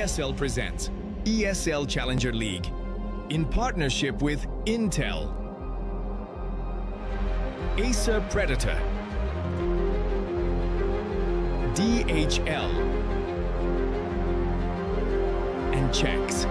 ESL presents ESL Challenger League in partnership with Intel, Acer Predator, DHL, and Checks.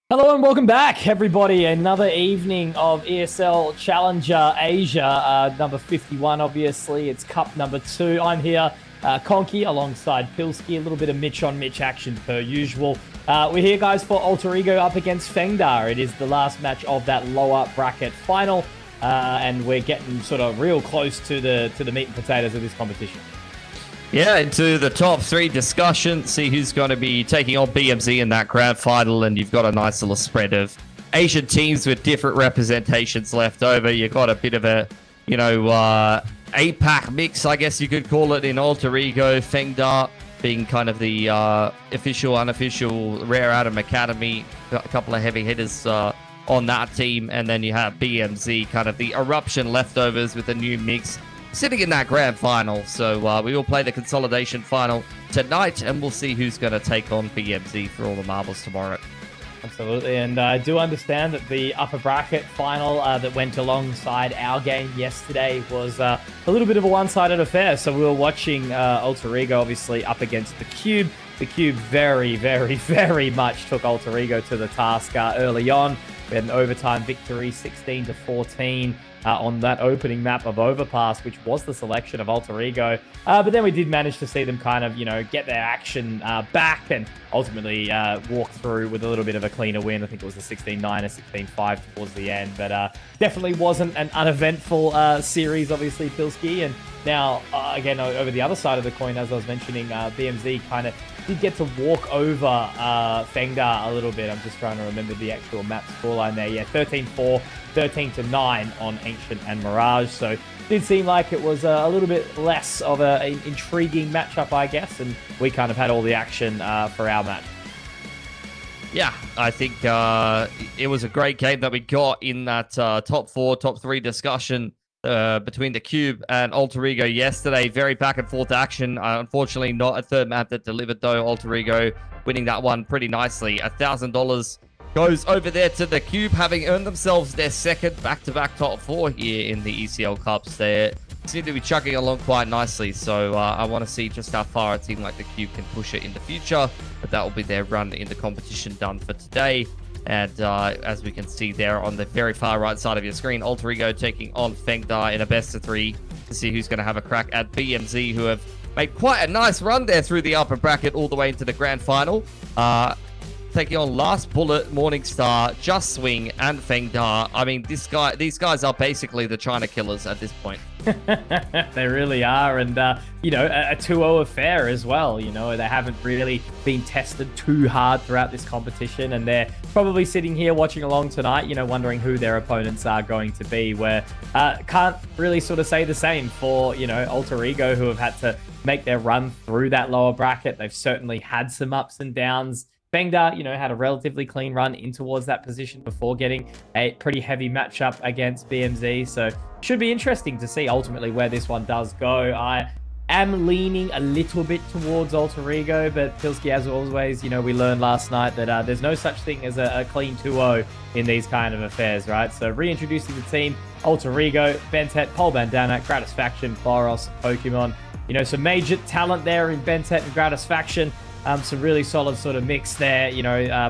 Hello and welcome back, everybody. Another evening of ESL Challenger Asia, number 51, obviously. It's Cup number 2. I'm here, Conky, alongside Pilski. A little bit of Mitch on Mitch action per usual. We're here, guys, for Alter Ego up against FengDa. It is the last match of that lower bracket final, and we're getting sort of real close to the meat and potatoes of this competition. Yeah, into the top 3 discussion, see who's going to be taking on BMZ in that grand final, and you've got a nice little spread of Asian teams with different representations left over. You've got a bit of a, APAC mix, I guess you could call it, in Alter Ego, FengDa being kind of the official, unofficial, Rare Atom Academy, a couple of heavy hitters on that team, and then you have BMZ, kind of the eruption leftovers with a new mix, sitting in that grand final. So we will play the consolidation final tonight, and we'll see who's going to take on BMZ for all the marbles tomorrow. Absolutely, and I do understand that the upper bracket final that went alongside our game yesterday was a little bit of a one-sided affair. So we were watching Alter Ego, obviously, up against the Cube. The Cube very, very, very much took Alter Ego to the task early on. We had an overtime victory, 16-14. On that opening map of Overpass, which was the selection of Alter Ego. But then we did manage to see them kind of, get their action back and ultimately walk through with a little bit of a cleaner win. I think it was a 16-9 or 16-5 towards the end. But definitely wasn't an uneventful series, obviously, Pilski. And now, again, over the other side of the coin, as I was mentioning, BMZ kind of did get to walk over FengDa a little bit. I'm just trying to remember the actual map scoreline there. Yeah, 13-4, 13-9 on Ancient and Mirage. So it did seem like it was a little bit less of an intriguing matchup, I guess. And we kind of had all the action for our match. Yeah, I think it was a great game that we got in that top 4, top 3 discussion between the Cube and Alter Ego yesterday. Very back and forth action. Unfortunately, not a third map that delivered, though. Alter Ego winning that one pretty nicely. $1,000 goes over there to the Cube, having earned themselves their second back-to-back top 4 here in the ECL Cups. They seem to be chugging along quite nicely, so I want to see just how far a team like the Cube can push it in the future. But that will be their run in the competition done for today. And as we can see there on the very far right side of your screen, Alter Ego taking on FengDa in a best of 3 to see who's going to have a crack at BMZ, who have made quite a nice run there through the upper bracket all the way into the grand final. Taking on Last Bullet, Morningstar, Just Swing, and FengDa. I mean, these guys are basically the China killers at this point. They really are, and a 2-0 affair as well. They haven't really been tested too hard throughout this competition, and they're probably sitting here watching along tonight, wondering who their opponents are going to be. Where can't really sort of say the same for Alter Ego, who have had to make their run through that lower bracket. They've certainly had some ups and downs. FengDa, had a relatively clean run in towards that position before getting a pretty heavy matchup against BMZ. So should be interesting to see ultimately where this one does go. I am leaning a little bit towards Alter Ego, but Pilski, as always, we learned last night that there's no such thing as a clean 2-0 in these kind of affairs, right? So reintroducing the team, Alter Ego, Bentet, Pole Bandana, Gratisfaction, Boros, Pokemon. Some major talent there in Bentet and Gratisfaction. Some really solid sort of mix there.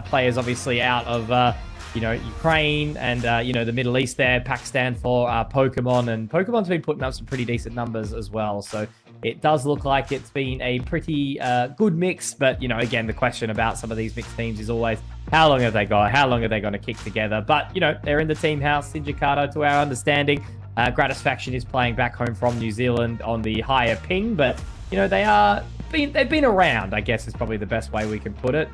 Players obviously out of, Ukraine and, the Middle East there, Pakistan for Pokemon. And Pokemon's been putting up some pretty decent numbers as well. So it does look like it's been a pretty good mix. But, again, the question about some of these mixed teams is always, how long have they got? How long are they going to kick together? But, they're in the team house in Jakarta, to our understanding. Gratisfaction is playing back home from New Zealand on the higher ping. But, they've been around, I guess is probably the best way we can put it.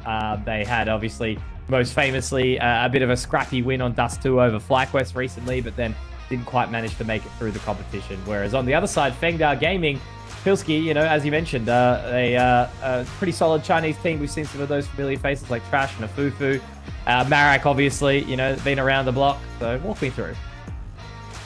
They had obviously most famously a bit of a scrappy win on Dust 2 over FlyQuest recently, but then didn't quite manage to make it through the competition. Whereas on the other side, FengDa Gaming, Pilski, you know, as you mentioned, a pretty solid Chinese team. We've seen some of those familiar faces like Trash and Afufu. Marak, obviously, you know, been around the block. So walk me through.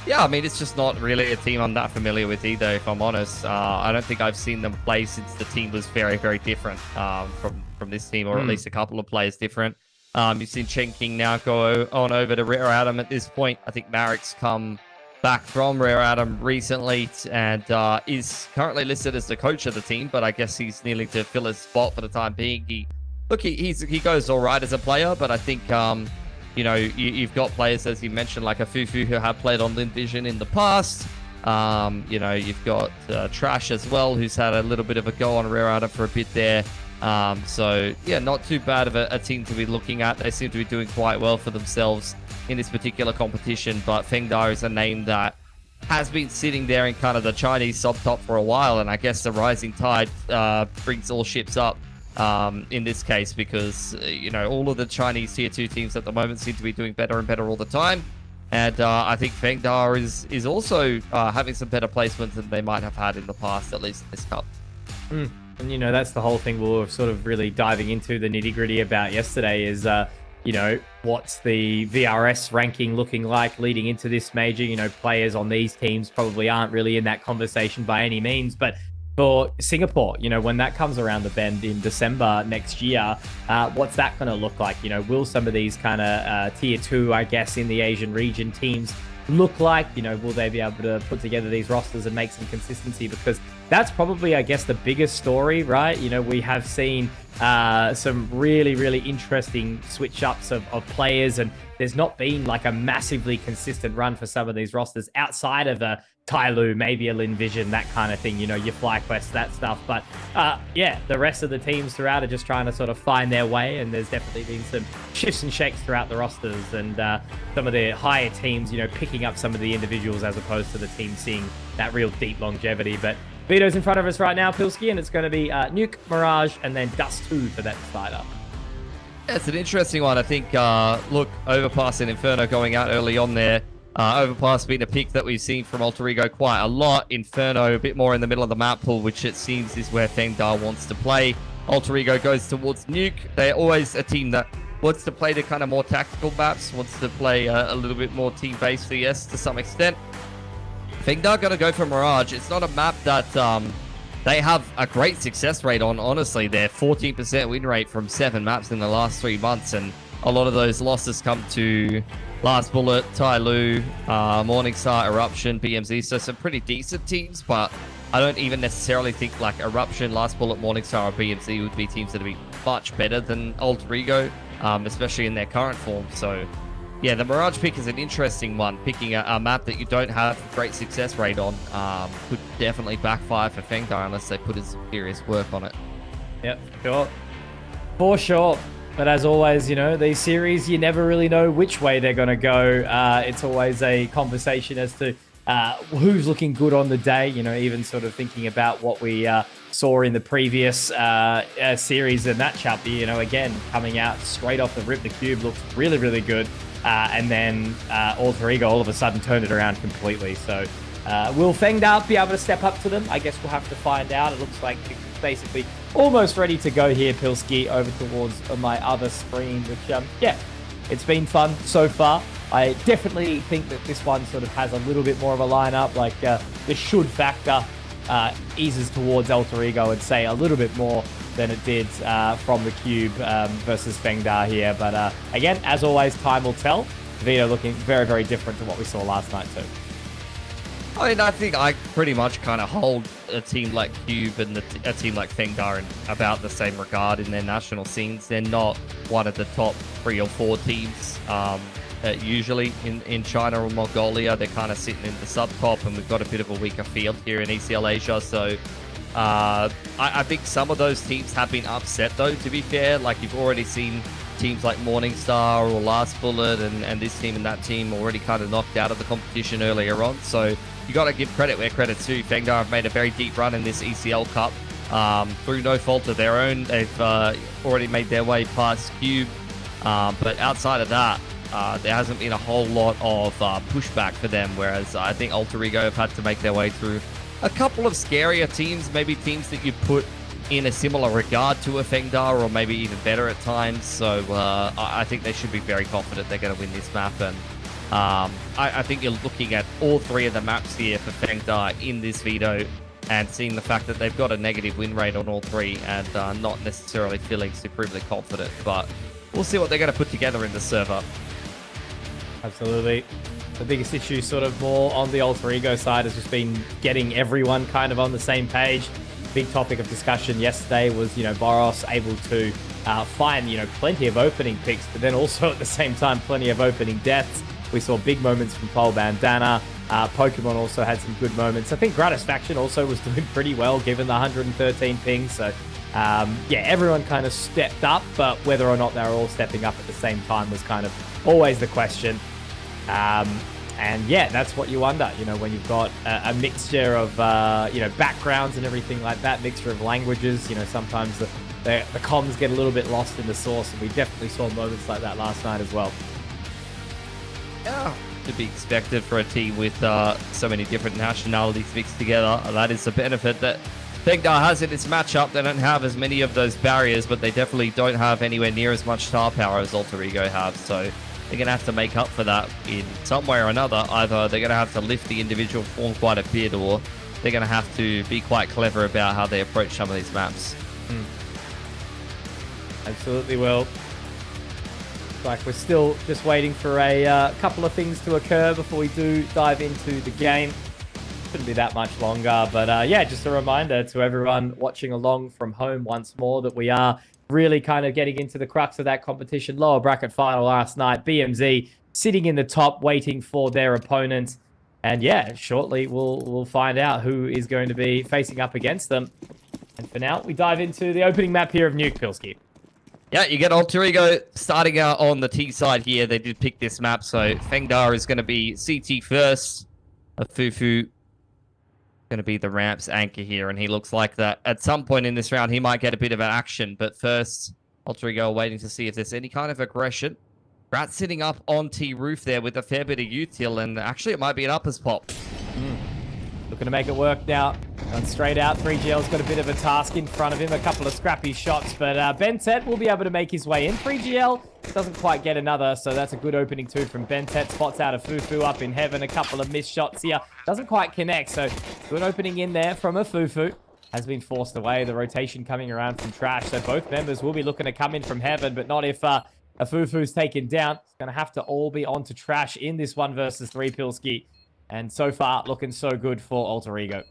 Yeah, I mean, it's just not really a team I'm that familiar with either, if I'm honest. I don't think I've seen them play since the team was very, very different from this team, or at least a couple of players different. You've seen Chen King now go on over to Rare Atom at this point. I think Marek's come back from Rare Atom recently and is currently listed as the coach of the team, but I guess he's nearly to fill his spot for the time being. He goes all right as a player, but I think you know, you've got players, as you mentioned, like a Fufu, who have played on Lin Vision in the past. You know, you've got Trash as well, who's had a little bit of a go on Rare Atom for a bit there. So yeah, not too bad of a team to be looking at. They seem to be doing quite well for themselves in this particular competition, but FengDa is a name that has been sitting there in kind of the Chinese sub-top for a while, and I guess the rising tide brings all ships up in this case, because you know, all of the Chinese tier 2 teams at the moment seem to be doing better and better all the time, and I think FengDa is also having some better placements than they might have had in the past, at least in this cup. And you know, that's the whole thing we were sort of really diving into the nitty-gritty about yesterday is you know, what's the VRS ranking looking like leading into this major? You know, players on these teams probably aren't really in that conversation by any means, but for Singapore, you know, when that comes around the bend in December next year, what's that going to look like? You know, will some of these kind of tier 2, I guess, in the Asian region teams look like? You know, will they be able to put together these rosters and make some consistency? Because that's probably, I guess, the biggest story, right? You know, we have seen some really, really interesting switch ups of players, and there's not been like a massively consistent run for some of these rosters outside of a Tyloo, maybe a Lin Vision, that kind of thing, you know, your FlyQuest, that stuff. But yeah, the rest of the teams throughout are just trying to sort of find their way, and there's definitely been some shifts and shakes throughout the rosters, and some of the higher teams, you know, picking up some of the individuals as opposed to the team seeing that real deep longevity. But Vito's in front of us right now, Pilski, and it's going to be Nuke, Mirage, and then Dust 2 for that decider. Yeah, it's an interesting one. I think, look, Overpass and Inferno going out early on there. Overpass being a pick that we've seen from Alter Ego quite a lot. Inferno a bit more in the middle of the map pool, which it seems is where FengDa wants to play. Alter Ego goes towards Nuke. They're always a team that wants to play the kind of more tactical maps, wants to play a little bit more team-based CS to some extent. FengDa going to go for Mirage. It's not a map that they have a great success rate on, honestly. They're 14% win rate from 7 maps in the last 3 months, and a lot of those losses come to Last Bullet, Tyloo, Morningstar, Eruption, BMZ. So some pretty decent teams, but I don't even necessarily think like Eruption, Last Bullet, Morningstar, or BMZ would be teams that would be much better than Alter Ego, especially in their current form. So yeah, the Mirage pick is an interesting one. Picking a map that you don't have a great success rate on could definitely backfire for FengDa unless they put in some serious work on it. Yep, sure. For sure. But as always, you know, these series, you never really know which way they're going to go. It's always a conversation as to who's looking good on the day, you know, even sort of thinking about what we saw in the previous series and that chapter, you know, again, coming out straight off the rip, the Cube looks really, really good. And then Alter Ego all of a sudden turned it around completely. So will FengDa be able to step up to them? I guess we'll have to find out. It looks like it's basically almost ready to go here, Pilski, over towards my other screen, which, yeah, it's been fun so far. I definitely think that this one sort of has a little bit more of a lineup, like the should factor eases towards Alter Ego and say a little bit more than it did from the Cube versus FengDa here. But again, as always, time will tell. Vito looking very, very different to what we saw last night too. I mean, I think I pretty much kind of hold a team like Cube and a team like FengDa in about the same regard in their national scenes. They're not one of the top 3 or 4 teams usually in China or Mongolia. They're kind of sitting in the sub-top, and we've got a bit of a weaker field here in ECL Asia. So I think some of those teams have been upset, though, to be fair. Like, you've already seen teams like Morningstar or Last Bullet and this team and that team already kind of knocked out of the competition earlier on. So you got to give credit where credit's due. FengDa have made a very deep run in this ECL Cup through no fault of their own. They've already made their way past Cube But outside of that, there hasn't been a whole lot of pushback for them, whereas I think Alter Ego have had to make their way through a couple of scarier teams, maybe teams that you put in a similar regard to a FengDa, or maybe even better at times. So I think they should be very confident they're going to win this map. And I think you're looking at all three of the maps here for FengDa in this veto, and seeing the fact that they've got a negative win rate on all three, and not necessarily feeling supremely confident. But we'll see what they're going to put together in the server. Absolutely. The biggest issue sort of more on the Alter Ego side has just been getting everyone kind of on the same page. Big topic of discussion yesterday was, Boros able to find, plenty of opening picks, but then also at the same time, plenty of opening deaths. We saw big moments from Pole Bandana. Pokemon also had some good moments. I think Gratisfaction also was doing pretty well given the 113 pings. So, everyone kind of stepped up, but whether or not they were all stepping up at the same time was kind of always the question. And that's what you wonder, when you've got a mixture of, backgrounds and everything like that, mixture of languages. Sometimes the comms get a little bit lost in the source, and we definitely saw moments like that last night as well. Yeah, to be expected for a team with so many different nationalities mixed together. That is the benefit that FengDa has in its matchup. They don't have as many of those barriers, but they definitely don't have anywhere near as much star power as Alter Ego have. So they're going to have to make up for that in some way or another. Either they're going to have to lift the individual form quite a bit, or they're going to have to be quite clever about how they approach some of these maps. Absolutely will. Like we're still just waiting for a couple of things to occur before we do dive into the game. Shouldn't be that much longer, but just a reminder to everyone watching along from home once more that we are really kind of getting into the crux of that competition. Lower bracket final last night. BMZ sitting in the top, waiting for their opponent. And shortly we'll find out who is going to be facing up against them. And for now, we dive into the opening map here of Nuke, Pilski. Yeah, you get Alter Ego starting out on the T side here. They did pick this map, so FengDa is going to be CT first. A Fufu going to be the ramps anchor here, and he looks like that at some point in this round he might get a bit of an action. But first, Alter Ego waiting to see if there's any kind of aggression. Rat sitting up on T roof there with a fair bit of util, and actually it might be an uppers pop. Looking to make it work now. Going straight out. 3GL's got a bit of a task in front of him. A couple of scrappy shots, but Bentet will be able to make his way in. 3GL doesn't quite get another, so that's a good opening too from Bentet. Spots out of Fufu up in heaven. A couple of missed shots here. Doesn't quite connect, so good opening in there from a Fufu. Has been forced away. The rotation coming around from Trash, so both members will be looking to come in from heaven, but not if a Fufu's taken down. It's going to have to all be on to Trash in this 1 versus 3, Pilski. And so far, looking so good for Alter Ego.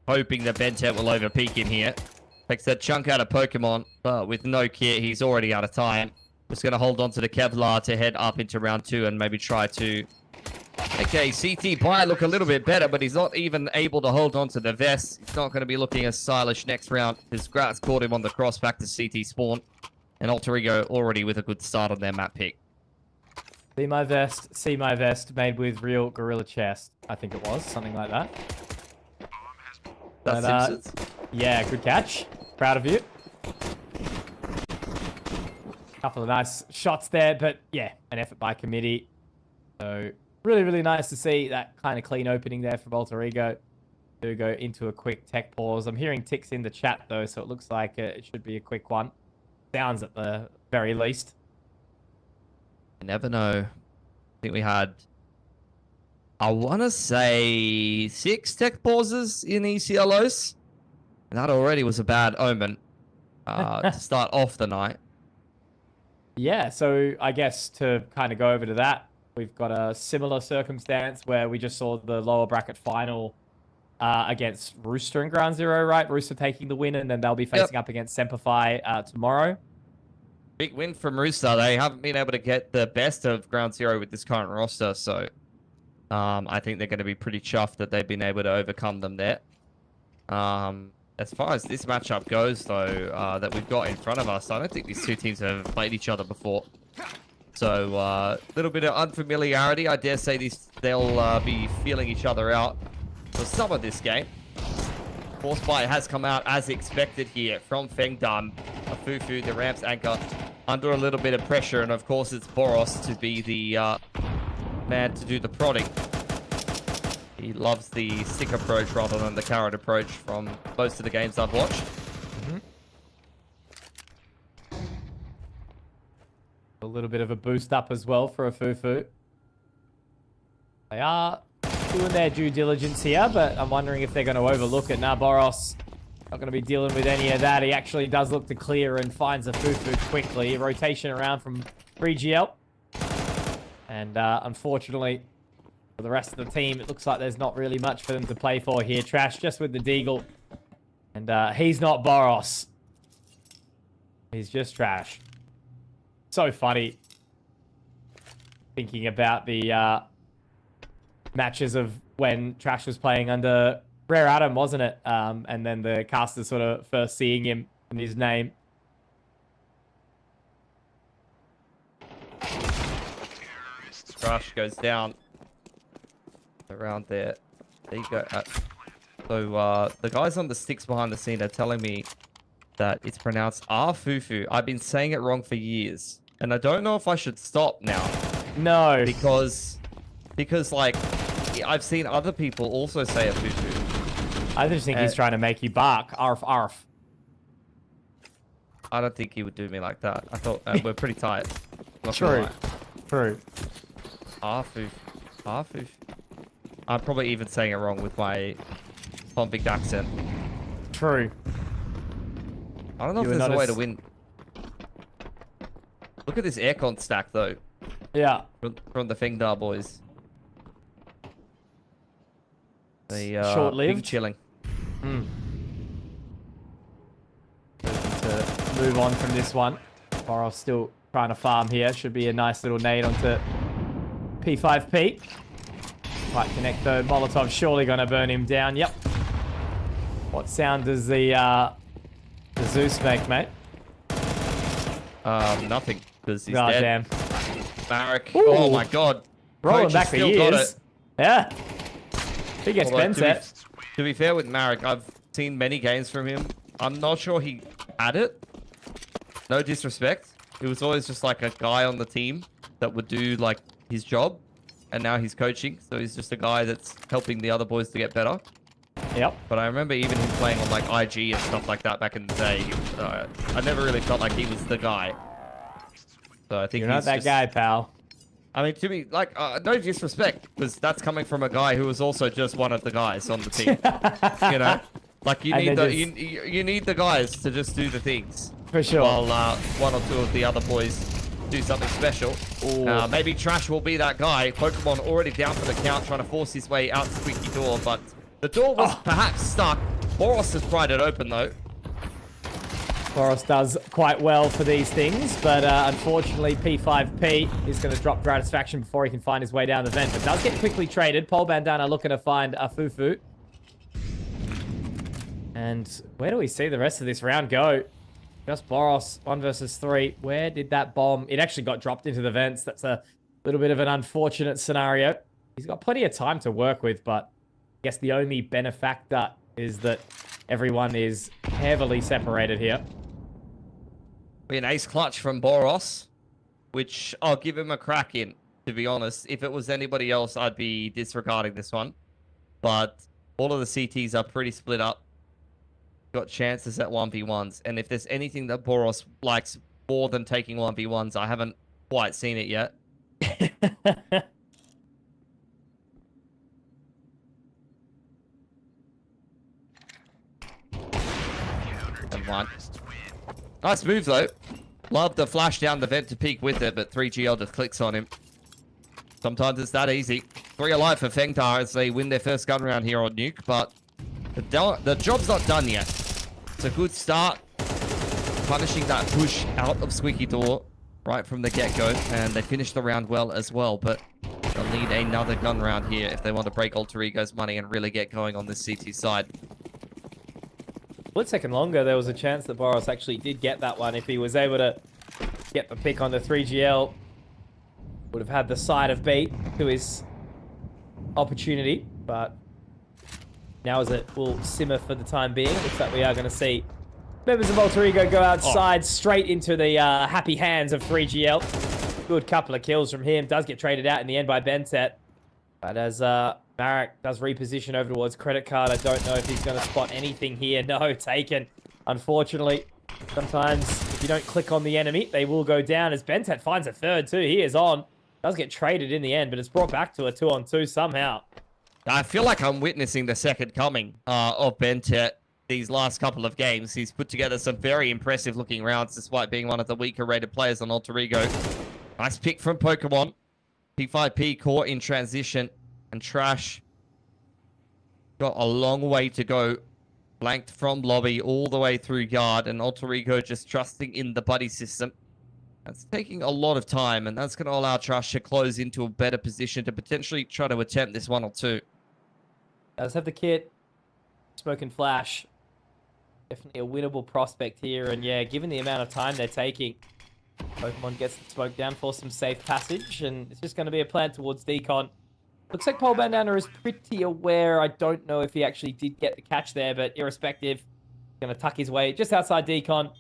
Hoping that Bentet will overpeak in here. Takes that chunk out of Pokemon, but with no kit, he's already out of time. Just going to hold on to the Kevlar to head up into round 2 and maybe try to... Okay, CT Pie look a little bit better, but he's not even able to hold on to the vest. He's not going to be looking as stylish next round. His Gratz caught him on the cross back to CT spawn. And Alter Ego already with a good start on their map pick. See my vest, made with real gorilla chest. I think it was, something like that. That's Simpsons. Yeah, good catch. Proud of you. Couple of nice shots there, but an effort by committee. So really, really nice to see that kind of clean opening there from Alter Ego. Do go into a quick tech pause. I'm hearing ticks in the chat though, so it looks like it should be a quick one. Sounds at the very least. You never know. I think we had, I want to say 6 tech pauses in ECLOs. And that already was a bad omen to start off the night. Yeah, so I guess to kind of go over to that, we've got a similar circumstance where we just saw the lower bracket final against Rooster in Ground Zero, right? Rooster taking the win, and then they'll be facing up against Semperfi tomorrow. Big win from Rooster. They haven't been able to get the best of Ground Zero with this current roster, so I think they're going to be pretty chuffed that they've been able to overcome them there. As far as this matchup goes, though, that we've got in front of us, I don't think these two teams have played each other before. So a little bit of unfamiliarity. I dare say they'll be feeling each other out for some of this game. Force Bite has come out as expected here from FengDa. A Fufu, the ramps anchor, under a little bit of pressure, and of course it's Boros to be the man to do the prodding. He loves the stick approach rather than the carrot approach from most of the games I've watched. A little bit of a boost up as well for a Fufu. They are doing their due diligence here, but I'm wondering if they're going to overlook it. Now Boros not going to be dealing with any of that. He actually does look to clear and finds a Fufu quickly. Rotation around from 3GL. And unfortunately, for the rest of the team, it looks like there's not really much for them to play for here. Trash just with the Deagle. And he's not Boros. He's just Trash. So funny. Thinking about the matches of when Trash was playing under Rare Adam, wasn't it? And then the casters sort of first seeing him and his name. Trash goes down. Around there. There you go. So the guys on the sticks behind the scene are telling me that it's pronounced Fufu. I've been saying it wrong for years, and I don't know if I should stop now. No, because like I've seen other people also say a Fufu. I just think he's trying to make you bark. Arf, arf. I don't think he would do me like that. I thought we're pretty tight. True. True. Fufu. Fufu. I'm probably even saying it wrong with my convict accent. True. I don't know if there's a way to win. Look at this aircon stack, though. Yeah. From the FengDa boys. They short-lived. big chilling. To move on from this one. Boros still trying to farm here. Should be a nice little nade onto P5P. Quite connect though. Molotov surely going to burn him down. Yep. What sound does the Zeus make, mate? Nothing, because he's dead. Damn. Marek. Ooh. Oh my god. Rolling Coach back the still got years. it. Yeah. He gets Although, Benset. to be fair with Marek, I've seen many games from him. I'm not sure he had it. No disrespect. He was always just like a guy on the team that would do like his job. And now he's coaching, so he's just a guy that's helping the other boys to get better. Yep. But I remember even him playing on like IG and stuff like that back in the day. I never really felt like he was the guy. So I think You're not that guy, pal. I mean, to be like, no disrespect, because that's coming from a guy who was also just one of the guys on the team. You know, like you need you need the guys to just do the things. For sure. While one or two of the other boys do something special. Maybe Trash will be that guy. Pokemon already down for the count, trying to force his way out the squeaky door, but the door was perhaps stuck. Boros has pried it open though. Boros does quite well for these things, but unfortunately P5P is going to drop Gratisfaction before he can find his way down the vent, but does get quickly traded. Pole Bandana looking to find a Fufu. And where do we see the rest of this round go? Just Boros, 1 versus 3. Where did that bomb? It actually got dropped into the vents. That's a little bit of an unfortunate scenario. He's got plenty of time to work with, but I guess the only benefactor is that everyone is heavily separated here. Be an ace clutch from Boros, which I'll give him a crack in, to be honest. If it was anybody else, I'd be disregarding this one. But all of the CTs are pretty split up. Got chances at 1v1s, and if there's anything that Boros likes more than taking 1v1s, I haven't quite seen it yet. And one. Nice move though. Love the flash down the vent to peek with it, but 3GL just clicks on him. Sometimes it's that easy. 3 alive for FengDa as they win their first gun round here on Nuke, but the job's not done yet. It's a good start. Punishing that push out of Squeaky Door right from the get-go, and they finish the round well as well, but they'll need another gun round here if they want to break Alter Ego's money and really get going on this CT side. Split second longer, there was a chance that Boros actually did get that one. If he was able to get the pick on the 3GL, would have had the side of beat to his opportunity, but now as it will simmer for the time being, looks like we are going to see Members of Alter Ego go outside straight into the happy hands of 3GL. Good couple of kills from him. Does get traded out in the end by Bentet. But as Marek does reposition over towards Credit Card, I don't know if he's going to spot anything here. No, taken. Unfortunately, sometimes if you don't click on the enemy, they will go down as Bentet finds a third too. He is on. Does get traded in the end, but it's brought back to a 2-on-2 somehow. I feel like I'm witnessing the second coming of Bentet these last couple of games. He's put together some very impressive looking rounds despite being one of the weaker rated players on Alter Ego. Nice pick from Pokemon. P5P caught in transition, and Trash got a long way to go. Blanked from lobby all the way through guard, and Alter Ego just trusting in the buddy system. That's taking a lot of time, and that's going to allow Trash to close into a better position to potentially try to attempt this 1 or 2. Does have the kit. Smoke and Flash. Definitely a winnable prospect here, and yeah, given the amount of time they're taking, Pokemon gets the smoke down for some safe passage, and it's just going to be a plan towards Decon. Looks like Pole Bandana is pretty aware. I don't know if he actually did get the catch there, but irrespective, going to tuck his way just outside Decon.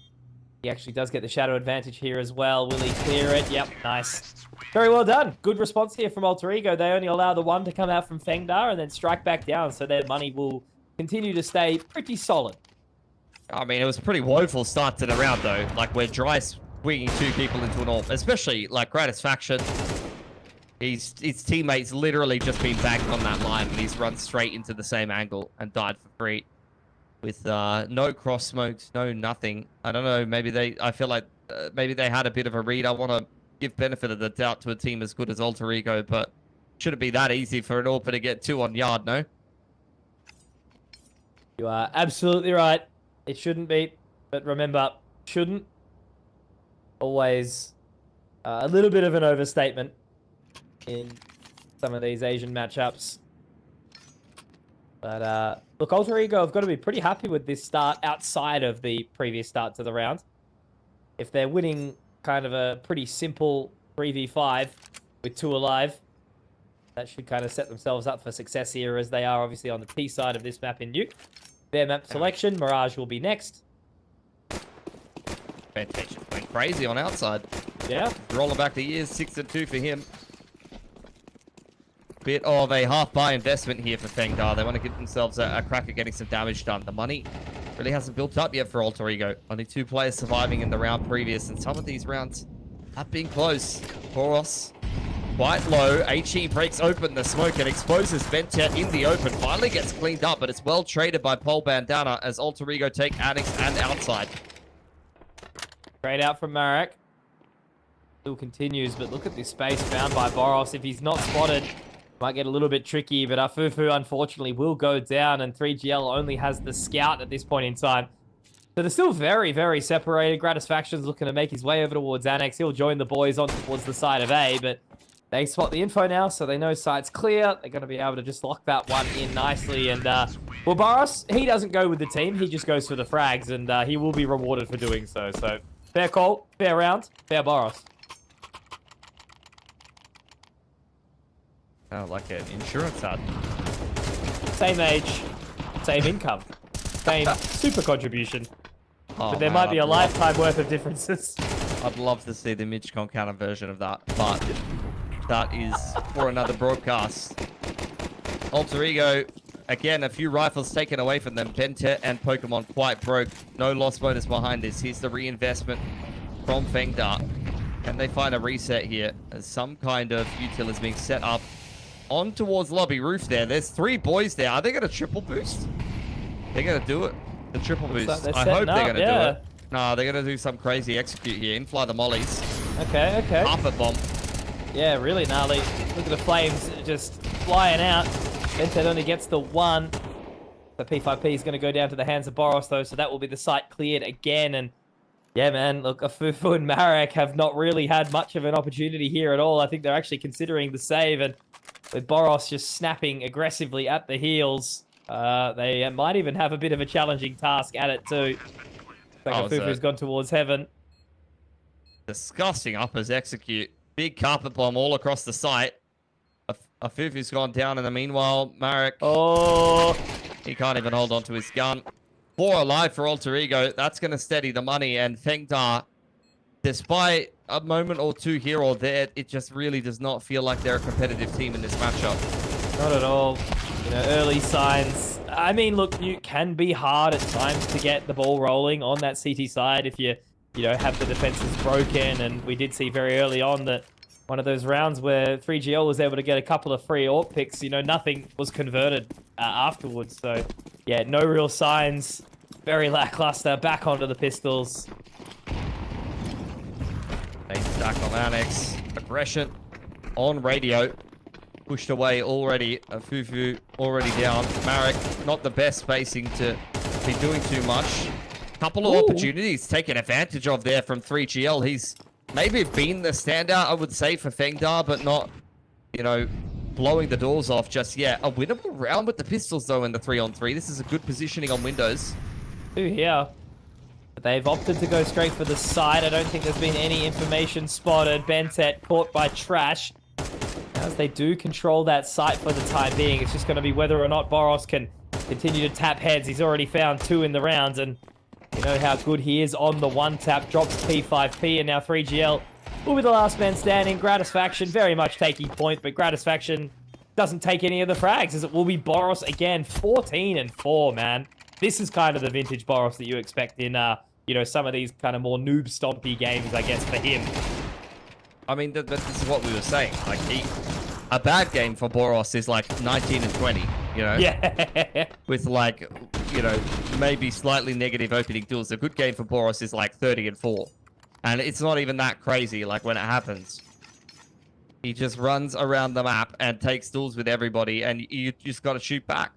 He actually does get the shadow advantage here as well. Will he clear it? Yep, nice. Very well done. Good response here from Alter Ego. They only allow the one to come out from FengDa and then strike back down, so their money will continue to stay pretty solid. I mean, it was a pretty woeful start to the round, though. Like, we're dry swinging 2 people into an AWP, especially, like, Gratisfaction. His teammates literally just been bagged on that line, and he's run straight into the same angle and died for free. With no cross smokes, no nothing. I don't know, maybe I feel like maybe they had a bit of a read. I want to give benefit of the doubt to a team as good as Alter Ego, but shouldn't be that easy for an AWPer to get 2 on yard, no? You are absolutely right. It shouldn't be, but remember, shouldn't always a little bit of an overstatement in some of these Asian matchups. But look, Alter Ego have got to be pretty happy with this start outside of the previous start to the round. If they're winning kind of a pretty simple 3v5 with 2 alive, that should kind of set themselves up for success here, as they are obviously on the T side of this map in Nuke. Their map selection, Mirage will be next. Fantastic. Went crazy on outside. Yeah. Rolling back the years, 6-2 for him. Bit of a half-bar investment here for FengDa. They want to give themselves a crack at getting some damage done. The money really hasn't built up yet for Alter Ego. Only 2 players surviving in the round previous, and some of these rounds have been close. Boros quite low. HE breaks open the smoke and exposes Bentet in the open. Finally gets cleaned up, but it's well traded by Pole Bandana as Alter Ego take Annex and outside. Straight out from Marek. Still continues, but look at this space found by Boros. If he's not spotted, might get a little bit tricky, but Afufu unfortunately will go down, and 3GL only has the scout at this point in time. So they're still very, very separated. Gratisfaction's looking to make his way over towards Annex. He'll join the boys on towards the side of A, but they spot the info now, so they know site's clear. They're going to be able to just lock that one in nicely. And, well, Boros, he doesn't go with the team. He just goes for the frags, and he will be rewarded for doing so. So, fair call, fair round, fair Boros. Oh, like an insurance ad. Same age, same income, same super contribution. Oh, but there might be a lifetime worth of differences. I'd love to see the Mitch Concannon version of that, but that is for another broadcast. Alter Ego, again, a few rifles taken away from them. Bentet and Pokemon quite broke. No loss bonus behind this. Here's the reinvestment from FengDa. Can they find a reset here as some kind of util is being set up on towards lobby roof there. There's 3 boys there. Are they going to triple boost? They're going to do it. The triple boost. I hope they're going to do it. No, they're going to do some crazy execute here. Infly the mollies. Okay. Carpet bomb. Yeah, really gnarly. Look at the flames just flying out. Bentet only gets the 1. The P5P is going to go down to the hands of Boros, though, so that will be the site cleared again. And yeah, man, look, Afufu and Marek have not really had much of an opportunity here at all. I think they're actually considering the save, and with Boros just snapping aggressively at the heels, they might even have a bit of a challenging task at it too. Like Afufu's gone towards heaven. Disgusting uppers execute. Big carpet bomb all across the site. Afufu's gone down in the meanwhile. Marek, oh, he can't even hold on to his gun. 4 alive for Alter Ego. That's going to steady the money. And FengDa, despite a moment or two here or there, it just really does not feel like they're a competitive team in this matchup. Not at all. You know, early signs. I mean, look, you can be hard at times to get the ball rolling on that CT side if you know, have the defenses broken. And we did see very early on that one of those rounds where 3GL was able to get a couple of free AWP picks, you know, nothing was converted afterwards. So, yeah, no real signs. Very lackluster. Back onto the pistols. A stack on Annex. Aggression on radio. Pushed away already. Fufu already down. Marek, not the best spacing to be doing too much. Couple of opportunities taken advantage of there from 3GL. He's maybe been the standout, I would say, for FengDa, but not, you know, blowing the doors off just yet. A winnable round with the pistols, though, in the 3-on-3. This is a good positioning on Windows. Two here. But they've opted to go straight for the side. I don't think there's been any information spotted. Bentet caught by Trash. As they do control that site for the time being, it's just going to be whether or not Boros can continue to tap heads. He's already found 2 in the rounds, and you know how good he is on the one tap. Drops P5P, and now 3GL will be the last man standing. Gratisfaction very much taking point, but Gratisfaction doesn't take any of the frags, as it will be Boros again. 14-4, man. This is kind of the vintage Boros that you expect in, you know, some of these kind of more noob stompy games, I guess, for him. I mean, this is what we were saying. Like, a bad game for Boros is like 19-20, you know? Yeah. With like, you know, maybe slightly negative opening duels. A good game for Boros is like 30-4. And it's not even that crazy, like, when it happens. He just runs around the map and takes duels with everybody, and you just got to shoot back.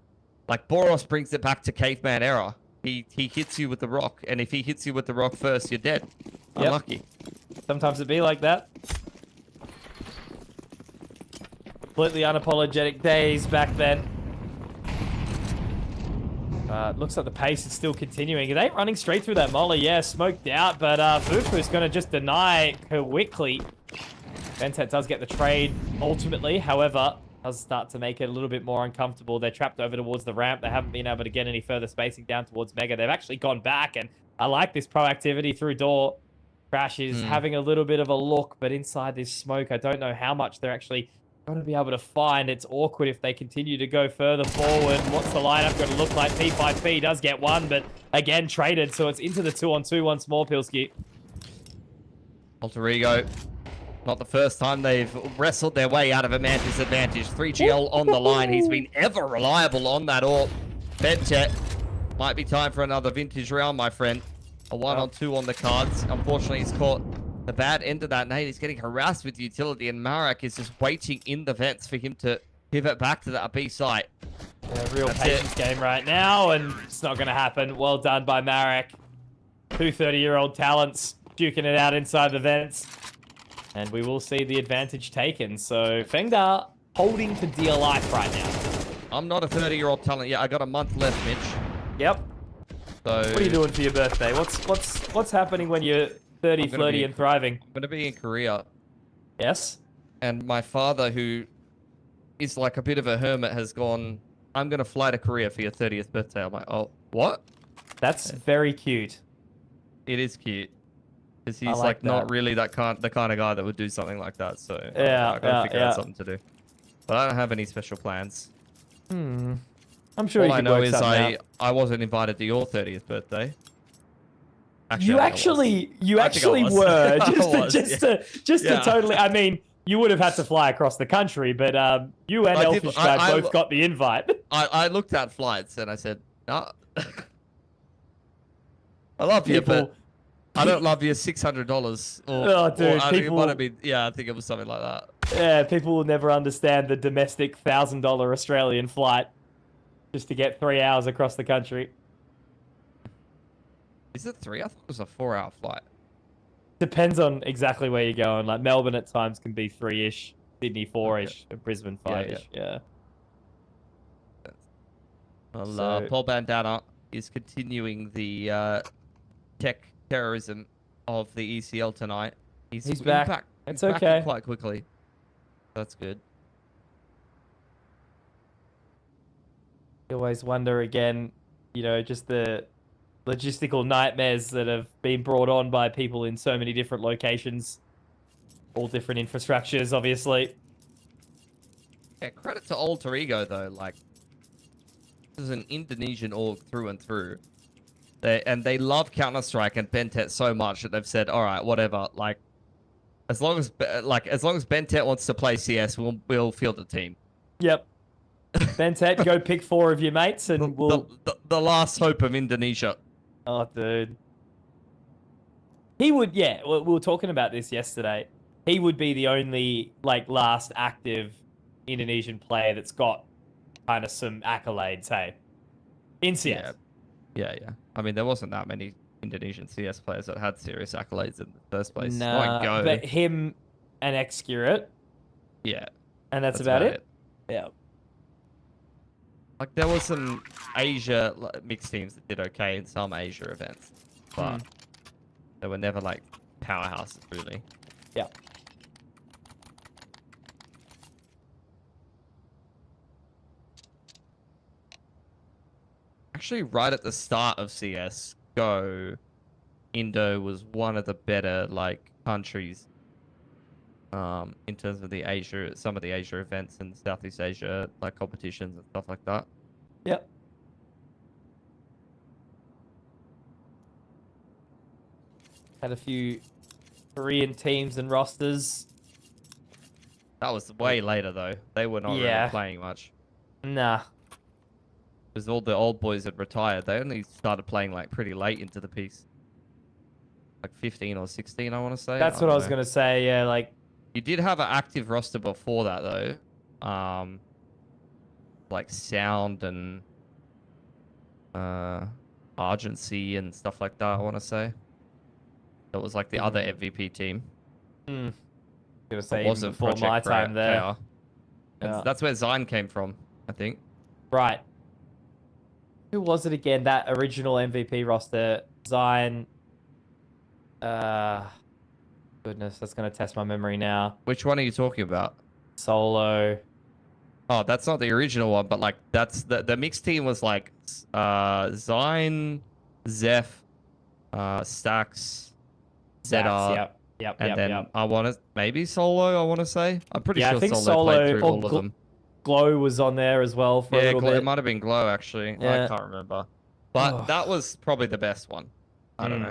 Like, Boros brings it back to caveman era. He hits you with the rock, and if he hits you with the rock first, you're dead. Unlucky. Sometimes it be like that. Completely unapologetic days back then. Looks like the pace is still continuing. Are they running straight through that molly? Yeah, smoked out, but Fufu's going to just deny quickly. Bentet does get the trade ultimately, however, does start to make it a little bit more uncomfortable. They're trapped over towards the ramp. They haven't been able to get any further spacing down towards Mega. They've actually gone back, and I like this proactivity through door. Crash is having a little bit of a look, but inside this smoke, I don't know how much they're actually going to be able to find. It's awkward if they continue to go further forward. What's the lineup going to look like? P5P does get one, but again, traded, so it's into the 2-on-2 once more, Pilski. Alter Ego. Not the first time they've wrestled their way out of a man disadvantage. 3GL on the line. He's been ever reliable on that AWP. Bentet. Might be time for another vintage round, my friend. A 1-on-2 on the cards. Unfortunately, he's caught the bad end of that nade. He's getting harassed with utility, and Marek is just waiting in the vents for him to pivot back to that B site. Yeah, real patience game right now, and it's not going to happen. Well done by Marek. 2 30-year-old talents duking it out inside the vents. And we will see the advantage taken. So FengDa holding for dear life right now. I'm not a 30-year-old talent yet. I got a month left, Mitch. Yep. So what are you doing for your birthday? What's happening when you're 30, flirty, and thriving? I'm going to be in Korea. Yes? And my father, who is like a bit of a hermit, has gone, I'm going to fly to Korea for your 30th birthday. I'm like, oh, what? That's very cute. It is cute. Because he's like not really the kind of guy that would do something like that. So yeah, I gotta figure out something to do. But I don't have any special plans. I'm sure all you I can know work is something out. I wasn't invited to your 30th birthday. You actually were just to totally. I mean, you would have had to fly across the country, but you and Elfish Guy both got the invite. I looked at flights and I said, no. I love you, but I don't love you $600. Oh, dude, people. I think it was something like that. Yeah, people will never understand the domestic $1,000 Australian flight just to get 3 hours across the country. Is it 3? I thought it was a 4-hour flight. Depends on exactly where you're going. Like Melbourne at times can be 3-ish, Sydney 4-ish, and Brisbane 5-ish. Yeah. Well, Paul Bandana is continuing the tech terrorism of the ECL tonight. He's back. It's back okay. Quite quickly. That's good. You always wonder again, you know, just the logistical nightmares that have been brought on by people in so many different locations. All different infrastructures, obviously. Yeah, credit to Alter Ego, though. Like, this is an Indonesian org through and through. They love Counter-Strike and Bentet so much that they've said, all right, whatever. Like, as long as Bentet wants to play CS, we'll field the team. Yep. Bentet, go pick 4 of your mates and we'll... The last hope of Indonesia. Oh, dude. He would, yeah, we were talking about this yesterday. He would be the only, like, last active Indonesian player that's got kind of some accolades, hey? In CS. Yeah. I mean, there wasn't that many Indonesian CS players that had serious accolades in the first place. Nah, but him and Excurate. Yeah. And that's about it? Yeah. Like, there was some Asia mixed teams that did okay in some Asia events, but they were never, like, powerhouses, really. Yeah. Actually, right at the start of CS:GO, Indo was one of the better, like, countries in terms of some of the Asia events and Southeast Asia, like, competitions and stuff like that. Yep. Had a few Korean teams and rosters. That was way later, though. They were not really playing much. Nah. Because all the old boys had retired. They only started playing, like, pretty late into the piece. Like 15 or 16, I want to say. That's what I was going to say, yeah, like... You did have an active roster before that, though. Like Sound and Argency and stuff like that, I want to say. That was like the other MVP team. Gonna say it wasn't before my time there. Yeah. That's where Zine came from, I think. Right. Who was it again? That original MVP roster, Zine. Goodness, that's gonna test my memory now. Which one are you talking about? Solo. Oh, that's not the original one, but like that's the mixed team was like Zine, Zeph, Stax, Zedar. Yep. And then I want to maybe Solo. I want to say I'm pretty sure I think Solo played through all of them. Glow was on there as well for a little bit. It might have been Glow actually. I can't remember, but that was probably the best one. I don't know.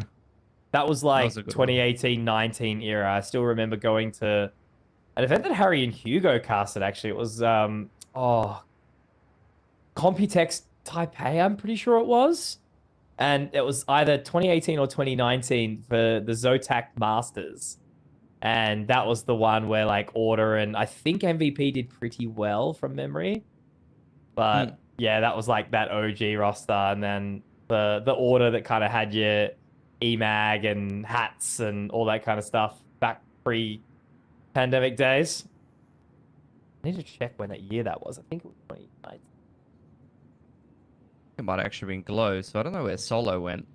That was like 2018-19 era. I still remember going to an event that Harry and Hugo casted, actually. It was, Computex Taipei, I'm pretty sure it was. And it was either 2018 or 2019 for the Zotac Masters. And that was the one where, like, Order and I think MVP did pretty well from memory. But, yeah, that was, like, that OG roster. And then the Order that kind of had your EMAG and hats and all that kind of stuff back pre-pandemic days. I need to check when that year that was. I think it was 2019. It might have actually been Glow, so I don't know where Solo went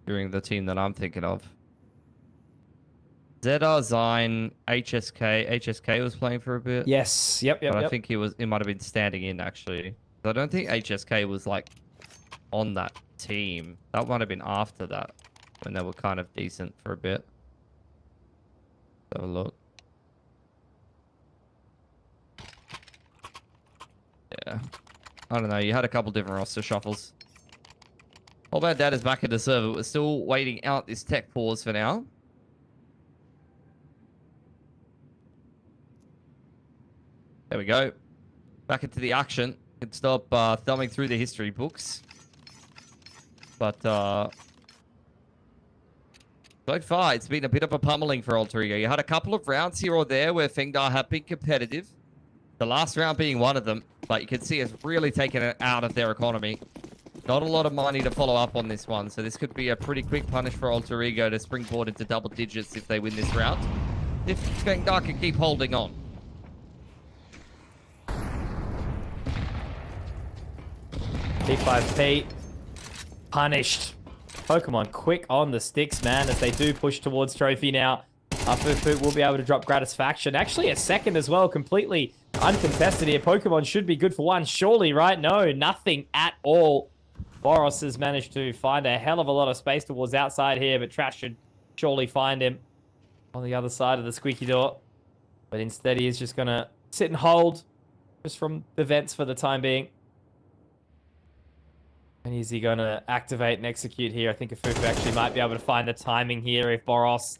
during the team that I'm thinking of. Zedar, Zine, HSK. HSK was playing for a bit. Yes. Yep. But I think it might have been standing in, actually. I don't think HSK was, like, on that team. That might have been after that, when they were kind of decent for a bit. Let's have a look. Yeah. I don't know. You had a couple different roster shuffles. All About Dad is back in the server. We're still waiting out this tech pause for now. There we go. Back into the action. Can stop thumbing through the history books. But so far, it's been a bit of a pummeling for Alter Ego. You had a couple of rounds here or there where FengDa have been competitive. The last round being one of them, but you can see it's really taken it out of their economy. Not a lot of money to follow up on this one, so this could be a pretty quick punish for Alter Ego to springboard into double digits if they win this round. If FengDa can keep holding on. P5P punished. Pokemon quick on the sticks, man, as they do push towards trophy now. Fufu will be able to drop Gratisfaction. Actually, a second as well, completely uncontested here. Pokemon should be good for one, surely, right? No, nothing at all Boros has managed to find a hell of a lot of space towards outside here, but Trash should surely find him on the other side of the squeaky door. But instead, he is just going to sit and hold just from the vents for the time being. And is he going to activate and execute here? I think Afufu actually might be able to find the timing here if Boros...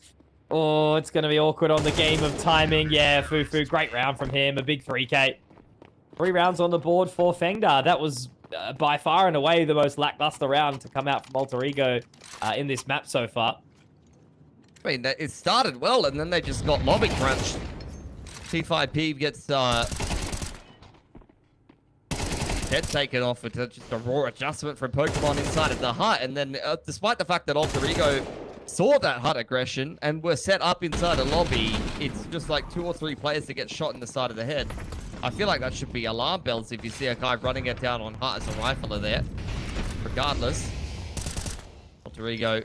Oh, it's going to be awkward on the game of timing. Yeah, Afufu, great round from him. A big 3K. 3 rounds on the board for FengDa. That was by far and away the most lackluster round to come out from Alter Ego in this map so far. I mean, it started well, and then they just got lobby crunched. T5P gets head taken off with just a raw adjustment from Pokemon inside of the hut, and then despite the fact that Alter Ego saw that hut aggression and were set up inside a lobby, it's just like 2 or 3 players that get shot in the side of the head. I feel like that should be alarm bells if you see a guy running it down on hut as a rifler there. Regardless, Alter Ego,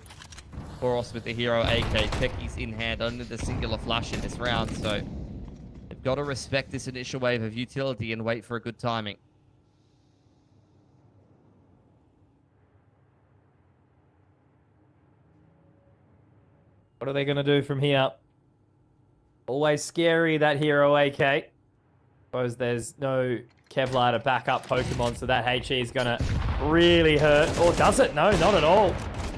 Boros with the hero AK, Pecky's in hand, only the singular flash in this round, so they've got to respect this initial wave of utility and wait for a good timing. What are they going to do from here? Always scary, that hero AK. Suppose there's no Kevlar to back up Pokemon, so that HE is going to really hurt. Or does it? No, not at all.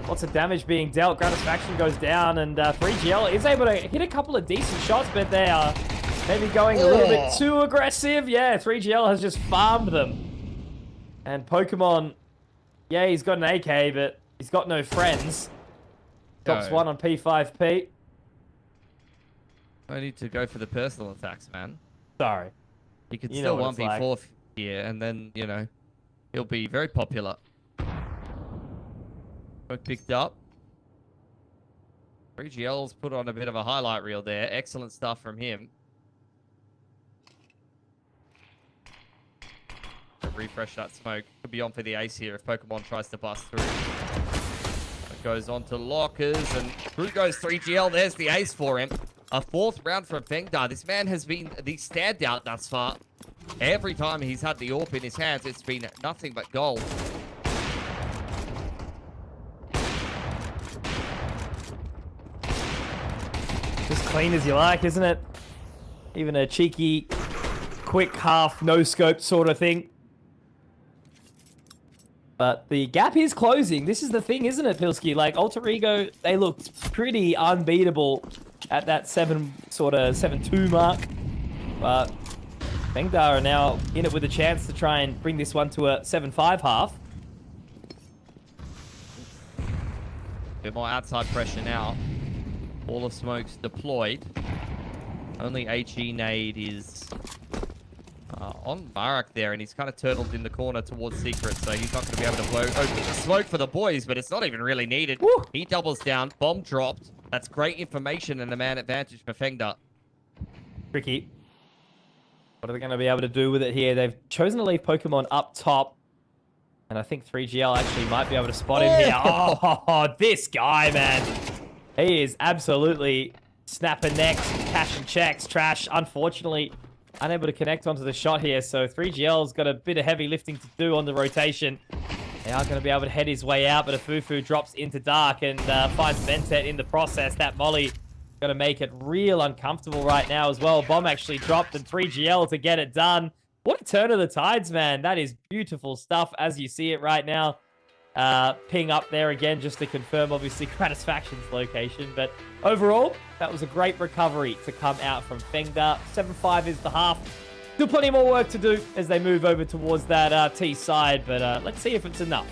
Lots of damage being dealt. Gratisfaction goes down, and 3GL is able to hit a couple of decent shots, but they are maybe going a little bit too aggressive. Yeah, 3GL has just farmed them. And Pokemon, yeah, he's got an AK, but he's got no friends. Drops 1 on P5P. I need to go for the personal attacks, man. Sorry. He could still 1v4 here, and then, you know, he'll be very popular. Picked up. 3GL's put on a bit of a highlight reel there. Excellent stuff from him. Refresh that smoke. Could be on for the ace here if Pokemon tries to bust through. It goes on to lockers, and through goes 3GL. There's the ace for him. A 4th round from FengDa. This man has been the standout thus far. Every time he's had the AWP in his hands, it's been nothing but gold. Just clean as you like, isn't it? Even a cheeky, quick half, no-scope sort of thing. But the gap is closing. This is the thing, isn't it, Pilski? Like, Alter Ego, they looked pretty unbeatable at that 7-2 mark. But FengDa are now in it with a chance to try and bring this one to a 7-5 half. Bit more outside pressure now. All of smoke's deployed. Only HE nade is on Barak there, and he's kind of turtled in the corner towards Secret, so he's not going to be able to blow open the smoke for the boys, but it's not even really needed. Woo! He doubles down. Bomb dropped. That's great information and a man advantage for FengDa. Tricky. What are they going to be able to do with it here? They've chosen to leave Pokemon up top. And I think 3GL actually might be able to spot him here. Oh, this guy, man. He is absolutely snapping necks, cashing checks, Trash. Unfortunately, unable to connect onto the shot here. So 3GL's got a bit of heavy lifting to do on the rotation. They are going to be able to head his way out, but Afufu drops into dark and finds Ventet in the process. That molly going to make it real uncomfortable right now as well. Bomb actually dropped, and 3GL to get it done. What a turn of the tides, man. That is beautiful stuff as you see it right now. Ping up there again just to confirm, obviously, Gratisfaction's location. But overall, that was a great recovery to come out from FengDa. 7-5 is the half. Still plenty more work to do as they move over towards that T side, but let's see if it's enough.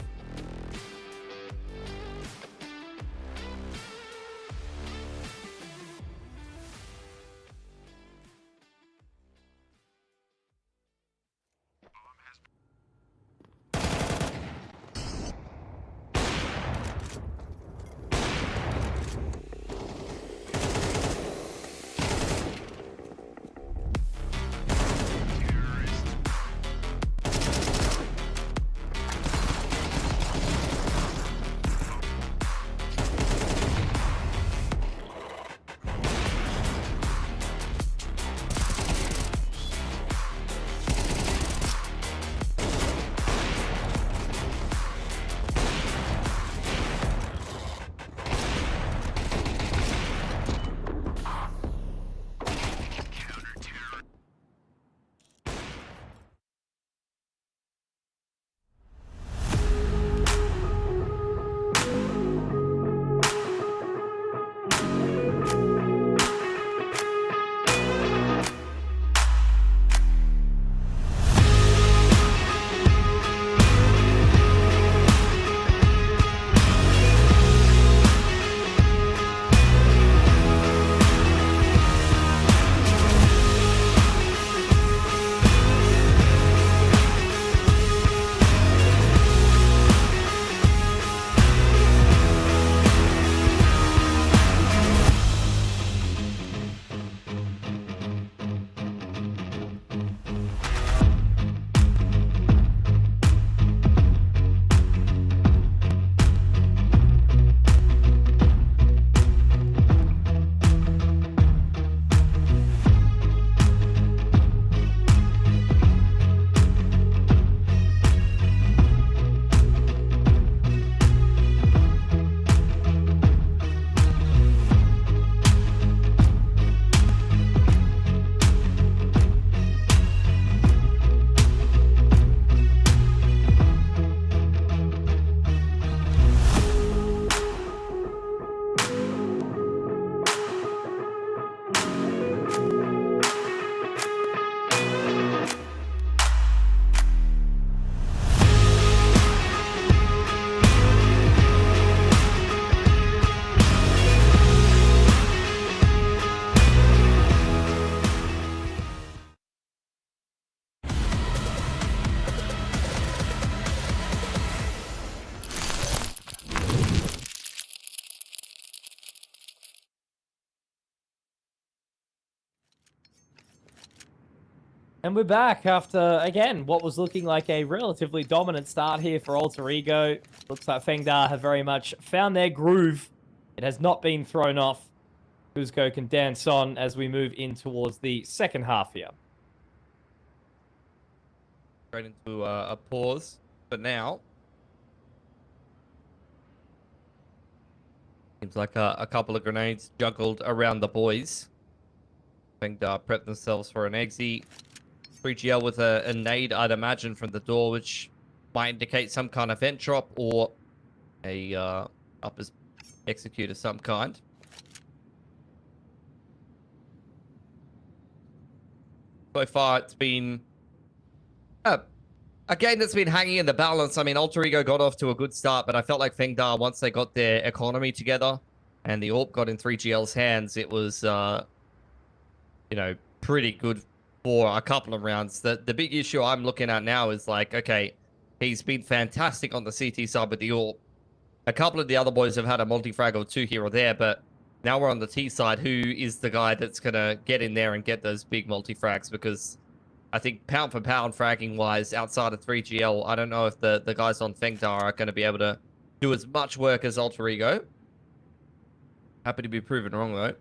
And we're back after, again, what was looking like a relatively dominant start here for Alter Ego. Looks like FengDa have very much found their groove. It has not been thrown off. Kuzco can dance on as we move in towards the second half here. Straight into a pause for now. Seems like a couple of grenades juggled around the boys. FengDa prep themselves for an exit. 3GL with a nade, I'd imagine, from the door, which might indicate some kind of vent drop or a uppers execute of some kind. So far, it's been a game that's been hanging in the balance. I mean, Alter Ego got off to a good start, but I felt like FengDa, once they got their economy together and the AWP got in 3GL's hands, it was, you know, pretty good for a couple of rounds. The big issue I'm looking at now is like, okay, he's been fantastic on the CT side with the AWP. A couple of the other boys have had a multi-frag or two here or there, but now we're on the T side. Who is the guy that's going to get in there and get those big multi-frags? Because I think pound for pound fragging wise, outside of 3GL, I don't know if the guys on FengDa are going to be able to do as much work as Alter Ego. Happy to be proven wrong though.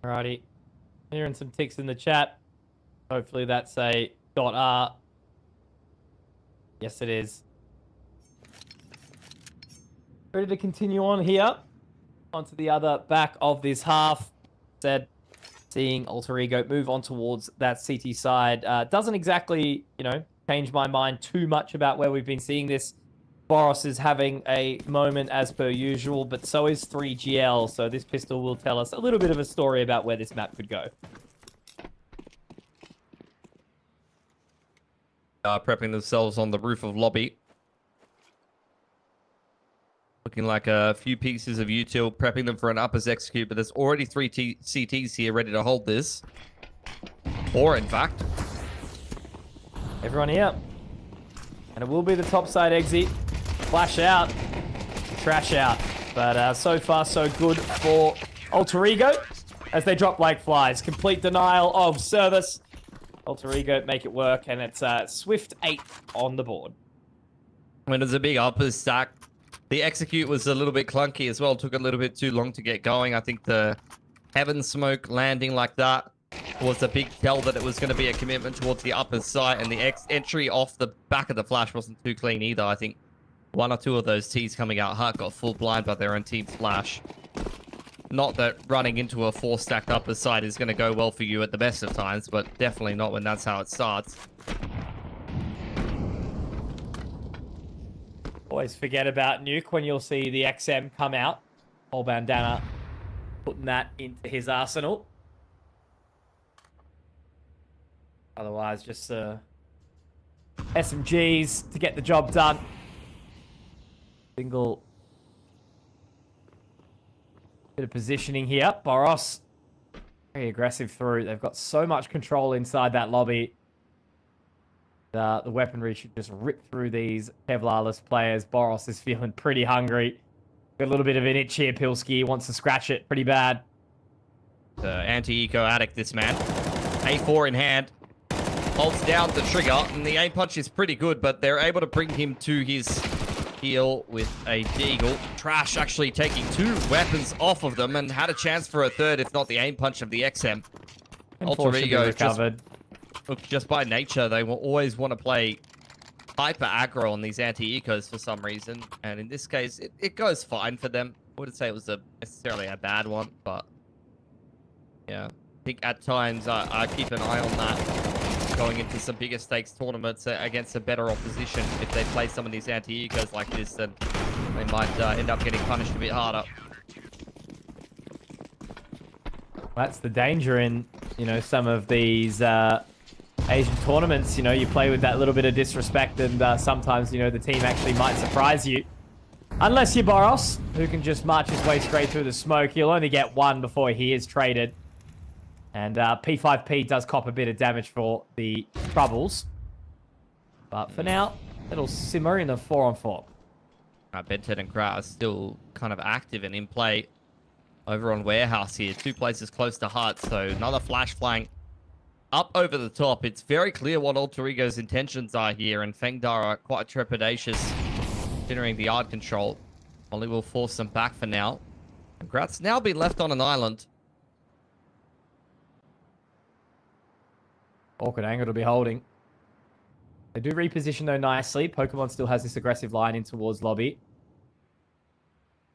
Alrighty. Hearing some ticks in the chat. Hopefully that's a .R. Yes, it is. Ready to continue on here. Onto the other back of this half. Said, seeing Alter Ego move on towards that CT side. Doesn't exactly, you know, change my mind too much about where we've been seeing this. Boros is having a moment as per usual, but so is 3GL. So this pistol will tell us a little bit of a story about where this map could go. Prepping themselves on the roof of lobby. Looking like a few pieces of util, prepping them for an uppers execute, but there's already three CTs here ready to hold this. Or, in fact. Everyone here. And it will be the topside exit. Flash out. Trash out. But so far, so good for Alter Ego as they drop like flies. Complete denial of service. Alter Ego make it work, and it's Swift 8 on the board. When it's a big uppers stack, the execute was a little bit clunky as well. Took a little bit too long to get going. I think the heaven smoke landing like that was a big tell that it was going to be a commitment towards the upper side, and the entry off the back of the flash wasn't too clean either. I think one or two of those T's coming out hard got full blind by their own team's flash. Not that running into a 4-stacked upper side is going to go well for you at the best of times, but definitely not when that's how it starts. Always forget about Nuke when you'll see the XM come out. Whole bandana, putting that into his arsenal. Otherwise, just SMGs to get the job done. Single bit of positioning here. Boros, very aggressive through. They've got so much control inside that lobby. The weaponry should just rip through these Kevlarless players. Boros is feeling pretty hungry. Got a little bit of an itch here. Pilski wants to scratch it pretty bad. The anti-eco addict, this man. A4 in hand. Holds down the trigger, and the aim punch is pretty good, but they're able to bring him to his heel with a deagle. Trash actually taking 2 weapons off of them and had a chance for a third, if not the aim punch of the XM. Alter Ego just by nature, they will always want to play hyper aggro on these anti-ecos for some reason, and in this case, it goes fine for them. I wouldn't say it was necessarily a bad one, but yeah, I think at times I keep an eye on that. Going into some bigger stakes tournaments against a better opposition. If they play some of these anti-ecos like this, then they might end up getting punished a bit harder. That's the danger in, you know, some of these Asian tournaments. You know, you play with that little bit of disrespect, and sometimes, you know, the team actually might surprise you. Unless you're Boros, who can just march his way straight through the smoke. He'll only get one before he is traded. And P5P does cop a bit of damage for the Troubles. But for now, it'll simmer in a 4-on-4. Benton and Krat are still kind of active and in play over on Warehouse here. 2 places close to Hut, so another flash flying up over the top. It's very clear what Alter Ego's intentions are here, and FengDa are quite trepidatious considering the yard control. Only will force them back for now. And Krat's now been left on an island. Awkward angle to be holding. They do reposition though nicely. Pokemon still has this aggressive line in towards lobby.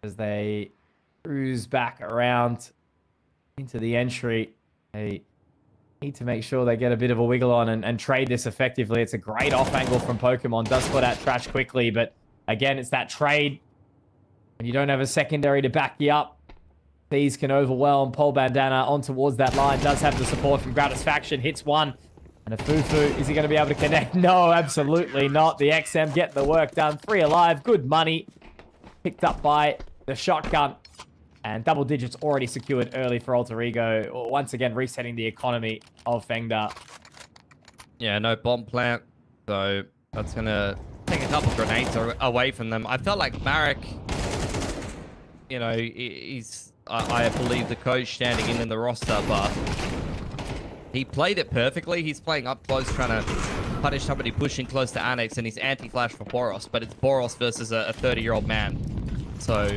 As they cruise back around into the entry. They need to make sure they get a bit of a wiggle on and trade this effectively. It's a great off angle from Pokemon. Does put out trash quickly, but again, it's that trade. When you don't have a secondary to back you up, these can overwhelm. Pole Bandana on towards that line. Does have the support from Gratisfaction. Hits one. And a Fufu, is he going to be able to connect? No, absolutely not. The XM getting the work done. 3 alive. Good money. Picked up by the shotgun. And double digits already secured early for Alter Ego. Once again, resetting the economy of FengDa. Yeah, no bomb plant. So that's going to take a couple grenades away from them. I felt like Marek, you know, he's, I believe, the coach standing in the roster, but he played it perfectly. He's playing up close, trying to punish somebody pushing close to Annex, and he's anti-flash for Boros, but it's Boros versus a 30-year-old man. So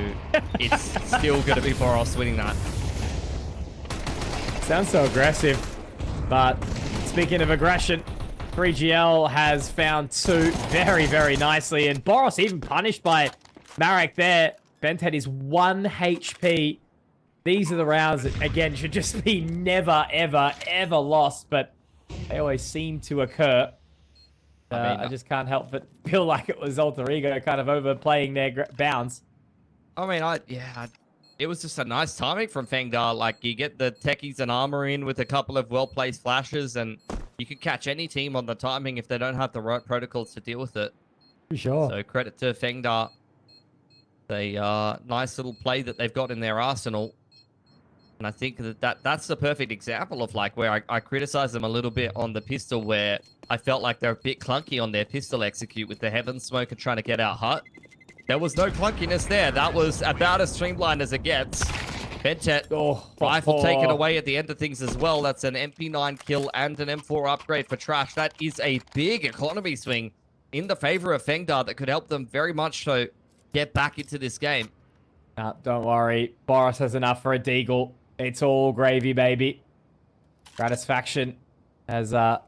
it's still going to be Boros winning that. Sounds so aggressive, but speaking of aggression, 3GL has found 2 very, very nicely, and Boros even punished by Marek there. Benthead is 1 HP. These are the rounds that, again, should just be never, ever, ever lost, but they always seem to occur. I just can't help but feel like it was Alter Ego kind of overplaying their bounds. I mean, it was just a nice timing from FengDa. Like, you get the techies and armor in with a couple of well-placed flashes, and you can catch any team on the timing if they don't have the right protocols to deal with it. For sure. So credit to FengDa. They nice little play that they've got in their arsenal. And I think that's the perfect example of like where I criticize them a little bit on the pistol, where I felt like they're a bit clunky on their pistol execute with the Heaven Smoke and trying to get out Hut. There was no clunkiness there. That was about as streamlined as it gets. Bentet, rifle taken away at the end of things as well. That's an MP9 kill and an M4 upgrade for Trash. That is a big economy swing in the favor of FengDa that could help them very much so get back into this game. Don't worry. Boris has enough for a Deagle. It's all gravy, baby. Gratisfaction has had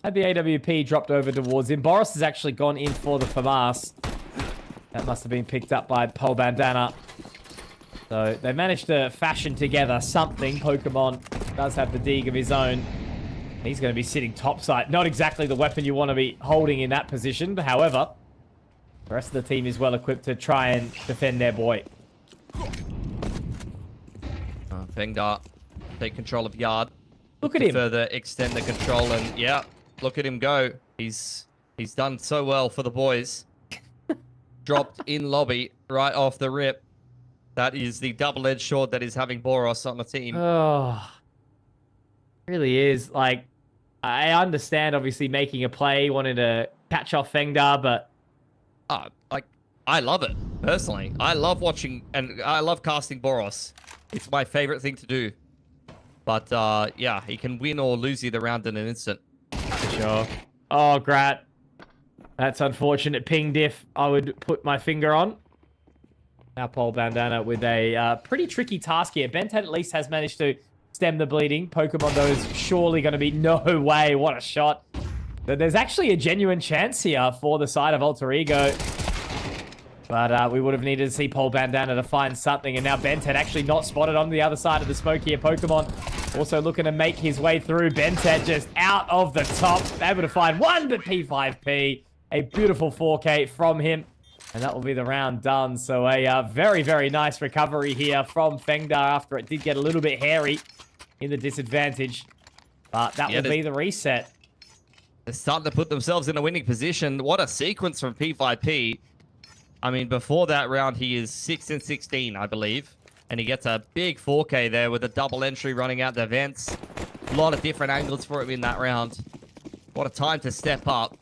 the AWP dropped over towards him. Boris has actually gone in for the FAMAS. That must have been picked up by Pole Bandana. So they managed to fashion together something. Pokemon does have the Deag of his own. He's going to be sitting topside. Not exactly the weapon you want to be holding in that position. But however, the rest of the team is well equipped to try and defend their boy. FengDa take control of Yard. Look at him. Further extend the control, and yeah, look at him go. He's done so well for the boys. Dropped in lobby right off the rip. That is the double-edged sword that is having Boros on the team. Oh, really is. Like, I understand obviously making a play, wanting to catch off FengDa, but like, I love it personally. I love watching and I love casting Boros. It's my favorite thing to do. But yeah, he can win or lose you the round in an instant. For sure. Oh, Grat. That's unfortunate. Ping diff, I would put my finger on. Now Pole Bandana with a pretty tricky task here. Benthead at least has managed to stem the bleeding. Pokemon, though, is surely going to be no way. What a shot. But there's actually a genuine chance here for the side of Alter Ego. But we would have needed to see Pole Bandana to find something. And now Benthead actually not spotted on the other side of the smoke here. Pokemon also looking to make his way through. Benthead just out of the top. Able to find one, but P5P. A beautiful 4K from him. And that will be the round done. So a very, very nice recovery here from FengDa after it did get a little bit hairy in the disadvantage. But that will be the reset. They're starting to put themselves in a winning position. What a sequence from P5P. I mean, before that round, he is 6 and 16, I believe. And he gets a big 4K there with a double entry running out the vents. A lot of different angles for him in that round. What a time to step up.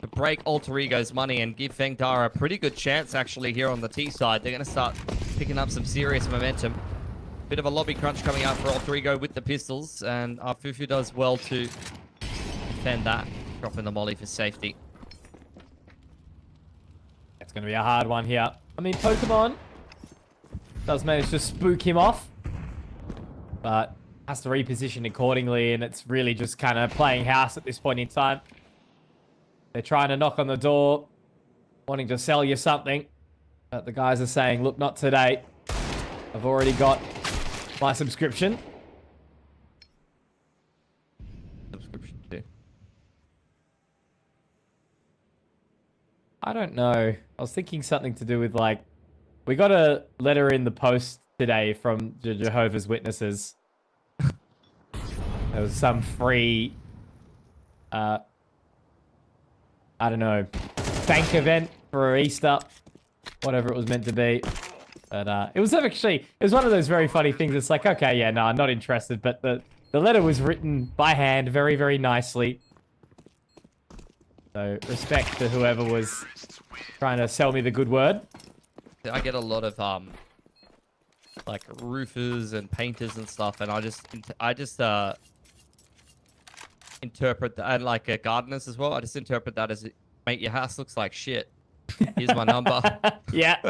to break Alter Ego's money and give FengDa a pretty good chance, actually, here on the T side. They're going to start picking up some serious momentum. Bit of a lobby crunch coming out for Alter Ego with the pistols, and Fufu does well to defend that, dropping the molly for safety. It's going to be a hard one here. I mean, Pokemon does manage to spook him off, but has to reposition accordingly, and it's really just kind of playing house at this point in time. They're trying to knock on the door, wanting to sell you something, but the guys are saying, look, not today. I've already got my subscription. Subscription too. I don't know. I was thinking something to do with, like, we got a letter in the post today from the Jehovah's Witnesses. There was some free, I don't know, bank event for Easter, whatever it was meant to be. But it was one of those very funny things. It's like, okay, yeah, no, I'm not interested. But the letter was written by hand very, very nicely. So respect to whoever was trying to sell me the good word. I get a lot of like roofers and painters and stuff, and I just interpret that, and like gardeners as well. I just interpret that as, mate, your house looks like shit. Here's my number. Yeah,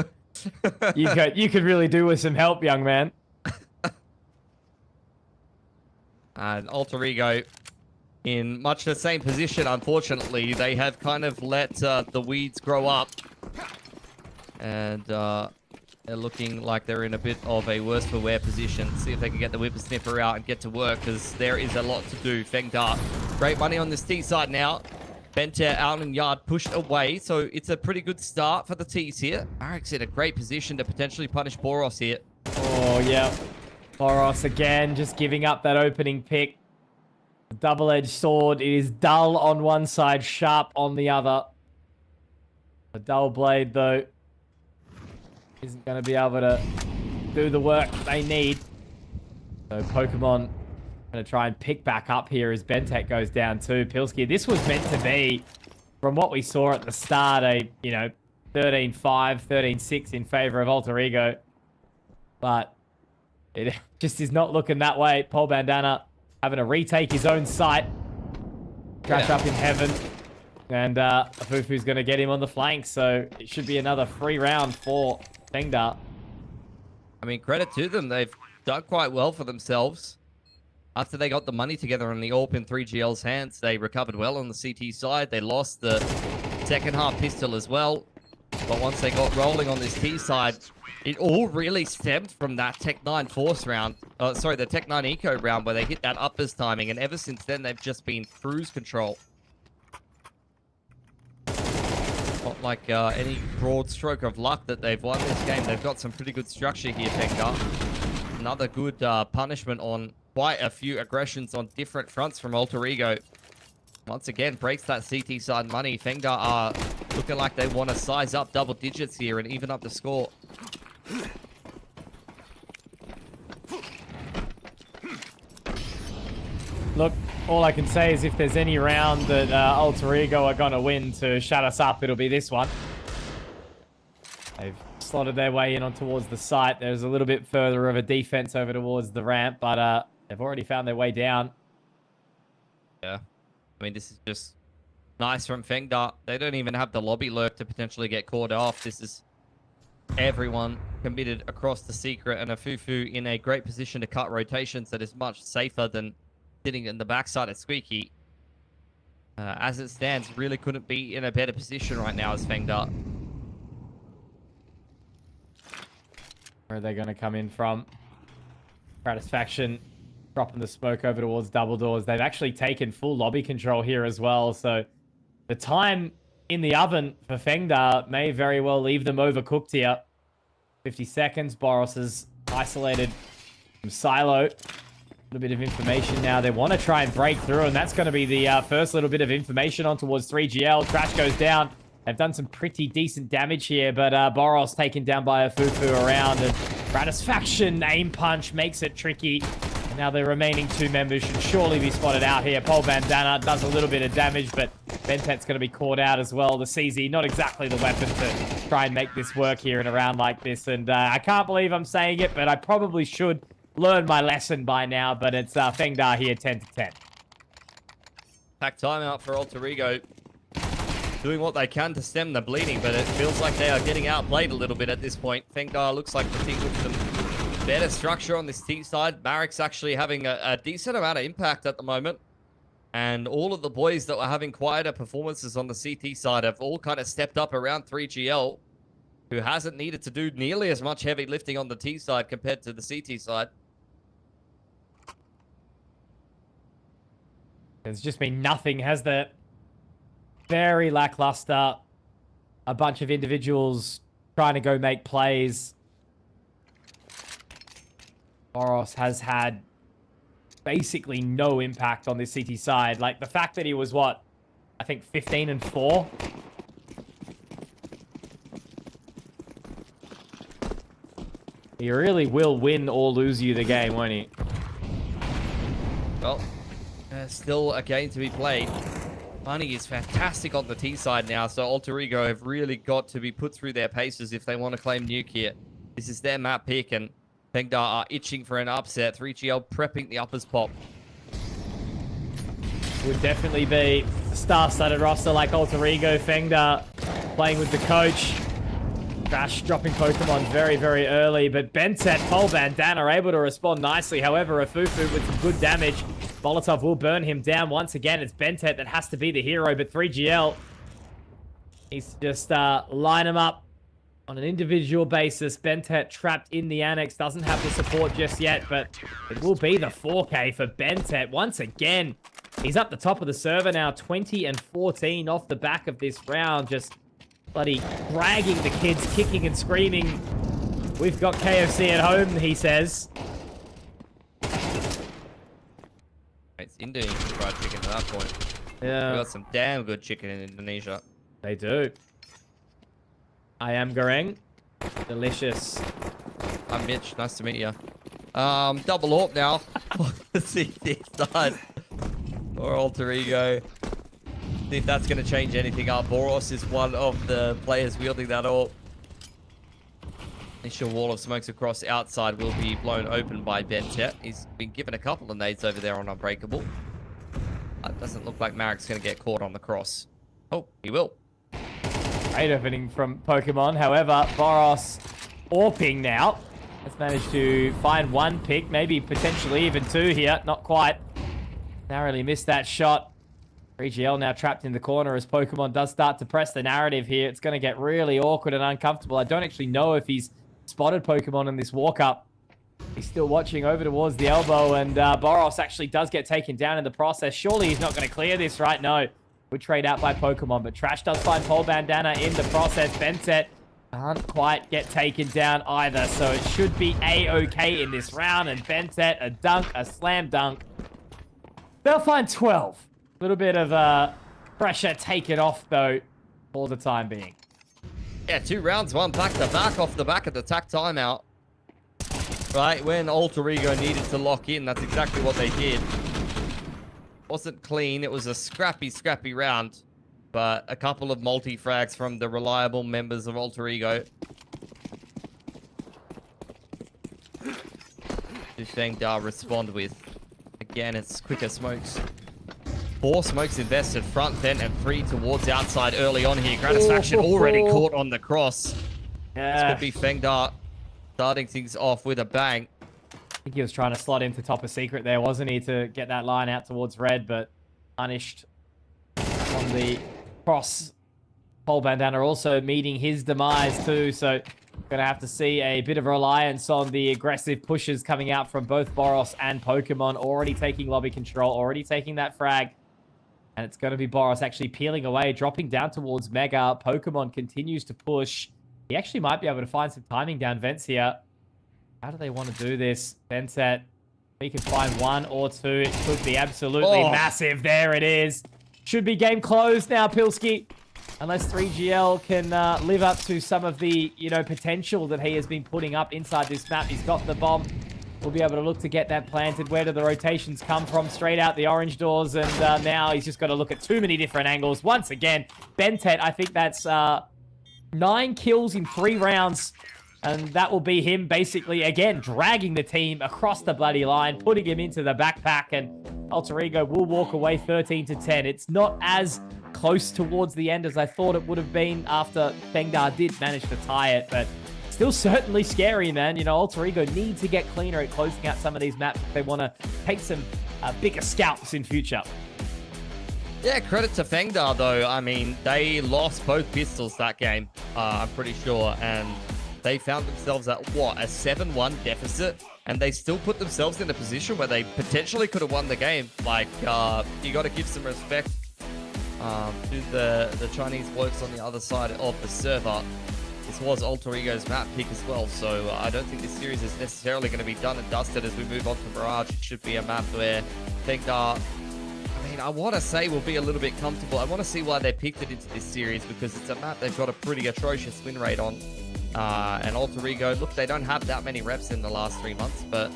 you could really do with some help, young man. And Alter Ego in much the same position. Unfortunately, they have kind of let the weeds grow up, and they're looking like they're in a bit of a worse for wear position. See if they can get the whippersnipper out and get to work, because there is a lot to do. FengDa, great money on this T side now. FengDa out in yard, pushed away, so it's a pretty good start for the T's here. Arek's in a great position to potentially punish Boros here. Oh, yeah. Boros again, just giving up that opening pick. Double-edged sword. It is dull on one side, sharp on the other. A dull blade, though, isn't going to be able to do the work they need. So Pokemon going to try and pick back up here as Bentek goes down too. Pilsky, this was meant to be, from what we saw at the start, a, 13-5, 13-6 in favor of Alter Ego. But it just is not looking that way. Paul Bandana having to retake his own site. Crash up in heaven. And Fufu's going to get him on the flank. So it should be another free round for FengDa. I mean, credit to them. They've done quite well for themselves. After they got the money together on the AWP in 3GL's hands, they recovered well on the CT side. They lost the second half pistol as well. But once they got rolling on this T side, it all really stemmed from that Tech 9 Force round. The Tech 9 Eco round where they hit that uppers timing. And ever since then, they've just been cruise control. Not like any broad stroke of luck that they've won this game. They've got some pretty good structure here, FengDa. Another good punishment on quite a few aggressions on different fronts from Alter Ego. Once again, breaks that CT side money. FengDa are looking like they want to size up double digits here and even up the score. Look, all I can say is if there's any round that Alter Ego are going to win to shut us up, it'll be this one. They've slotted their way in on towards the site. There's a little bit further of a defense over towards the ramp, but they've already found their way down. Yeah. I mean, this is just nice from FengDa. They don't even have the lobby lurk to potentially get caught off. This is everyone committed across the secret, and a Fufu in a great position to cut rotations that is much safer than sitting in the backside at Squeaky. As it stands, really couldn't be in a better position right now as FengDa. Where are they going to come in from? Satisfaction dropping the smoke over towards double doors. They've actually taken full lobby control here as well. So the time in the oven for FengDa may very well leave them overcooked here. 50 seconds. Boros is isolated from Silo. A little bit of information now. They want to try and break through, and that's going to be the first little bit of information on towards 3GL. Crash goes down. They've done some pretty decent damage here, but Boros taken down by a Fufu around, and Satisfaction aim punch makes it tricky. Now the remaining 2 members should surely be spotted out here. Pole Bandana does a little bit of damage, but Bentet's going to be caught out as well. The CZ, not exactly the weapon to try and make this work here in a round like this. And I can't believe I'm saying it, but I probably should learn my lesson by now. But it's FengDa here, 10 to 10. Pack timeout for Alter Ego. Doing what they can to stem the bleeding, but it feels like they are getting outplayed a little bit at this point. FengDa looks like the team with some better structure on this T side. Marek's actually having a decent amount of impact at the moment. And all of the boys that were having quieter performances on the CT side have all kind of stepped up around 3GL, who hasn't needed to do nearly as much heavy lifting on the T side compared to the CT side. There's just been nothing, has there? Very lackluster. A bunch of individuals trying to go make plays. Boros has had basically no impact on this CT side. Like, the fact that he was, what, I think 15 and 4? He really will win or lose you the game, won't he? Well, still a game to be played. Money is fantastic on the T side now, so Alter Ego have really got to be put through their paces if they want to claim Nuke here. This is their map pick, and FengDa are itching for an upset. 3GL prepping the uppers pop. Would definitely be a star-studded roster like Alter Ego. FengDa playing with the coach. Crash dropping Pokemon very, very early, but Bentet, Pole Bandana are able to respond nicely. However, Afufu with some good damage. Molotov will burn him down once again. It's Bentet that has to be the hero, but 3GL needs to just line him up on an individual basis. Bentet trapped in the annex, doesn't have the support just yet, but it will be the 4K for Bentet once again. He's up the top of the server now, 20 and 14 off the back of this round, just bloody dragging the kids, kicking and screaming. We've got KFC at home, he says. It's Indian fried chicken at that point. Yeah. We got some damn good chicken in Indonesia. They do. I am Goreng. Delicious. I'm Mitch. Nice to meet you. Double AWP now. Let's see this side. Or Alter Ego. See if that's going to change anything up. Boros is one of the players wielding that AWP. Initial wall of smokes across outside will be blown open by Bentet. He's been given a couple of nades over there on Unbreakable. It doesn't look like Marek's going to get caught on the cross. Oh, he will. Great opening from Pokemon. However, Boros AWPing now. Has managed to find one pick, maybe potentially even 2 here. Not quite. Narrowly missed that shot. 3GL now trapped in the corner as Pokemon does start to press the narrative here. It's going to get really awkward and uncomfortable. I don't actually know if he's spotted Pokemon in this walk-up. He's still watching over towards the elbow, and Boros actually does get taken down in the process. Surely he's not going to clear this, right? No. Would trade out by Pokemon, but Trash does find Pole Bandana in the process. Bentet can't quite get taken down either, so it should be A-okay in this round, and Bentet, a dunk, a slam dunk. They'll find 12. A little bit of pressure taken off, though, for the time being. Yeah, 2 rounds, 1 back-to-back off the back of the tack timeout. Right, when Alter Ego needed to lock in, that's exactly what they did. Wasn't clean, it was a scrappy round. But a couple of multi-frags from the reliable members of Alter Ego. To FengDa respond with. Again, it's quicker smokes. 4 smokes invested front, then, and 3 towards outside early on here. Gratisfaction already caught on the cross. Yeah. This could be FengDa starting things off with a bang. I think he was trying to slot into top of secret there, wasn't he, to get that line out towards red, but punished on the cross. Pole Bandana also meeting his demise too, so gonna have to see a bit of reliance on the aggressive pushes coming out from both Boros and Pokemon. Already taking lobby control, already taking that frag. And it's going to be Boros actually peeling away, dropping down towards Mega. Pokemon continues to push. He actually might be able to find some timing down vents here. How do they want to do this? Bentet, he can find 1 or 2. It could be absolutely massive. There it is. Should be game closed now, Pilski. Unless 3GL can live up to some of the, potential that he has been putting up inside this map. He's got the bomb will be able to look to get that planted. Where do the rotations come from? Straight out the orange doors, and now he's just got to look at too many different angles. Once again, Bentet, I think that's 9 kills in 3 rounds. And that will be him basically, again, dragging the team across the bloody line, putting him into the backpack, and Alter Ego will walk away 13-10. It's not as close towards the end as I thought it would have been after FengDa did manage to tie it, but still certainly scary, man. You know, Alter Ego need to get cleaner at closing out some of these maps if they want to take some bigger scalps in future. Yeah, credit to FengDa, though. I mean, they lost both pistols that game, I'm pretty sure, and they found themselves at, what, a 7-1 deficit, and they still put themselves in a position where they potentially could have won the game. Like, you got to give some respect to the Chinese blokes on the other side of the server. This was Alter Ego's map pick as well, so I don't think this series is necessarily going to be done and dusted as we move on to Mirage. It should be a map where FengDa, I mean, I want to say will be a little bit comfortable. I want to see why they picked it into this series, because it's a map they've got a pretty atrocious win rate on. And Alter Ego, look, they don't have that many reps in the last 3 months, but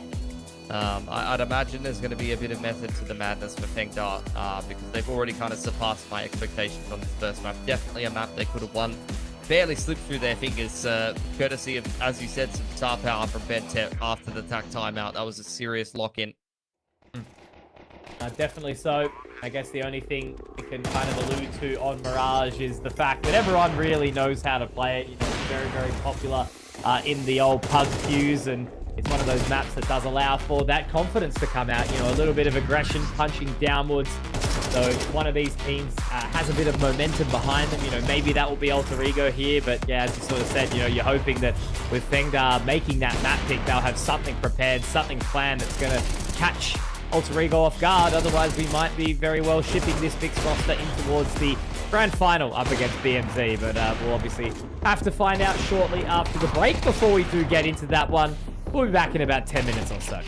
I'd imagine there's going to be a bit of method to the madness for FengDa, because they've already kind of surpassed my expectations on this first map. Definitely a map they could have won. Barely slipped through their fingers, courtesy of, as you said, some star power from Bentet after the attack timeout. That was a serious lock-in. Definitely so. I guess the only thing we can kind of allude to on Mirage is the fact that everyone really knows how to play it. You know, it's very, very popular in the old pub queues, and it's one of those maps that does allow for that confidence to come out. You know, a little bit of aggression, punching downwards. So if one of these teams has a bit of momentum behind them, you know, maybe that will be Alter Ego here. But yeah, as you sort of said, you know, you're hoping that with FengDa making that map pick, they'll have something prepared, something planned that's going to catch Alter Ego off guard. Otherwise, we might be very well shipping this mixed roster in towards the grand final up against BMZ. But we'll obviously have to find out shortly after the break. Before we do get into that one, we'll be back in about 10 minutes or so.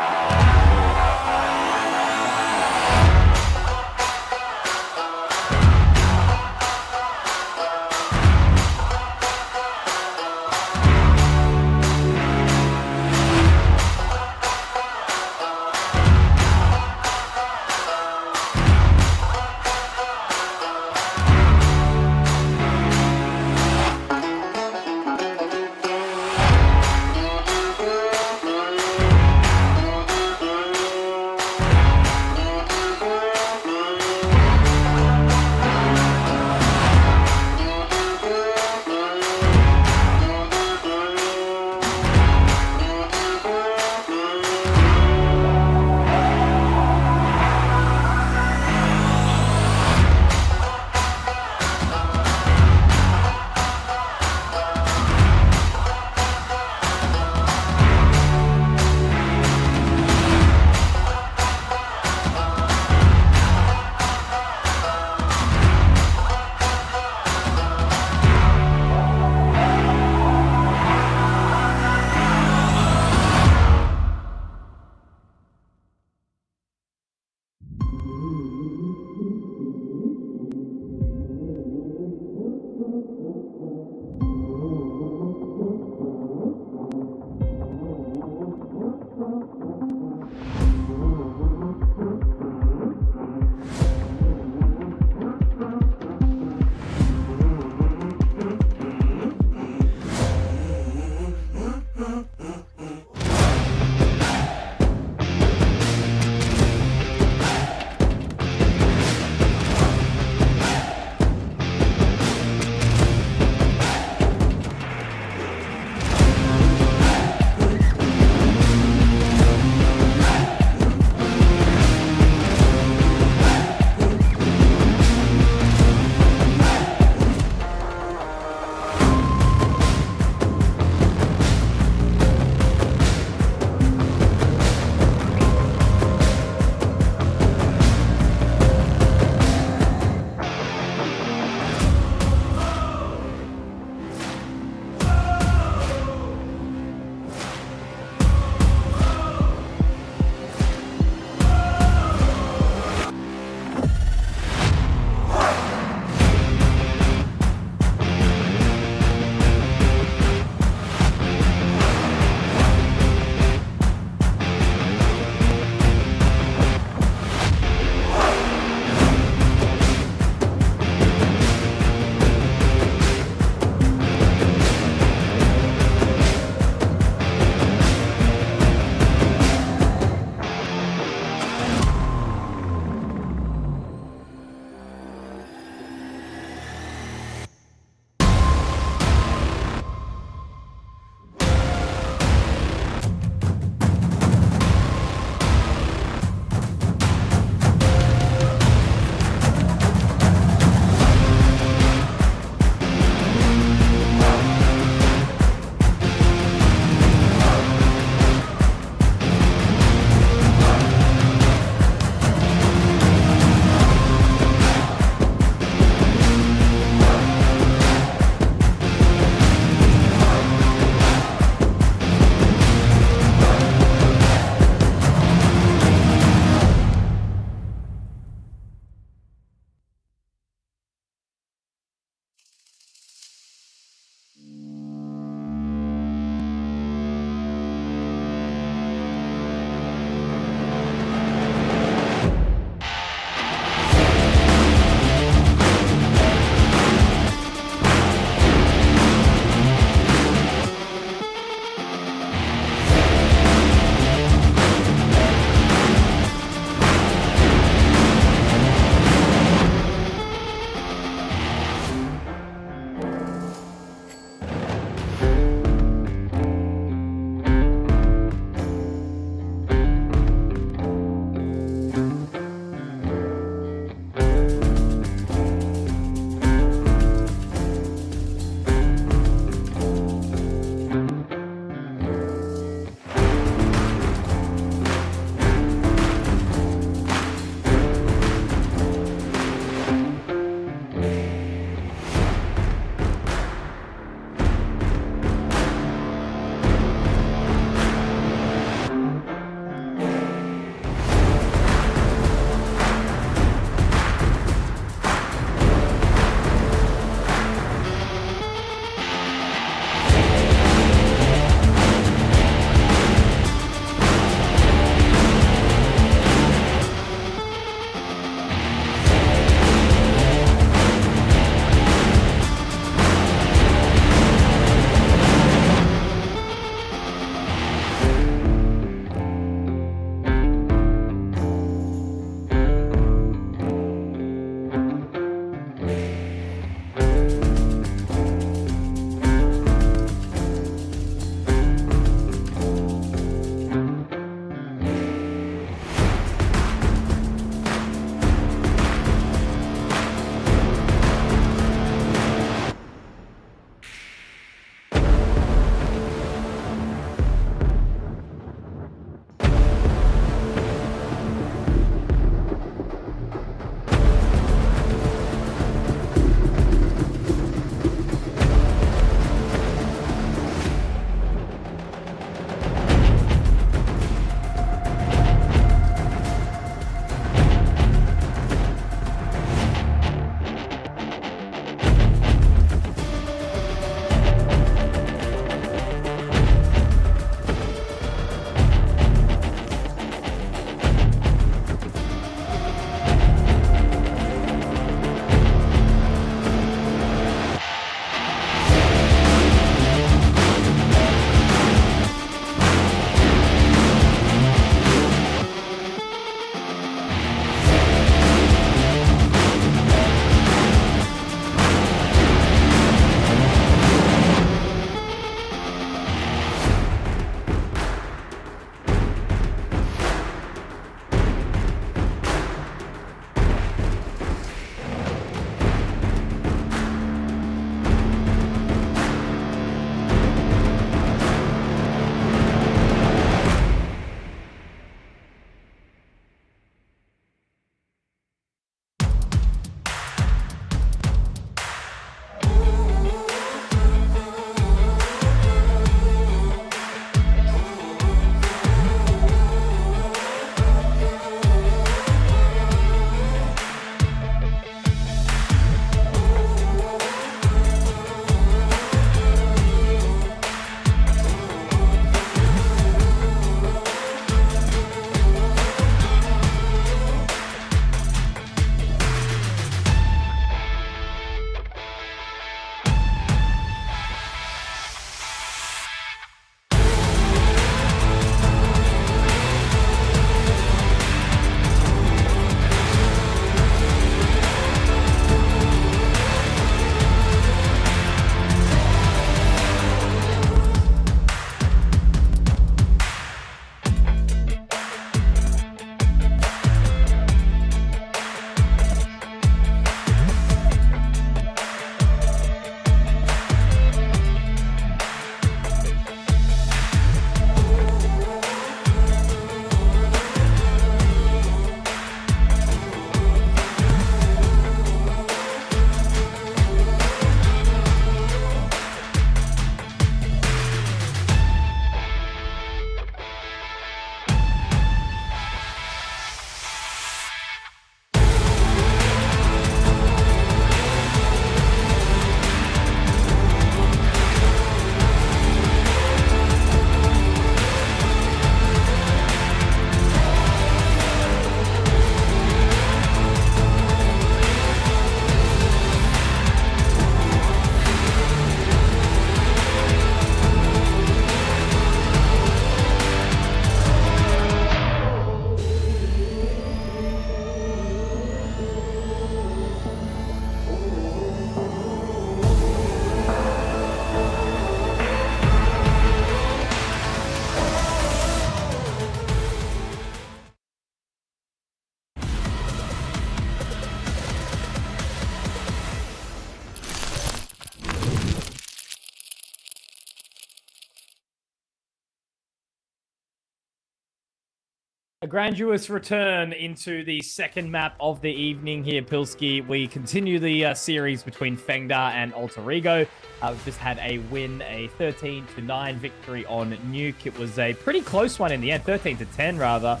A grandiose return into the second map of the evening here, Pilski. We continue the series between FengDa and Alter Ego. We've just had a win, a 13-9 victory on Nuke. It was a pretty close one in the end, 13-10 rather.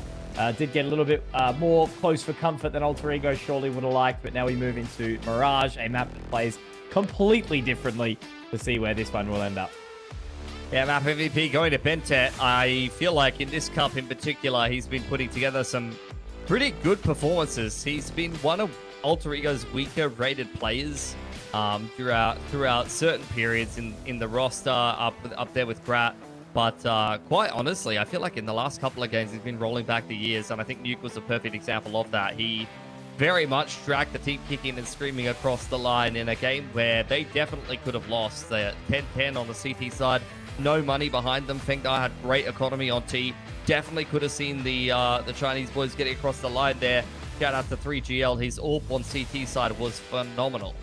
Did get a little bit more close for comfort than Alter Ego surely would have liked, but now we move into Mirage, a map that plays completely differently, to see where this one will end up. Yeah, map MVP going to Bentet. I feel like in this cup in particular, he's been putting together some pretty good performances. He's been one of Alter Ego's weaker rated players throughout certain periods in the roster, up there with Grat. But quite honestly, I feel like in the last couple of games, he's been rolling back the years, and I think Nuke was a perfect example of that. He very much dragged the team kicking and screaming across the line in a game where they definitely could have lost. They're 10-10 on the CT side. No money behind them. FengDa had great economy on T. Definitely could have seen the Chinese boys getting across the line there. Shout out to 3GL. His AWP on CT side was phenomenal.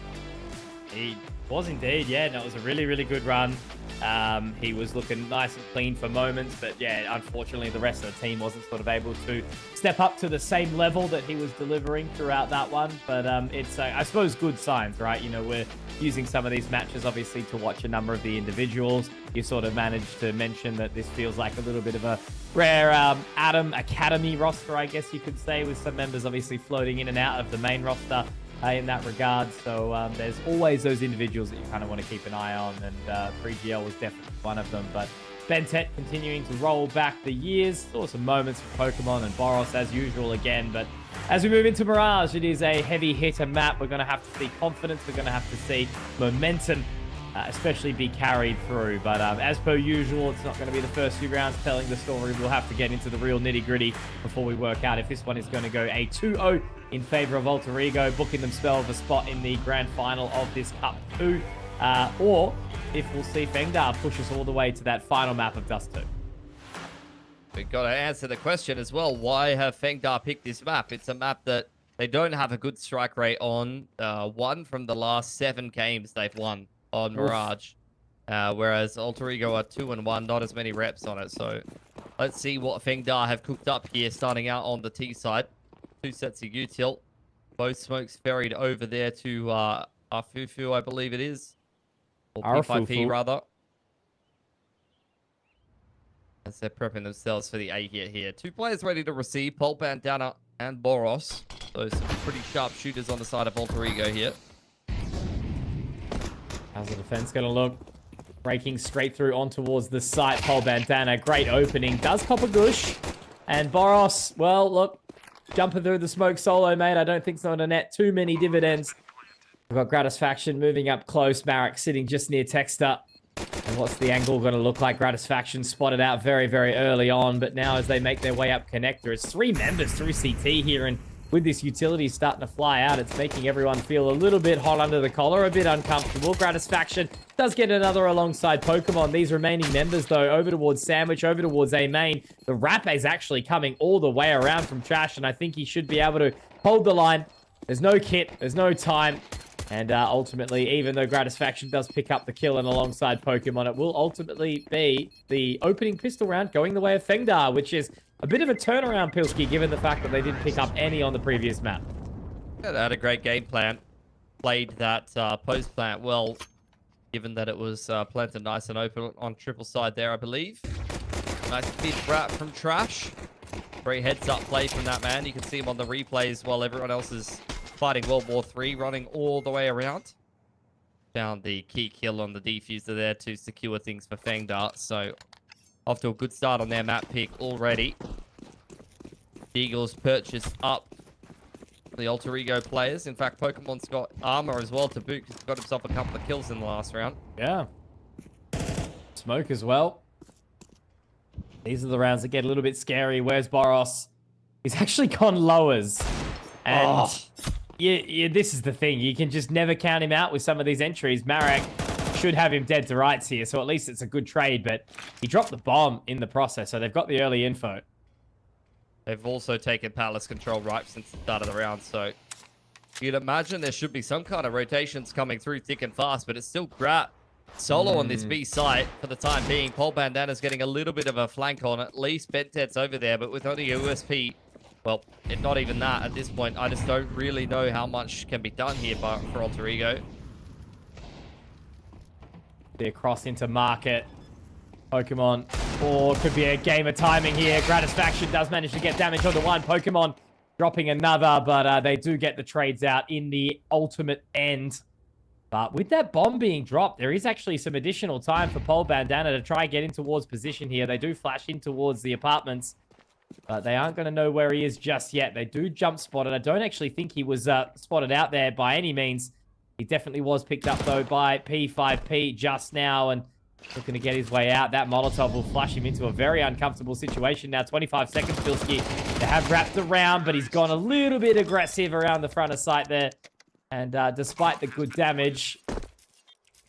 He was indeed, yeah. No, it was a really, really good run. He was looking nice and clean for moments, but yeah, unfortunately, the rest of the team wasn't sort of able to step up to the same level that he was delivering throughout that one. But it's, I suppose, good signs, right? You know, we're using some of these matches, obviously, to watch a number of the individuals. You sort of managed to mention that this feels like a little bit of a rare Atom Academy roster, I guess you could say, with some members obviously floating in and out of the main roster. In that regard, so there's always those individuals that you kind of want to keep an eye on, and 3GL was definitely one of them. But Bentet continuing to roll back the years. Saw some moments for Pokemon and Boros as usual again, but as we move into Mirage, it is a heavy hitter map. We're going to have to see confidence. We're going to have to see momentum, especially be carried through. But as per usual, it's not going to be the first few rounds telling the story. We'll have to get into the real nitty-gritty before we work out if this one is going to go a 2-0 in favor of Alter Ego, booking themselves a spot in the grand final of this Cup 2, or if we'll see FengDa push us all the way to that final map of Dust 2. We've got to answer the question as well. Why have FengDa picked this map? It's a map that they don't have a good strike rate on. One from the last 7 games they've won on Mirage, whereas Alter Ego are 2-1, not as many reps on it. So let's see what FengDa have cooked up here, starting out on the T side. 2 sets of util. Both smokes ferried over there to Afufu, I believe it is. Or P5P, rather. As they're prepping themselves for the A hit here. 2 players ready to receive. Pulp, Bandana, and Boros. Those pretty sharp shooters on the side of Alter Ego here. How's the defense going to look? Breaking straight through on towards the site. Pole Bandana, great opening. Does pop a gush. And Boros, well, look. Jumping through the smoke solo, mate. I don't think it's going to net too many dividends. We've got Gratisfaction moving up close. Marek sitting just near Texter. And what's the angle going to look like? Gratisfaction spotted out very, very early on. But now as they make their way up connector, it's 3 members through CT here. And with this utility starting to fly out, it's making everyone feel a little bit hot under the collar, a bit uncomfortable. Gratisfaction does get another alongside Pokemon. These remaining members, though, over towards Sandwich, over towards A main. The Rap is actually coming all the way around from Trash, and I think he should be able to hold the line. There's no kit, there's no time. And ultimately, even though Gratisfaction does pick up the kill and alongside Pokemon, it will ultimately be the opening pistol round going the way of FengDa, which is a bit of a turnaround, Pilski, given the fact that they didn't pick up any on the previous map. Yeah, they had a great game plan. Played that post plant well, given that it was planted nice and open on triple side there, I believe. Nice mid wrap from Trash. Great heads up play from that man. You can see him on the replays while everyone else is fighting World War III, running all the way around. Found the key kill on the defuser there to secure things for FengDa. So off to a good start on their map pick already. Eagles purchased up the Alter Ego players. In fact, Pokemon's got armor as well to boot. He's got himself a couple of kills in the last round. Yeah. Smoke as well. These are the rounds that get a little bit scary. Where's Boros? He's actually gone lowers. And yeah, this is the thing. You can just never count him out with some of these entries. Marek should have him dead to rights here, so at least it's a good trade, but he dropped the bomb in the process, so they've got the early info. They've also taken Palace control right since the start of the round, so you'd imagine there should be some kind of rotations coming through thick and fast, but it's still Grat solo on this B site for the time being. Paul Bandana's getting a little bit of a flank on. At least Bentet's over there, but with only a USP, well, not even that at this point. I just don't really know how much can be done here for Alter Ego. They're across into market. Pokemon, or could be a game of timing here. Gratisfaction does manage to get damage on the one. Pokemon dropping another, but they do get the trades out in the ultimate end. But with that bomb being dropped, there is actually some additional time for Paul Bandana to try and get in towards position here. They do flash in towards the apartments, but they aren't going to know where he is just yet. They do jump spot, and I don't actually think he was spotted out there by any means. He definitely was picked up, though, by P5P just now, and looking to get his way out. That Molotov will flush him into a very uncomfortable situation. Now, 25 seconds, Pilski. They have wrapped around, but he's gone a little bit aggressive around the front of sight there. And despite the good damage,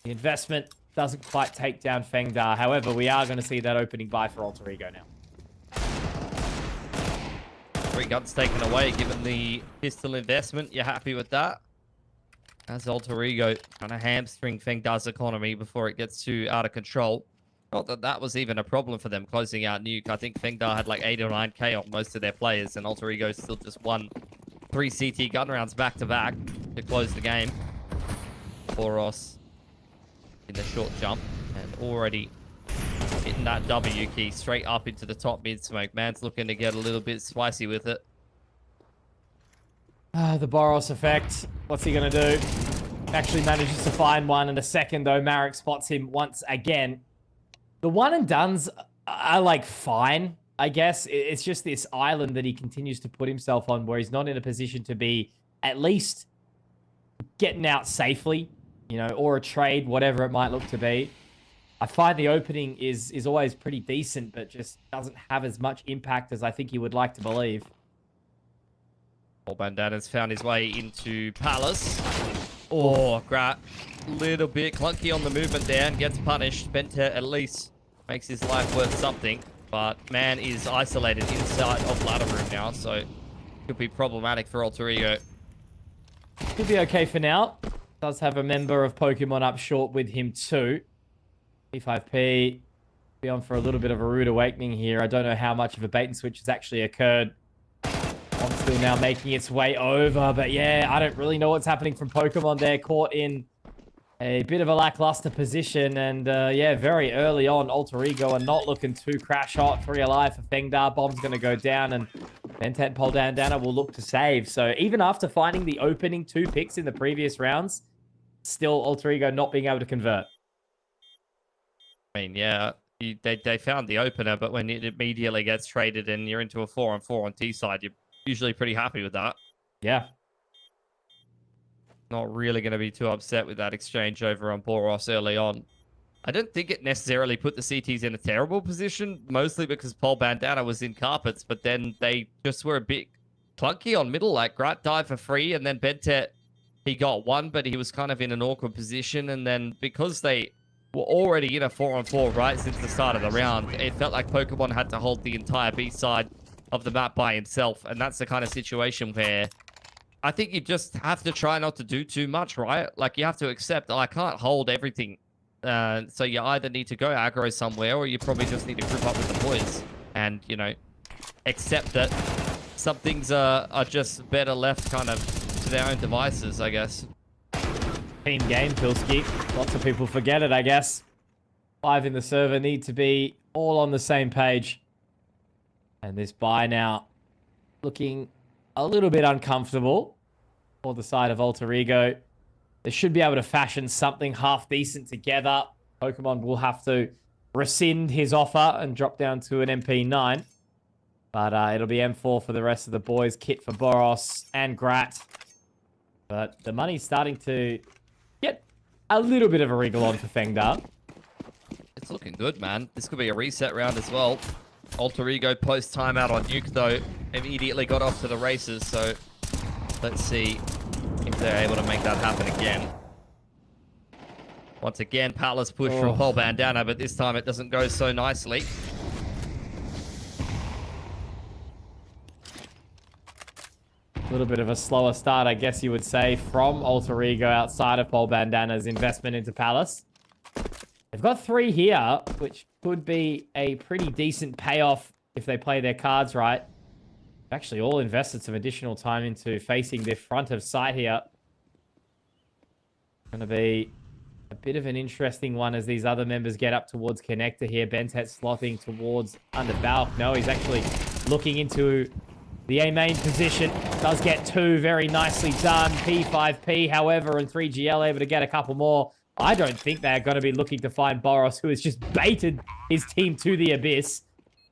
the investment doesn't quite take down FengDa. However, we are going to see that opening buy for Alter Ego now. 3 guns taken away, given the pistol investment. You're happy with that? As Alter Ego trying to hamstring FengDa's economy before it gets too out of control. Not that that was even a problem for them closing out Nuke. I think FengDa had like 8 or 9k on most of their players, and Alter Ego still just won 3 CT gun rounds back to back to close the game. Boros in the short jump and already hitting that W key straight up into the top mid smoke. Man's looking to get a little bit spicy with it. The Boros effect. What's he going to do? Actually manages to find one in a second, though. Marek spots him once again. The one and dones are like fine, I guess. It's just this island that he continues to put himself on where he's not in a position to be at least getting out safely, you know, or a trade, whatever it might look to be. I find the opening is always pretty decent, but just doesn't have as much impact as I think you would like to believe. Paul Bandana's found his way into Palace. Oh, Grat, little bit clunky on the movement there and gets punished. Bentet at least makes his life worth something, but man is isolated inside of ladder room now, so could be problematic for Alter Ego. Could be okay for now. Does have a member of Pokemon up short with him too. P5P be on for a little bit of a rude awakening here. I don't know how much of a bait and switch has actually occurred. I'm still now making its way over, but yeah, I don't really know what's happening from Pokemon there. Caught in a bit of a lackluster position, and yeah, very early on, Alter Ego are not looking too crash hot. 3 alive for FengDa. Bomb's going to go down, and Bentet and Paul Bandana will look to save. So even after finding the opening 2 picks in the previous rounds, still Alter Ego not being able to convert. I mean, yeah, they found the opener, but when it immediately gets traded and you're into a 4-on-4 on T side, you're usually pretty happy with that. Yeah. Not really going to be too upset with that exchange over on Boros early on. I don't think it necessarily put the CTs in a terrible position, mostly because Paul Bandana was in carpets, but then they just were a bit clunky on middle. Like, Grat died for free, and then Bentet, he got one, but he was kind of in an awkward position, and then because they were already in a 4-on-4 right since the start of the round, it felt like Pokemon had to hold the entire B side of the map by himself, and that's the kind of situation where I think you just have to try not to do too much, right? Like, you have to accept, I can't hold everything. So you either need to go aggro somewhere, or you probably just need to group up with the boys and, you know, accept that some things are just better left kind of to their own devices, I guess. Team game, Pilski. Lots of people forget it, I guess. 5 in the server need to be all on the same page. And this buy now looking a little bit uncomfortable for the side of Alter Ego. They should be able to fashion something half decent together. Pokemon will have to rescind his offer and drop down to an MP9. But it'll be M4 for the rest of the boys. Kit for Boros and Grat. But the money's starting to get a little bit of a wriggle on for FengDa. It's looking good, man. This could be a reset round as well. Alter Ego post timeout on Nuke, though, immediately got off to the races, so let's see if they're able to make that happen again. Once again, Palace push from Paul Bandana, but this time it doesn't go so nicely. A little bit of a slower start, I guess you would say, from Alter Ego outside of Paul Bandana's investment into Palace. They've got 3 here, which could be a pretty decent payoff if they play their cards right. Actually, all invested some additional time into facing their front of sight here. Going to be a bit of an interesting one as these other members get up towards connector here. Bentet slothing towards under Valk. No, he's actually looking into the A main position. Does get 2 very nicely done. P5P, however, and 3GL able to get a couple more. I don't think they're going to be looking to find Boros, who has just baited his team to the abyss.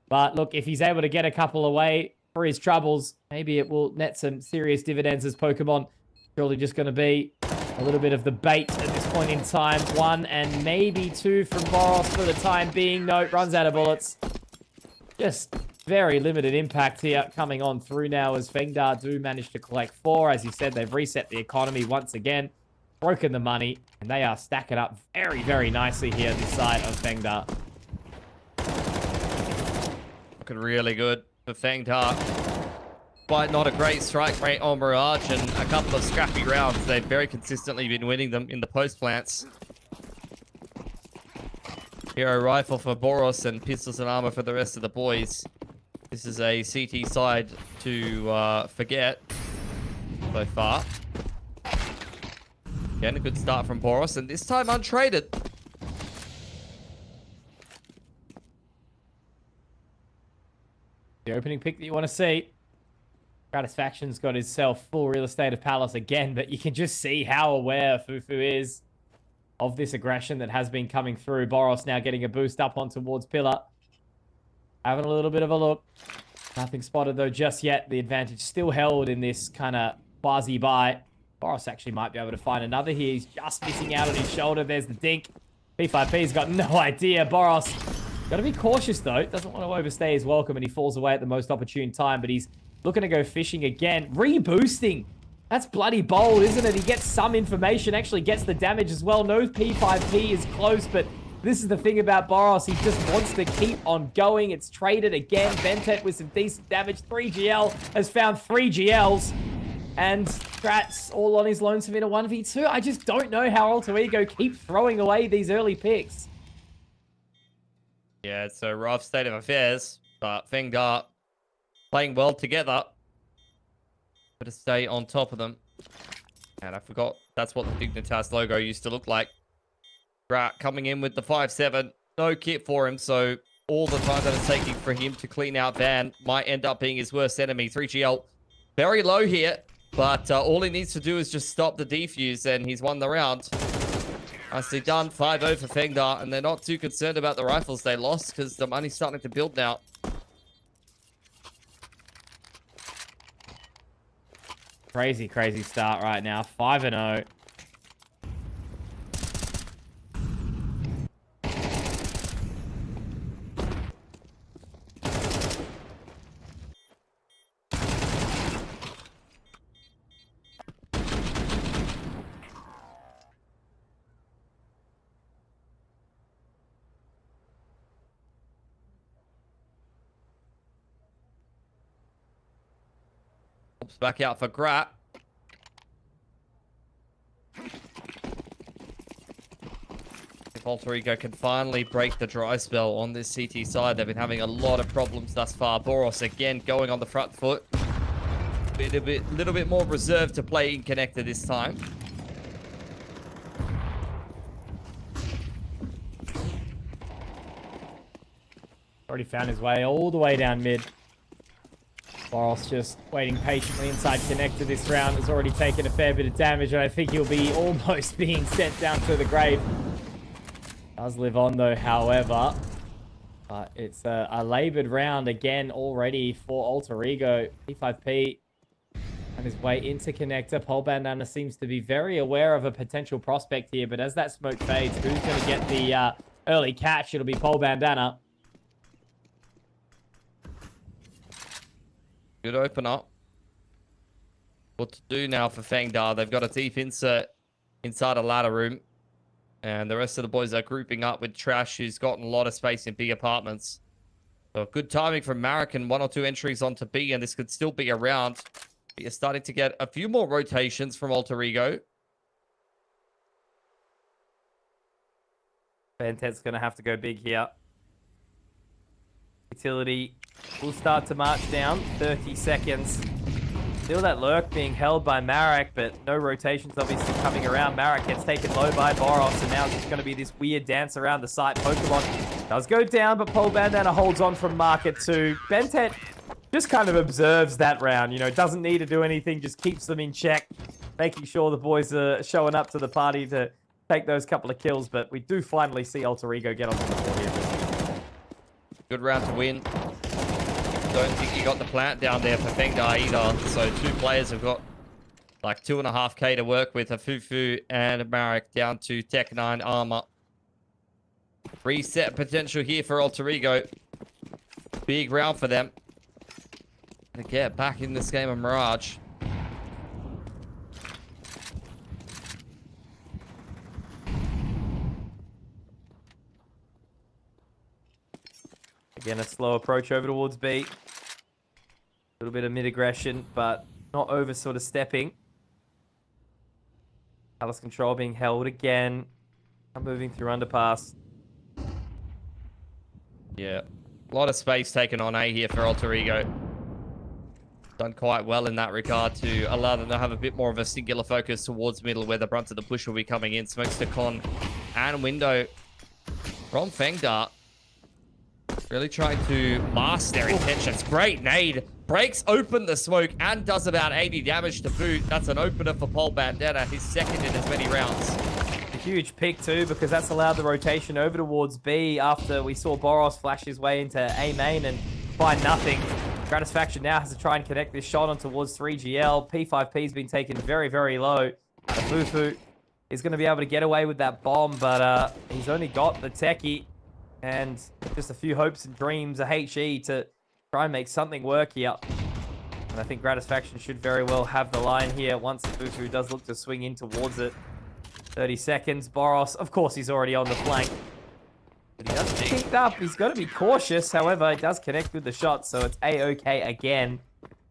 But look, if he's able to get a couple away for his troubles, maybe it will net some serious dividends as Pokemon. Surely just going to be a little bit of the bait at this point in time. 1 and maybe 2 from Boros for the time being. No, runs out of bullets. Just very limited impact here coming on through now as FengDa do manage to collect 4. As you said, they've reset the economy once again, broken the money, and they are stacking up very, very nicely here this side of FengDa. Looking really good for FengDa. But not a great strike rate on Mirage and a couple of scrappy rounds. They've very consistently been winning them in the post plants. Hero rifle for Boros and pistols and armor for the rest of the boys. This is a CT side to forget so far. Again, a good start from Boros, and this time untraded. The opening pick that you want to see. Satisfaction's got himself full real estate of Palace again, but you can just see how aware Fufu is of this aggression that has been coming through. Boros now getting a boost up on towards Pillar. Having a little bit of a look. Nothing spotted though just yet. The advantage still held in this kind of quasi-buy. Boros actually might be able to find another here. He's just missing out on his shoulder. There's the dink. P5P's got no idea. Boros got to be cautious though. Doesn't want to overstay his welcome, and he falls away at the most opportune time, but he's looking to go fishing again. Reboosting. That's bloody bold, isn't it? He gets some information, actually gets the damage as well. No P5P is close, but this is the thing about Boros. He just wants to keep on going. It's traded again. Bentet with some decent damage. 3GL has found 3 GLs. And Strat's all on his lonesome in a 1v2. I just don't know how Alter Ego keep throwing away these early picks. Yeah, it's a rough state of affairs, but FengDa playing well together. Got to stay on top of them. And I forgot, that's what the Dignitas logo used to look like. Rat coming in with the 5-7. No kit for him, so all the time that it's taking for him to clean out Van might end up being his worst enemy. 3GL very low here, but all he needs to do is just stop the defuse, and he's won the round. Nicely done. 5-0 for FengDa, and they're not too concerned about the rifles they lost because the money's starting to build now. Crazy, crazy start right now. 5-0. Back out for Grat. If Alter Ego can finally break the dry spell on this CT side, they've been having a lot of problems thus far. Boros again going on the front foot. Little bit more reserved to play in connector this time. Already found his way all the way down mid. Boros just waiting patiently inside connector this round. Has already taken a fair bit of damage, and I think he'll be almost being sent down to the grave. Does live on though, however. But it's a laboured round again already for Alter Ego. P5P on his way into connector. Pole Bandana seems to be very aware of a potential prospect here, but as that smoke fades, who's going to get the early catch? It'll be Pole Bandana. Good opener. What to do now for FengDa? They've got a deep insert inside a ladder room. And the rest of the boys are grouping up with Trash, who's gotten a lot of space in big apartments. So good timing from Marek, and 1 or 2 entries onto B, and this could still be a round. But you're starting to get a few more rotations from Alter Ego. Bentet's going to have to go big here. Utility will start to march down. 30 seconds. Still that lurk being held by Marek, but no rotations obviously coming around. Marek gets taken low by Boros, and now it's just going to be this weird dance around the site. Pokemon does go down, but Paul Bandana holds on from Market 2. Bentet just kind of observes that round, you know, doesn't need to do anything, just keeps them in check, making sure the boys are showing up to the party to take those couple of kills, but we do finally see Alter Ego get onto the board here. Good round to win. Don't think you got the plant down there for FengDa either. So 2 players have got like 2.5k to work with. A Fufu and Marek down to Tech 9 armor. Reset potential here for Alter Ego. Big round for them. To get back in this game of Mirage. Again, a slow approach over towards B. A little bit of mid-aggression, but not over sort of stepping. Palace control being held again. I'm moving through underpass. Yeah. A lot of space taken on A here for Alter Ego. Done quite well in that regard to allow them to have a bit more of a singular focus towards middle where the brunt of the push will be coming in. Smokes to Con and window from FengDa. Really trying to mask their intentions. Great nade. Breaks open the smoke and does about 80 damage to boot. That's an opener for Paul Bandana. His second in as many rounds. A huge pick too, because that's allowed the rotation over towards B after we saw Boros flash his way into A main and find nothing. Gratisfaction now has to try and connect this shot on towards 3GL. P5P's been taken very, very low. Fufu is going to be able to get away with that bomb, but he's only got the techie. And just a few hopes and dreams, a HE to try and make something work here. And I think Gratisfaction should very well have the line here once Fufu does look to swing in towards it. 30 seconds. Boros, of course, he's already on the flank. But he does pick up. He's got to be cautious. However, he does connect with the shot, so it's A-OK again.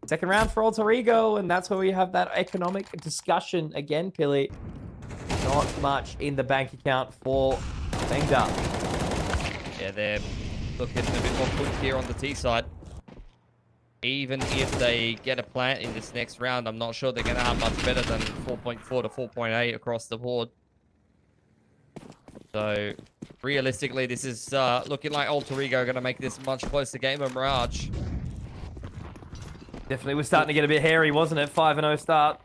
Second round for Alter Ego, and that's where we have that economic discussion again, Pilly. Not much in the bank account for FengDa. Yeah, they're looking a bit more quick here on the T side. Even if they get a plant in this next round, I'm not sure they're going to have much better than 4.4 to 4.8 across the board. So, realistically, this is looking like Alter Ego are going to make this a much closer game of Mirage. Definitely was starting to get a bit hairy, wasn't it? 5-0 start.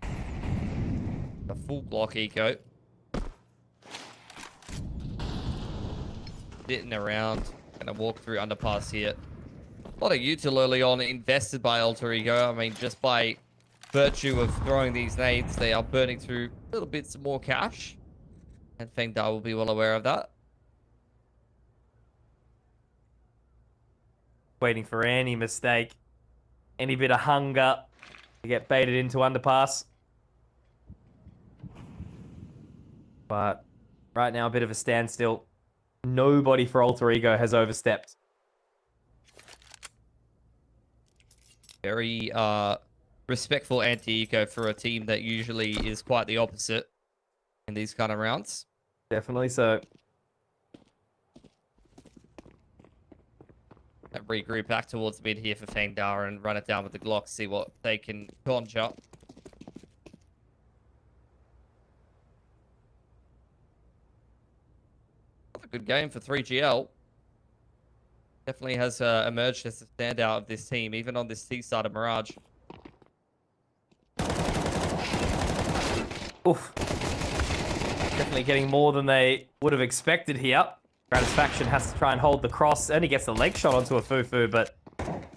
A full block eco. Sitting around. Gonna walk through underpass here. A lot of util early on invested by Alter Ego. I mean, just by virtue of throwing these nades, they are burning through little bits more cash. And FengDa will be well aware of that. Waiting for any mistake. Any bit of hunger to get baited into underpass. But right now, a bit of a standstill. Nobody for Alter Ego has overstepped. Very respectful anti-eco for a team that usually is quite the opposite in these kind of rounds. Definitely so. Regroup back towards mid here for FengDa and run it down with the Glock, see what they can conjure. A good game for 3GL. Definitely has emerged as the standout of this team, even on this T side of Mirage. Oof. Definitely getting more than they would have expected here. Gratisfaction has to try and hold the cross. Only gets the leg shot onto a Fufu, but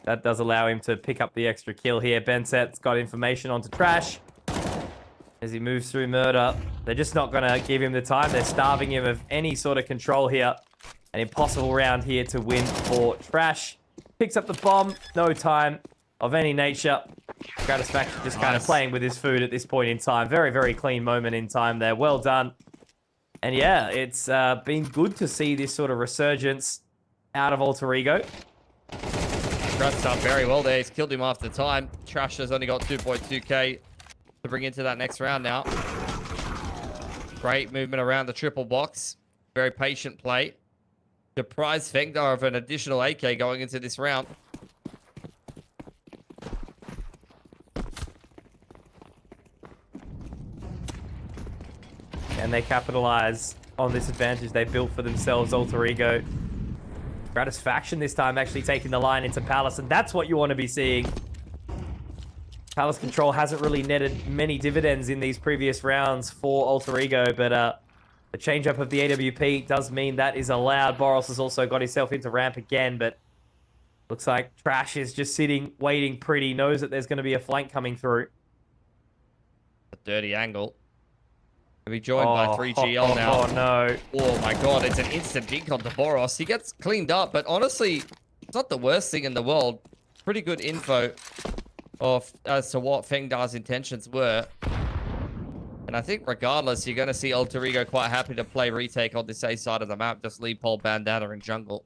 that does allow him to pick up the extra kill here. Benset's got information onto Trash as he moves through Murder. They're just not going to give him the time. They're starving him of any sort of control here. An impossible round here to win for Trash. Picks up the bomb. No time of any nature. Gratisfaction just kind of playing with his food at this point in time. Very, very clean moment in time there. Well done. And yeah, it's been good to see this sort of resurgence out of Alter Ego. Gratis done very well there. He's killed him after time. Trash has only got 2.2k to bring into that next round now. Great movement around the triple box. Very patient play. Surprised FengDa of an additional AK going into this round. And they capitalize on this advantage they built for themselves, Alter Ego. Gratisfaction this time actually taking the line into Palace, and that's what you want to be seeing. Palace Control hasn't really netted many dividends in these previous rounds for Alter Ego, but the change-up of the AWP does mean that is allowed. Boros has also got himself into ramp again, but looks like Trash is just sitting, waiting pretty, knows that there's going to be a flank coming through. A dirty angle. Be joined by 3GL now. Oh, no. Oh, my God. It's an instant dink onto Boros. He gets cleaned up, but honestly, it's not the worst thing in the world. Pretty good info as to what FengDa's intentions were. And I think regardless, you're going to see Alter Ego quite happy to play retake on this A side of the map. Just leave Paul Bandana in jungle.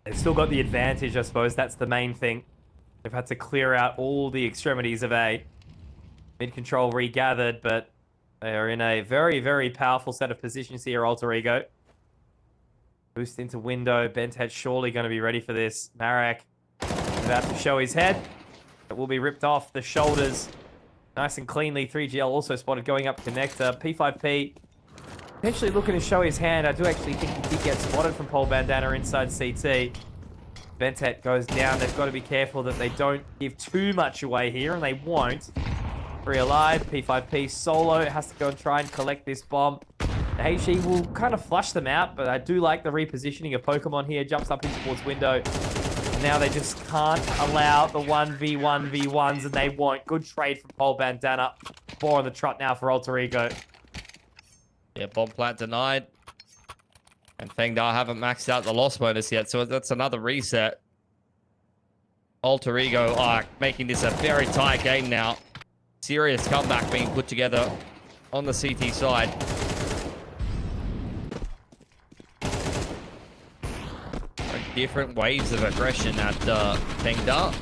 They've still got the advantage, I suppose. That's the main thing. They've had to clear out all the extremities of A. Mid-control regathered, but they are in a very, very powerful set of positions here, Alter Ego. Boost into window. Benthead's surely going to be ready for this. Marek about to show his head. It will be ripped off the shoulders. Nice and cleanly. 3GL also spotted going up connector. P5P potentially looking to show his hand. I do actually think he did get spotted from Paul Bandana inside CT. Benthead goes down. They've got to be careful that they don't give too much away here, and they won't. 3 alive. P5P solo has to go and try and collect this bomb. The HE will kind of flush them out, but I do like the repositioning of Pokemon here. Jumps up in towards window. And now they just can't allow the 1v1v1s, and they won't. Good trade from Paul Bandana. 4 on the trot now for Alter Ego. Yeah, bomb plant denied. And FengDa haven't maxed out the loss bonus yet, so that's another reset. Alter Ego are making this a very tight game now. Serious comeback being put together on the CT side. Different waves of aggression at FengDa.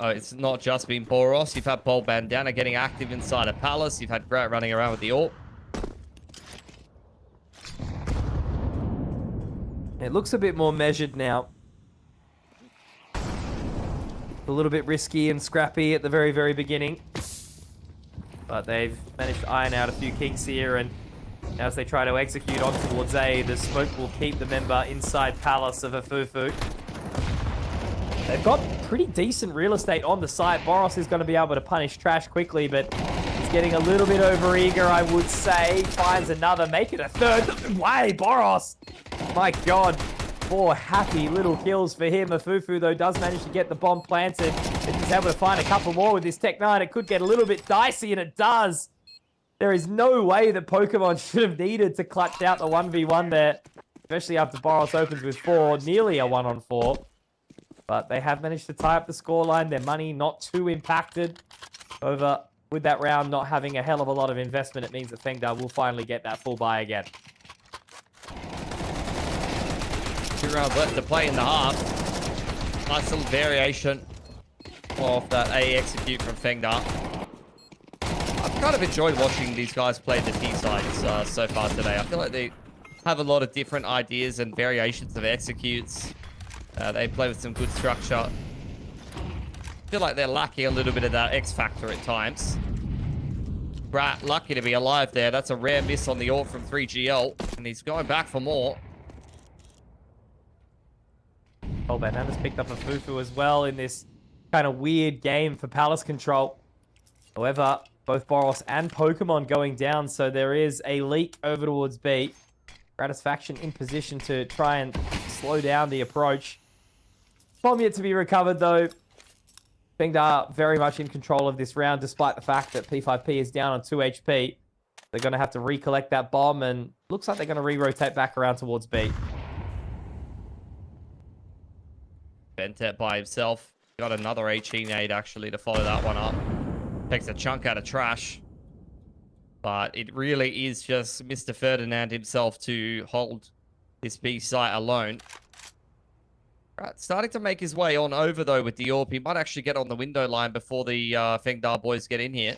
It's not just been Boros. You've had Paul Bandana getting active inside of Palace. You've had Grat running around with the AWP. It looks a bit more measured now. A little bit risky and scrappy at the very, very beginning. But they've managed to iron out a few kinks here, and as they try to execute on towards A, the smoke will keep the member inside Palace of Afufu. They've got pretty decent real estate on the site. Boros is going to be able to punish Trash quickly, but he's getting a little bit over eager, I would say. Finds another, make it a third. Why, Boros? My God. 4 happy little kills for him. Afufu, though, does manage to get the bomb planted. If he's able to find a couple more with this Tech 9, it could get a little bit dicey, and it does. There is no way that Pokemon should have needed to clutch out the 1v1 there, especially after Boros opens with 4, nearly a 1-on-4. But they have managed to tie up the scoreline. Their money not too impacted. Over with that round not having a hell of a lot of investment, it means that FengDa will finally get that full buy again. 2 rounds left to play in the half. Nice little variation off that A execute from FengDa. I've kind of enjoyed watching these guys play the T sides so far today. I feel like they have a lot of different ideas and variations of executes. They play with some good structure. I feel like they're lacking a little bit of that X factor at times. Brat lucky to be alive there. That's a rare miss on the AWP from 3GL, and he's going back for more. Oh, Bandana's picked up a Fufu as well in this kind of weird game for Palace Control. However, both Boros and Pokemon going down, so there is a leak over towards B. Gratisfaction in position to try and slow down the approach. Bomb yet to be recovered, though. FengDa very much in control of this round, despite the fact that P5P is down on 2 HP. They're going to have to recollect that bomb, and looks like they're going to re-rotate back around towards B. Bentet by himself. Got another HE nade, actually, to follow that one up. Takes a chunk out of Trash. But it really is just Mr. Ferdinand himself to hold this B site alone. Right, starting to make his way on over, though, with the AWP. He might actually get on the window line before the FengDa boys get in here.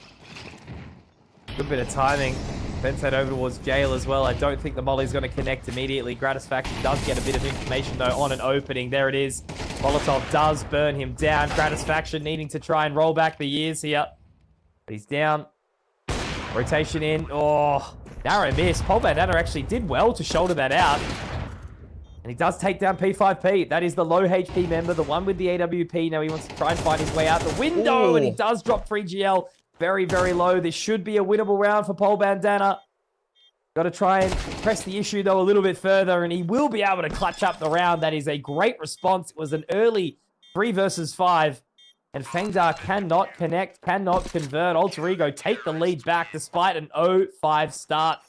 Good bit of timing. Ben's head over towards Jail as well. I don't think the Molly's going to connect immediately. Gratisfaction does get a bit of information, though, on an opening. There it is. Molotov does burn him down. Gratisfaction needing to try and roll back the years here. But he's down. Rotation in. Oh, narrow miss. FengDa actually did well to shoulder that out. And he does take down P5P. That is the low HP member, the one with the AWP. Now he wants to try and find his way out the window. Ooh. And he does drop 3GL. Very, very low. This should be a winnable round for FengDa. Got to try and press the issue, though, a little bit further. And he will be able to clutch up the round. That is a great response. It was an early 3 versus 5. And FengDa cannot connect, cannot convert. Alter Ego take the lead back despite an 0-5 start.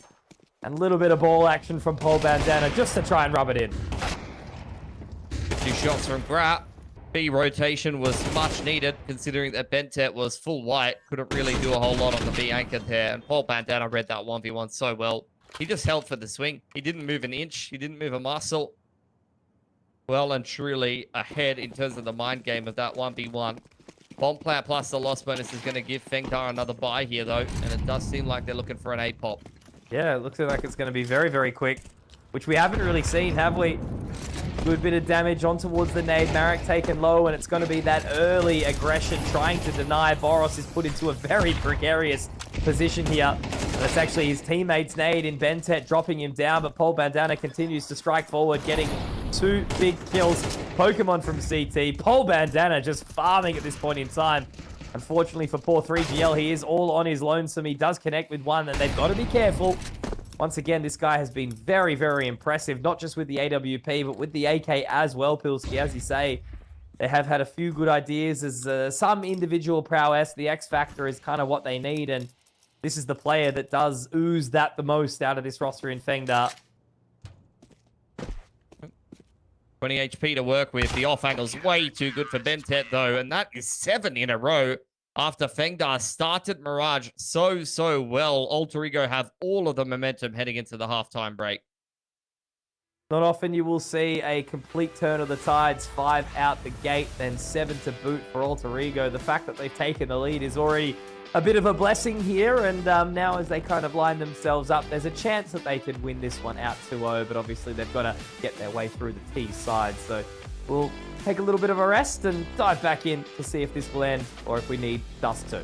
And a little bit of ball action from FengDa just to try and rub it in. 2 shots from Grat. B rotation was much needed, considering that Bentet was full white. Couldn't really do a whole lot on the B anchor there. And FengDa read that 1v1 so well. He just held for the swing. He didn't move an inch. He didn't move a muscle. Well and truly ahead in terms of the mind game of that 1v1. Bomb plant plus the loss bonus is going to give FengDa another buy here, though. And it does seem like they're looking for an A-pop. Yeah, it looks like it's going to be very, very quick, which we haven't really seen, have we? Good bit of damage on towards the nade. Marek taken low, and it's going to be that early aggression trying to deny. Boros is put into a very precarious position here. And it's actually his teammate's nade in Bentet dropping him down, but FengDa continues to strike forward, getting 2 big kills. Pokemon from CT. FengDa just farming at this point in time. Unfortunately for poor 3GL, he is all on his lonesome. He does connect with one, and they've got to be careful. Once again, this guy has been very, very impressive, not just with the AWP, but with the AK as well, Pilski. As you say, they have had a few good ideas. There's some individual prowess. The X Factor is kind of what they need, and this is the player that does ooze that the most out of this roster in FengDa. 20 HP to work with. The off angle's way too good for Bentet, though, and that is 7 in a row after FengDa started Mirage so well. Alter Ego have all of the momentum heading into the halftime break. Not often you will see a complete turn of the tides, 5 out the gate, then 7 to boot for Alter Ego. The fact that they've taken the lead is already a bit of a blessing here, and now as they kind of line themselves up, there's a chance that they could win this one out 2-0, but obviously they've got to get their way through the T side. So we'll take a little bit of a rest and dive back in to see if this will end or if we need dust too.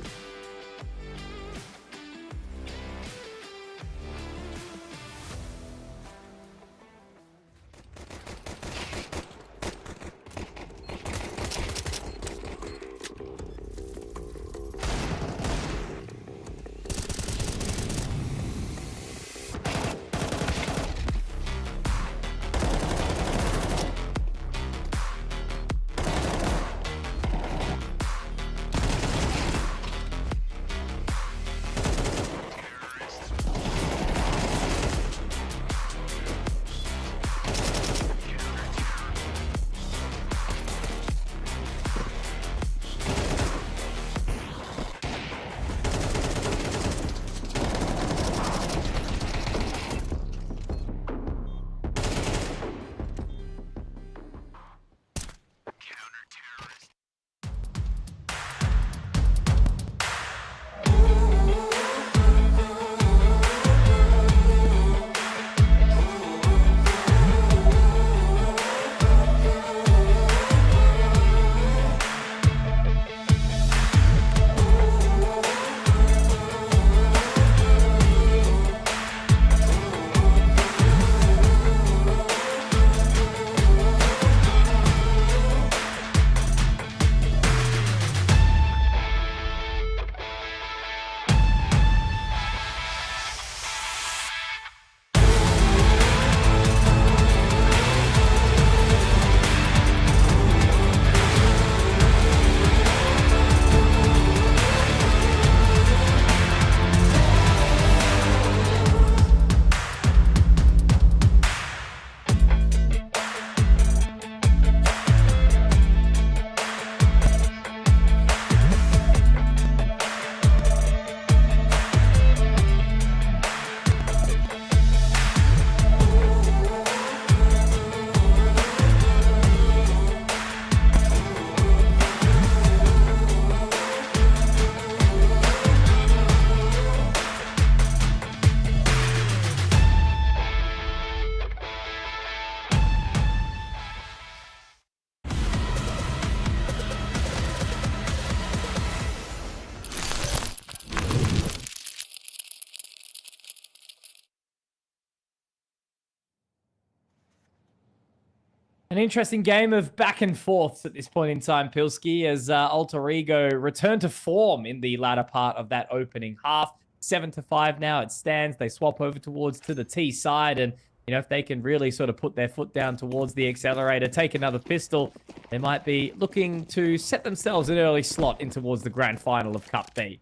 An interesting game of back and forths at this point in time, Pilski, as Alter Ego return to form in the latter part of that opening half. 7-5 now it stands. They swap over towards to the T side, and you know, if they can really sort of put their foot down towards the accelerator, take another pistol, they might be looking to set themselves an early slot in towards the grand final of Cup B.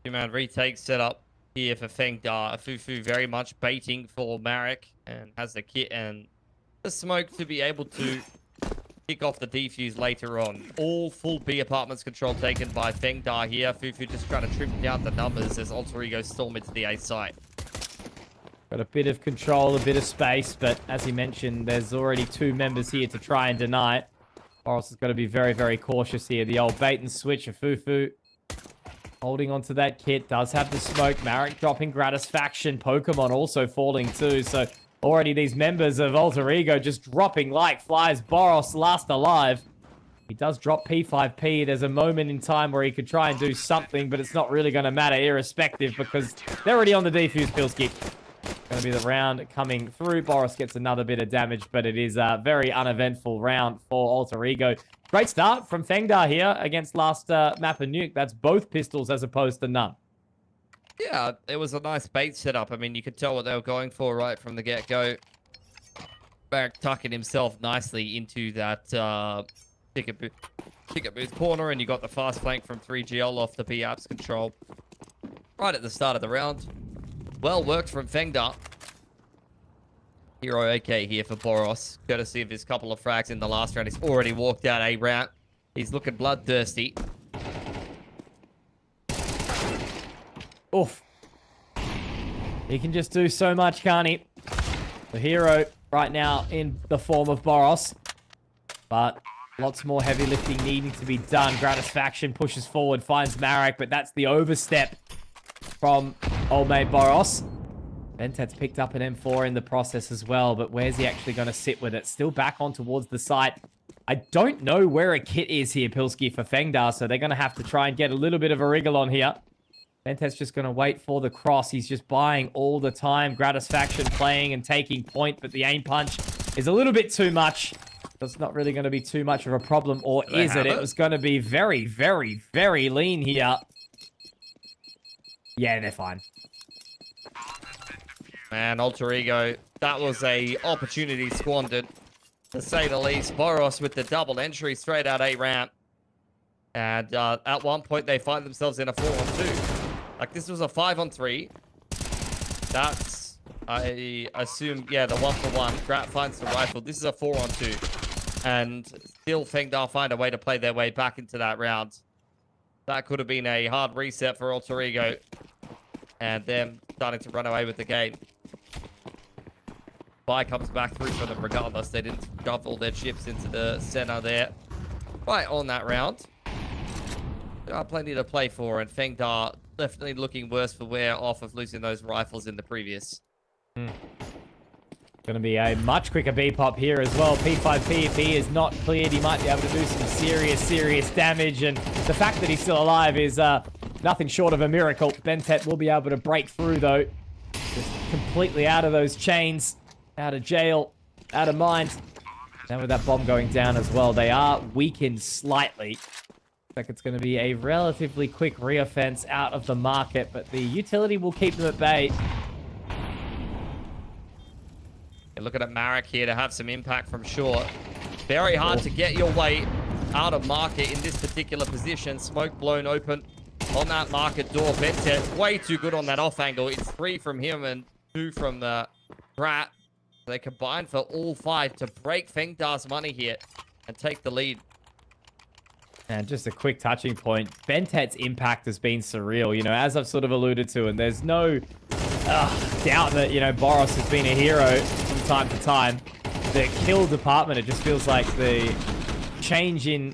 Two-man retake set up here for FengDa. Fufu very much baiting for Marek and has the kit and the smoke to be able to kick off the defuse later on. All full B apartments control taken by FengDa here. Fufu just trying to trim down the numbers as Alter Ego storm into the A site. Got a bit of control, a bit of space, but as he mentioned, there's already 2 members here to try and deny it. Boros has got to be very, very cautious here. The old bait and switch of Fufu holding onto that kit, does have the smoke. Marek dropping Gratisfaction. Pokemon also falling too, so already these members of Alter Ego just dropping like flies. Boros last alive. He does drop P5P. There's a moment in time where he could try and do something, but it's not really going to matter irrespective because they're already on the defuse, Pilski. Going to be the round coming through. Boros gets another bit of damage, but it is a very uneventful round for Alter Ego. Great start from FengDa here against last map of Nuke. That's both pistols as opposed to none. Yeah, it was a nice bait setup. I mean, you could tell what they were going for right from the get-go. Marek tucking himself nicely into that ticket booth corner, and you got the fast flank from 3GL off the B apps control right at the start of the round. Well worked from FengDa. Hero AK here for Boros, courtesy of his couple of frags in the last round. He's already walked out a round. He's looking bloodthirsty. Oof. He can just do so much, can't he? The hero right now in the form of Boros. But lots more heavy lifting needing to be done. Gratisfaction pushes forward, finds Marek, but that's the overstep from old mate Boros. Ventet's picked up an M4 in the process as well, but where's he actually going to sit with it? Still back on towards the site. I don't know where a kit is here, Pilski, for FengDa, so they're going to have to try and get a little bit of a wriggle on here. Ventet's just going to wait for the cross. He's just buying all the time. Gratisfaction playing and taking point, but the aim punch is a little bit too much. That's not really going to be too much of a problem, or is it? It was going to be very, very, very lean here. Yeah, they're fine. Man, Alter Ego, that was a opportunity squandered, to say the least. Boros with the double entry straight out A ramp. And at one point, they find themselves in a 4-on-2. Like, this was a 5-on-3. That's, I assume, yeah, the 1-for-1. Grat finds the rifle. This is a 4-on-2. And still FengDa find a way to play their way back into that round. That could have been a hard reset for Alter Ego. And them starting to run away with the game. Buy comes back through for them regardless. They didn't shove all their chips into the center there. Right on that round. There are plenty to play for, and FengDa definitely looking worse for wear off of losing those rifles in the previous. Going to be a much quicker B-pop here as well. P5P, if he is not cleared, he might be able to do some serious damage. And the fact that he's still alive is nothing short of a miracle. Ventet will be able to break through, though. Just completely out of those chains, out of jail, out of mind. Now with that bomb going down as well, they are weakened slightly. Looks like it's going to be a relatively quick reoffense out of the market, but the utility will keep them at bay. You're looking at Marek here to have some impact from short. Very hard to get your way out of market in this particular position. Smoke blown open on that market door. Ventet way too good on that off angle. It's 3 from him and 2 from the Brat. They combine for all 5 to break FengDa's money here and take the lead. And just a quick touching point. Ventet's impact has been surreal, you know, as I've sort of alluded to, and there's no doubt that, you know, Boros has been a hero from time to time. The kill department, it just feels like the change in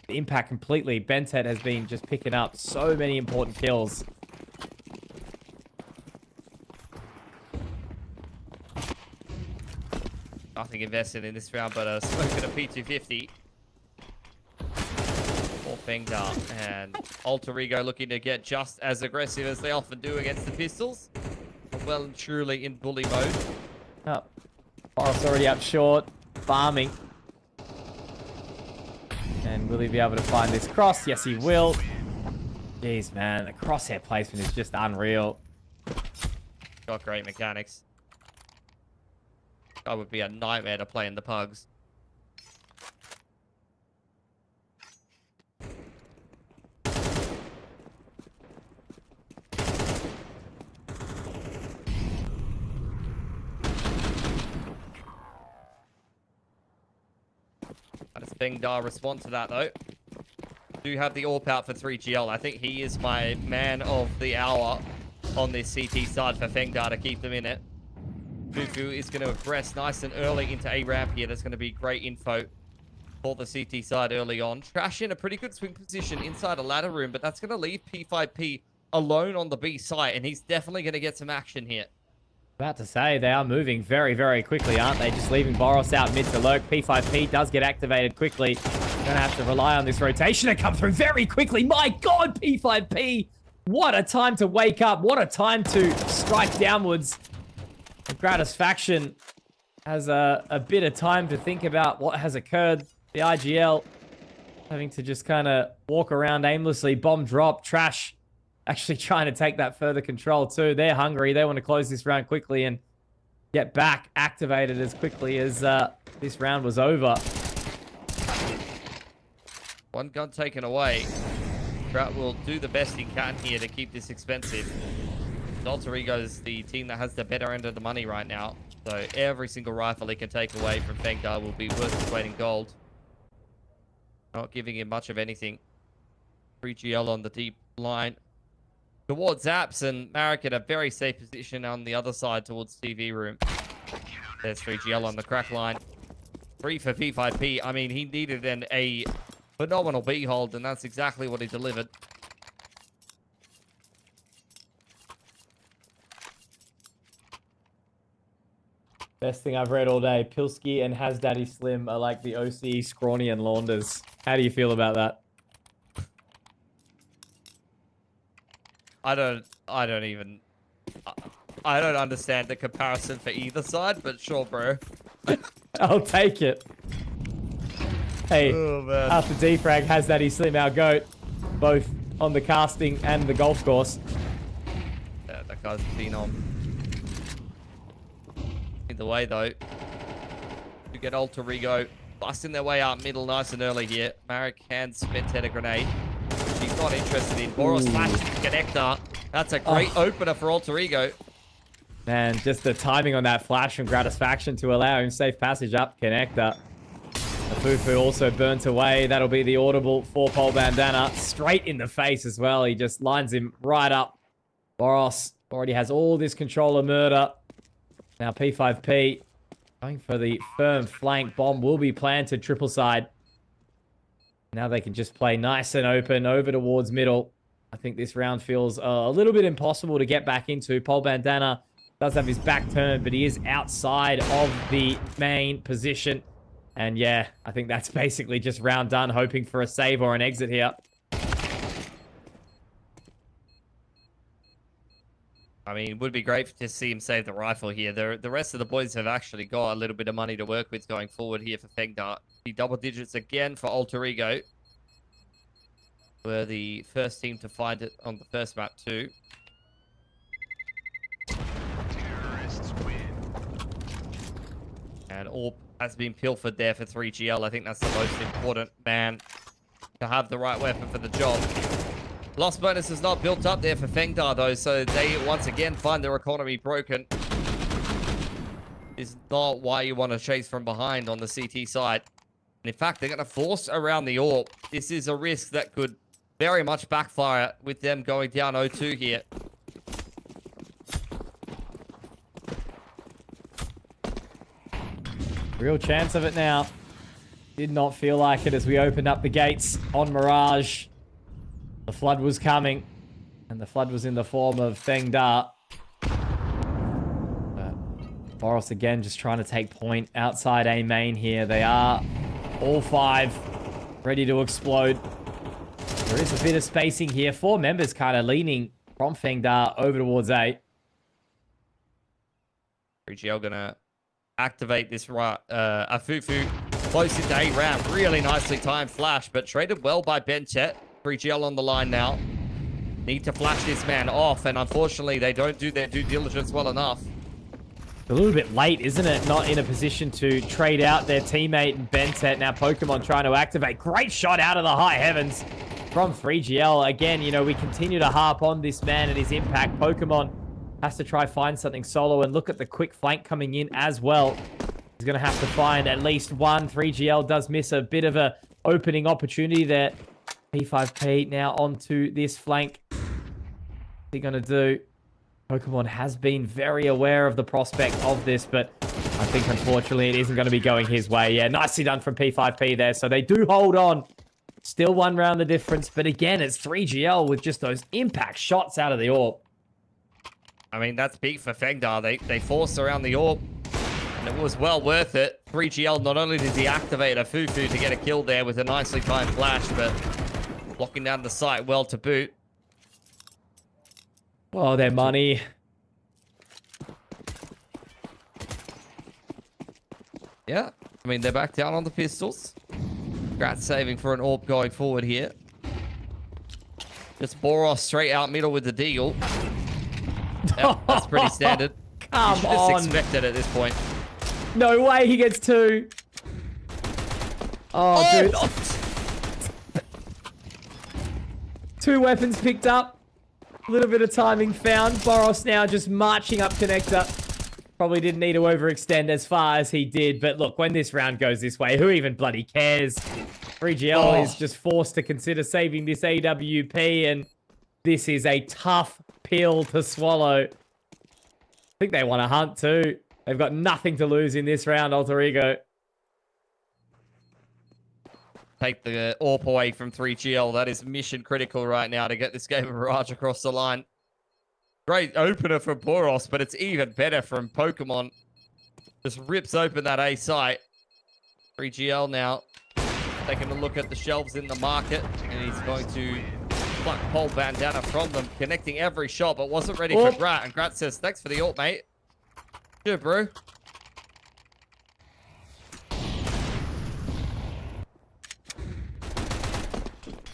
impact completely. Ventet has been just picking up so many important kills. Nothing invested in this round but a smoke and a P250 for FengDa, and Alter Ego looking to get just as aggressive as they often do against the pistols. Well and truly in bully mode. Oh, Boros already up short. farming. And will he be able to find this cross? Yes, he will. Jeez, man. The crosshair placement is just unreal. Got great mechanics. That would be a nightmare to play in the pugs. How does FengDa respond to that, though? Do have the AWP out for 3GL. I think he is my man of the hour on this CT side for FengDa to keep them in it. Nuke is going to aggress nice and early into A ramp here. That's going to be great info for the CT side early on. Trash in a pretty good swing position inside a ladder room, but that's going to leave P5P alone on the B site, and he's definitely going to get some action here. About to say, they are moving very, very quickly, aren't they? Just leaving Boros out mid to lurk. P5P does get activated quickly. Gonna have to rely on this rotation to come through very quickly. My God, P5P! What a time to wake up. What a time to strike downwards. Gratisfaction has a bit of time to think about what has occurred. The IGL having to just kind of walk around aimlessly. Bomb drop. Trash actually trying to take that further control too. They're hungry. They want to close this round quickly and get back activated as quickly as this round was over. One gun taken away. Trout will do the best he can here to keep this expensive. Alter Ego is the team that has the better end of the money right now. So every single rifle he can take away from FengDa will be worth its weight in gold. Not giving him much of anything. 3GL on the deep line. Towards Apps, and Marek in a very safe position on the other side towards TV room. There's 3GL on the crack line. 3 for P5P. I mean, he needed a phenomenal B hold, and that's exactly what he delivered. Best thing I've read all day. Pilsky and Has Daddy Slim are like the OC Scrawny and Launders. How do you feel about that? I don't understand the comparison for either side, but sure, bro. I'll take it. Hey, after defrag, Has Daddy Slim, our GOAT, both on the casting and the golf course. Yeah, that guy's a phenom. Either way, though, to get Alter Ego busting their way out middle nice and early here. Marek hands Spent a grenade. She's not interested in. Boros flashes connector. That's a great opener for Alter Ego. Man, just the timing on that flash from Gratisfaction to allow him safe passage up connector. The Fufu also burnt away. That'll be the audible for Pole Bandana. Straight in the face as well. He just lines him right up. Boros already has all this controller murder. Now P5P going for the firm flank. Bomb will be planted triple side. Now they can just play nice and open over towards middle. I think this round feels a little bit impossible to get back into. Pole Bandana does have his back turned, but he is outside of the main position. And yeah, I think that's basically just round done, hoping for a save or an exit here. I mean, it would be great to see him save the rifle here. The rest of the boys have actually got a little bit of money to work with going forward here for FengDa. The double digits again for Alter Ego. We're the first team to find it on the first map too. And all has been pilfered there for 3GL. I think that's the most important man to have the right weapon for the job. Loss bonus is not built up there for FengDa though, so they once again find their economy broken. Is not why you want to chase from behind on the CT side. And in fact, they're going to force around the AWP. This is a risk that could very much backfire with them going down 0-2 here. Real chance of it now. Did not feel like it as we opened up the gates on Mirage. The flood was coming, and the flood was in the form of FengDa. Boros again just trying to take point outside A main here. They are all 5 ready to explode. There is a bit of spacing here. 4 members kind of leaning from FengDa over towards A. 3GL gonna activate this Afufu close into A ramp. Really nicely timed flash, but traded well by Benchet. 3GL on the line now. Need to flash this man off, and unfortunately, they don't do their due diligence well enough. A little bit late, isn't it? Not in a position to trade out their teammate Benchet. Now Pokemon trying to activate. Great shot out of the high heavens from 3GL. Again, you know, we continue to harp on this man and his impact. Pokemon has to try find something solo, and look at the quick flank coming in as well. He's going to have to find at least one. 3GL does miss a bit of a opening opportunity there. P5P now onto this flank. What's he going to do? Pokemon has been very aware of the prospect of this, but I think unfortunately it isn't going to be going his way. Yeah, nicely done from P5P there. So they do hold on. Still one round the difference, but again, it's 3GL with just those impact shots out of the orb. I mean, that's big for FengDa. They forced around the orb, and it was well worth it. 3GL, not only did he activate a Fufu to get a kill there with a nicely timed flash, but blocking down the site well to boot. Oh, their money. Yeah, I mean, they're back down on the pistols. Grat saving for an orb going forward here. Just Boros straight out middle with the deagle. Yep, that's pretty standard. Come you should on. just expect it at this point. No way he gets two. Oh, dude. Two weapons picked up. A little bit of timing found. Boros now just marching up connector. Probably didn't need to overextend as far as he did. But look, when this round goes this way, who even bloody cares? 3GL is just forced to consider saving this AWP. And this is a tough pill to swallow. I think they want to hunt too. They've got nothing to lose in this round, Alter Ego. Take the AWP away from 3GL. That is mission critical right now to get this game of Mirage across the line. Great opener from Boros, but it's even better from Pokemon. Just rips open that A site. 3GL now taking a look at the shelves in the market, and he's going to pluck Pole Bandana from them, connecting every shot, but wasn't ready for Grat. And Grat says, thanks for the AWP, mate. Sure, bro.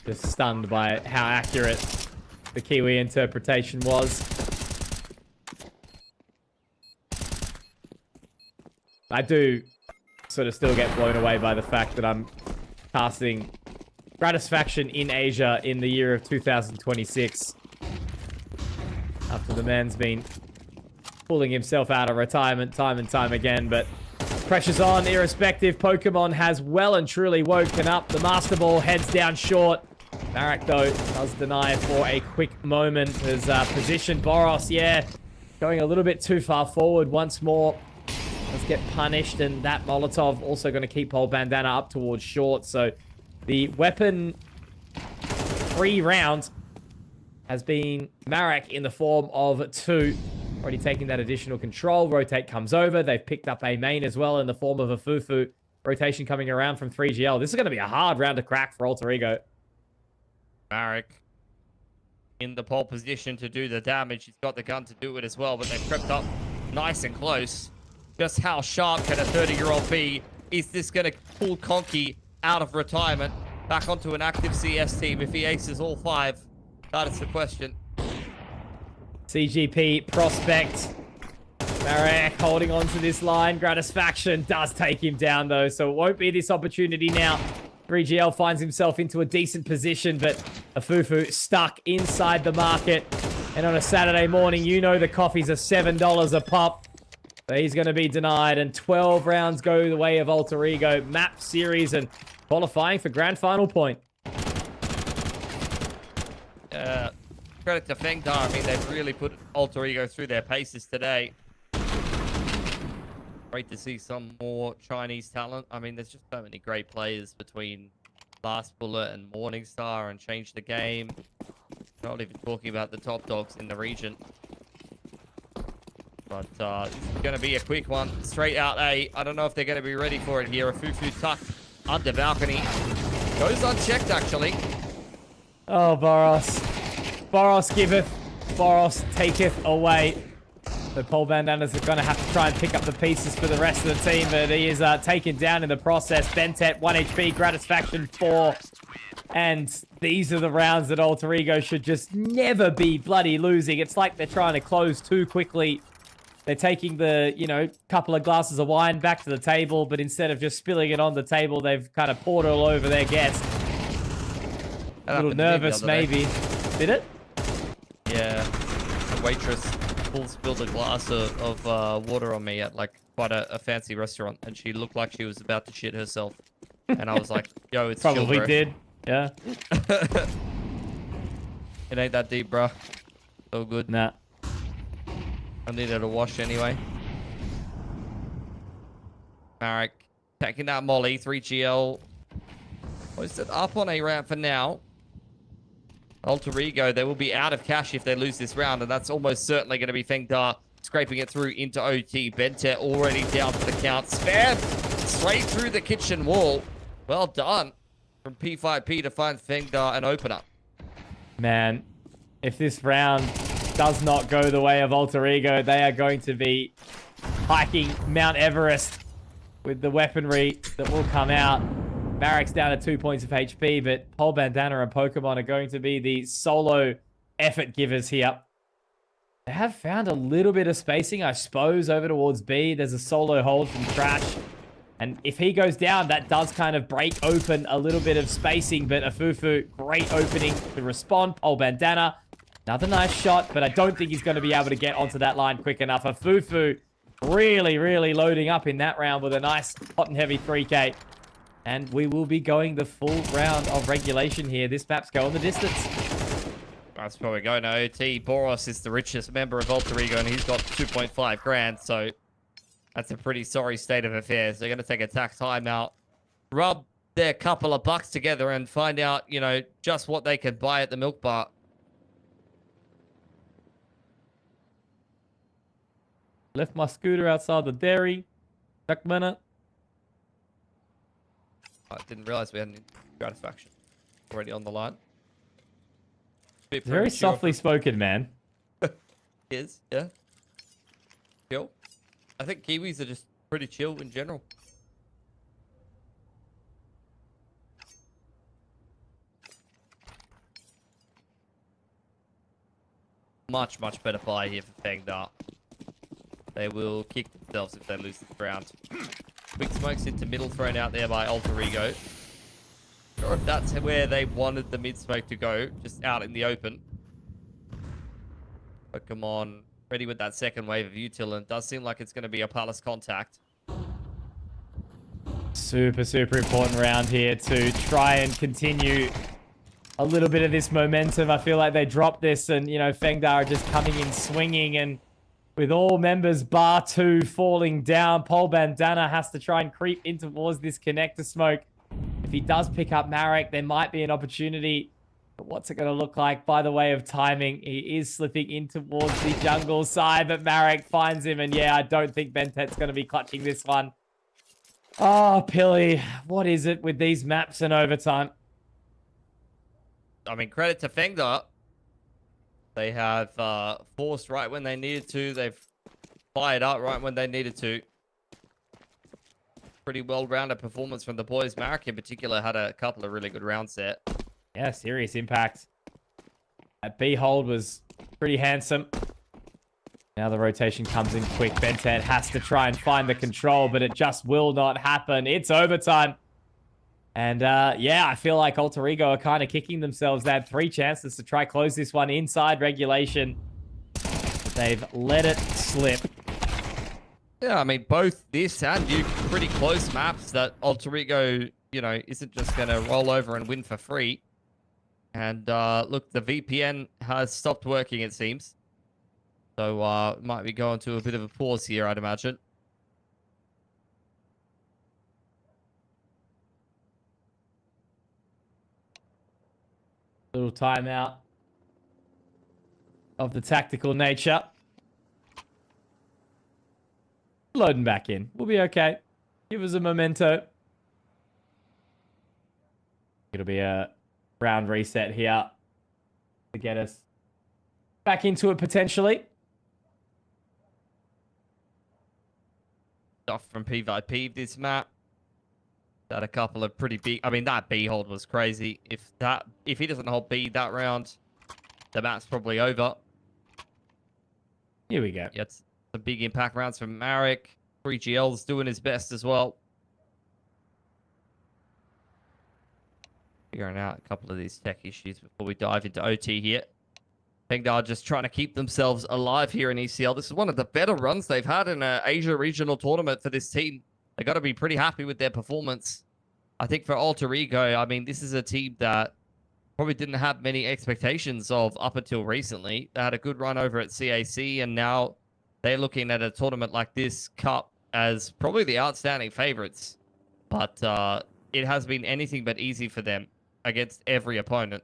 Just stunned by how accurate the Kiwi interpretation was. I do sort of still get blown away by the fact that I'm casting Gratisfaction in Asia in the year of 2026. After the man's been pulling himself out of retirement time and time again, but pressure's on, irrespective. Pokemon has well and truly woken up. The Master Ball heads down short. Marek, though, does deny for a quick moment. Has positioned Boros, yeah, going a little bit too far forward once more. Let's get punished, and that Molotov also going to keep Pole Bandana up towards short. So the weapon free round has been Marek in the form of two. Already taking that additional control. Rotate comes over. They've picked up a main as well in the form of a Fufu. Rotation coming around from 3GL. This is going to be a hard round to crack for Alter Ego. Marek in the pole position to do the damage. He's got the gun to do it as well, but they've crept up nice and close. Just how sharp can a 30-year-old be? Is this going to pull Conky out of retirement back onto an active CS team if he aces all five? That is the question. CGP prospect. Marek holding on to this line. Gratisfaction does take him down, though, so it won't be this opportunity now. 3GL finds himself into a decent position, but Afufu stuck inside the market. And on a Saturday morning, you know the coffees are $7 a pop. So he's going to be denied, and 12 rounds go the way of Alter Ego. Map series and qualifying for grand final point. Credit to FengDa. I mean, they've really put Alter Ego through their paces today. Great to see some more Chinese talent. I mean, there's just so many great players between Last Bullet and Morningstar and Change the Game. Not even talking about the top dogs in the region. But this is going to be a quick one. Straight out A. I don't know if they're going to be ready for it here. A Fufu tucked under balcony. Goes unchecked, actually. Oh, Boros. Boros giveth. Boros taketh away. So Paul Bandana's going to have to try and pick up the pieces for the rest of the team, but he is taken down in the process. Bentet, 1 HP, Gratisfaction 4. And these are the rounds that Alter Ego should just never be bloody losing. It's like they're trying to close too quickly. They're taking the, you know, couple of glasses of wine back to the table, but instead of just spilling it on the table, they've kind of poured it all over their guest. A little nervous, maybe. Did it? Yeah. The waitress full spilled a glass of water on me at like quite a fancy restaurant, and she looked like she was about to shit herself. And I was like, yo, it's probably chill, bro. did. Yeah. It ain't that deep, bro. So good. Nah. I needed a wash anyway. Marek taking that molly. 3GL. Posted up on a ramp for now. Alter Ego, they will be out of cash if they lose this round, and that's almost certainly going to be FengDa scraping it through into OT. Bentet already down for the count. Spam straight through the kitchen wall. Well done from P5P to find FengDa an opener. Man, if this round does not go the way of Alter Ego, they are going to be hiking Mount Everest with the weaponry that will come out. Marek's down to 2 points of HP, but Paul Bandana and Pokemon are going to be the solo effort givers here. They have found a little bit of spacing, I suppose, over towards B. There's a solo hold from Trash. And if he goes down, that does kind of break open a little bit of spacing, but Afufu, great opening to respond. Paul Bandana, another nice shot, but I don't think he's going to be able to get onto that line quick enough. Afufu really, really loading up in that round with a nice hot and heavy 3K. And we will be going the full round of regulation here. This map's going the distance. That's probably going to OT. Boros is the richest member of Alter Ego, and he's got 2.5 grand, so that's a pretty sorry state of affairs. They're going to take a tax timeout, rub their couple of bucks together, and find out, you know, just what they can buy at the milk bar. Left my scooter outside the dairy. Back minute. I didn't realize we had any gratification already on the line. Very softly spoken, man. Is, yeah. Chill. I think Kiwis are just pretty chill in general. Much, much better buy here for FengDa. They will kick themselves if they lose this round. Quick smokes into middle, thrown out there by Alter Ego. Not sure if that's where they wanted the mid smoke to go, just out in the open. Pokemon ready with that second wave of util, and it does seem like it's going to be a palace contact. Super, super important round here to try and continue a little bit of this momentum. I feel like they dropped this and, you know, FengDa are just coming in swinging, and with all members bar 2 falling down, Paul Bandana has to try and creep in towards this connector smoke. If he does pick up Marek, there might be an opportunity. But what's it going to look like by the way of timing? He is slipping in towards the jungle side, but Marek finds him. And yeah, I don't think Bentet's going to be clutching this one. Oh, Pilly, what is it with these maps and overtime? I mean, credit to FengDa. They have forced right when they needed to. They've fired up right when they needed to. Pretty well-rounded performance from the boys. Marek in particular had a couple of really good rounds there. Yeah, serious impact. That B hold was pretty handsome. Now the rotation comes in quick. Bentet has to try and find the control, but it just will not happen. It's overtime. And yeah, I feel like Alter Ego are kind of kicking themselves. They had 3 chances to try close this one inside regulation. But they've let it slip. Yeah, I mean, both this and Nuke pretty close maps that Alter Ego, you know, isn't just going to roll over and win for free. And look, the VPN has stopped working, it seems. So might be going to a bit of a pause here, I'd imagine. Little timeout of the tactical nature. Loading back in. We'll be okay. Give us a memento. It'll be a round reset here to get us back into it potentially. stuff from PvP this map. Had a couple of pretty big. I mean, that B hold was crazy. If he doesn't hold B that round, the map's probably over. Here we go. Yeah, it's some big impact rounds from Marek. 3GL's doing his best as well. Figuring out a couple of these tech issues before we dive into OT here. FengDa just trying to keep themselves alive here in ECL. This is one of the better runs they've had in an Asia regional tournament for this team. They got to be pretty happy with their performance. I think for Alter Ego, I mean, this is a team that probably didn't have many expectations of up until recently. They had a good run over at CAC, and now they're looking at a tournament like this Cup as probably the outstanding favorites. But it has been anything but easy for them against every opponent.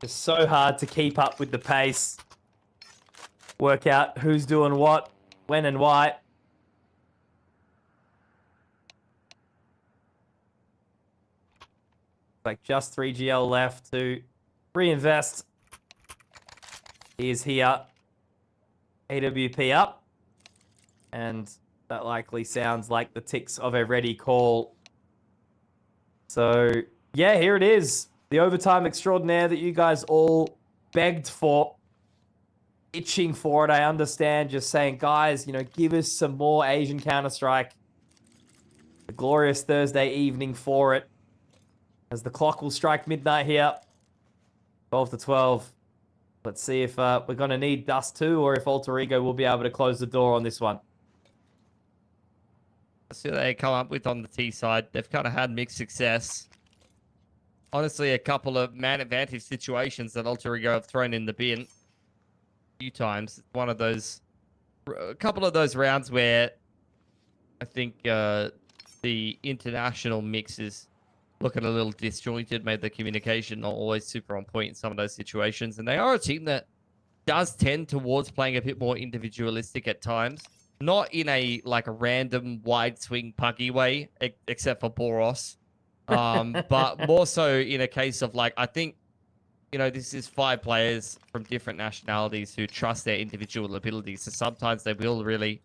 It's so hard to keep up with the pace. Work out who's doing what, when and why. Like just 3GL left to reinvest. He is here. AWP up. And that likely sounds like the ticks of a ready call. So, yeah, here it is. The overtime extraordinaire that you guys all begged for. Itching for it, I understand. Just saying, guys, you know, give us some more Asian Counter-Strike. A glorious Thursday evening for it. As the clock will strike midnight here. 12 to 12. Let's see if we're going to need Dust 2 or if Alter Ego will be able to close the door on this one. Let's see what they come up with on the T side. They've kind of had mixed success. Honestly, a couple of man advantage situations that Alter Ego have thrown in the bin a few times. One of those, a couple of those rounds where I think the international mix is looking a little disjointed, made the communication not always super on point in some of those situations. And they are a team that does tend towards playing a bit more individualistic at times. Not in a like a random wide swing puggy way, except for Boros. But more so in a case of like, I think, you know, this is 5 players from different nationalities who trust their individual abilities. So sometimes they will really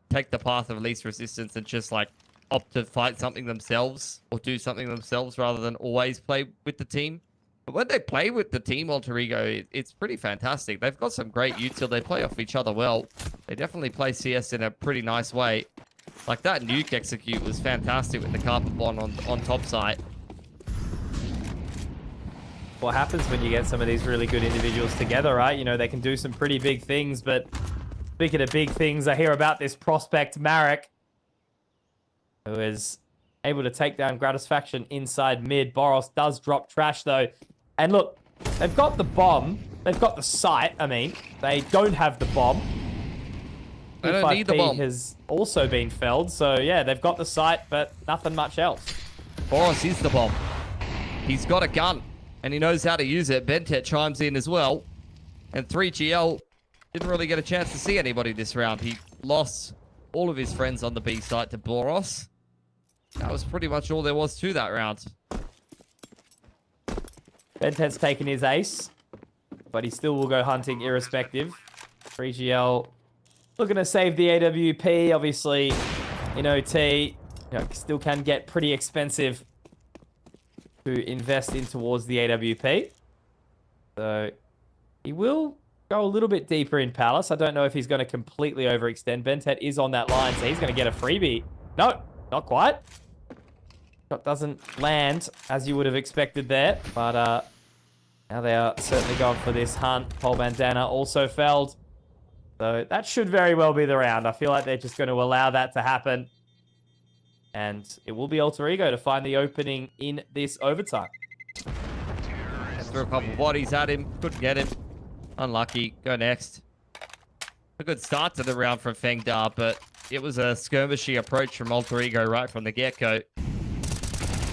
take the path of least resistance and just like opt to fight something themselves or do something themselves rather than always play with the team. But when they play with the team Alter Ego, it's pretty fantastic. They've got some great util. They play off each other well. They definitely play CS in a pretty nice way. Like that nuke execute was fantastic with the carpet bomb on top side. What happens when you get some of these really good individuals together, right? You know, they can do some pretty big things, but speaking of big things, I hear about this prospect, Marek, who is able to take down Gratisfaction inside mid. Boros does drop trash, though. And look, they've got the bomb. They've got the site, I mean. They don't have the bomb. They don't need the bomb. Has also been felled, so yeah, they've got the site, but nothing much else. Boros is the bomb. He's got a gun, and he knows how to use it. Bentet chimes in as well. And 3GL didn't really get a chance to see anybody this round. He lost all of his friends on the B site to Boros. That was pretty much all there was to that round. Bentet's taken his ace, but he still will go hunting irrespective. 3GL looking to save the AWP, obviously, in OT. You know, still can get pretty expensive to invest in towards the AWP. So he will go a little bit deeper in Palace. I don't know if he's going to completely overextend. Bentet is on that line, so he's going to get a freebie. No, not quite. Shot doesn't land as you would have expected there, but now they are certainly going for this hunt. Pole Bandana also felled. So that should very well be the round. I feel like they're just going to allow that to happen. And it will be Alter Ego to find the opening in this overtime. Threw a couple bodies at him. Couldn't get him. Unlucky. Go next. A good start to the round from FengDa, but it was a skirmishy approach from Alter Ego right from the get-go.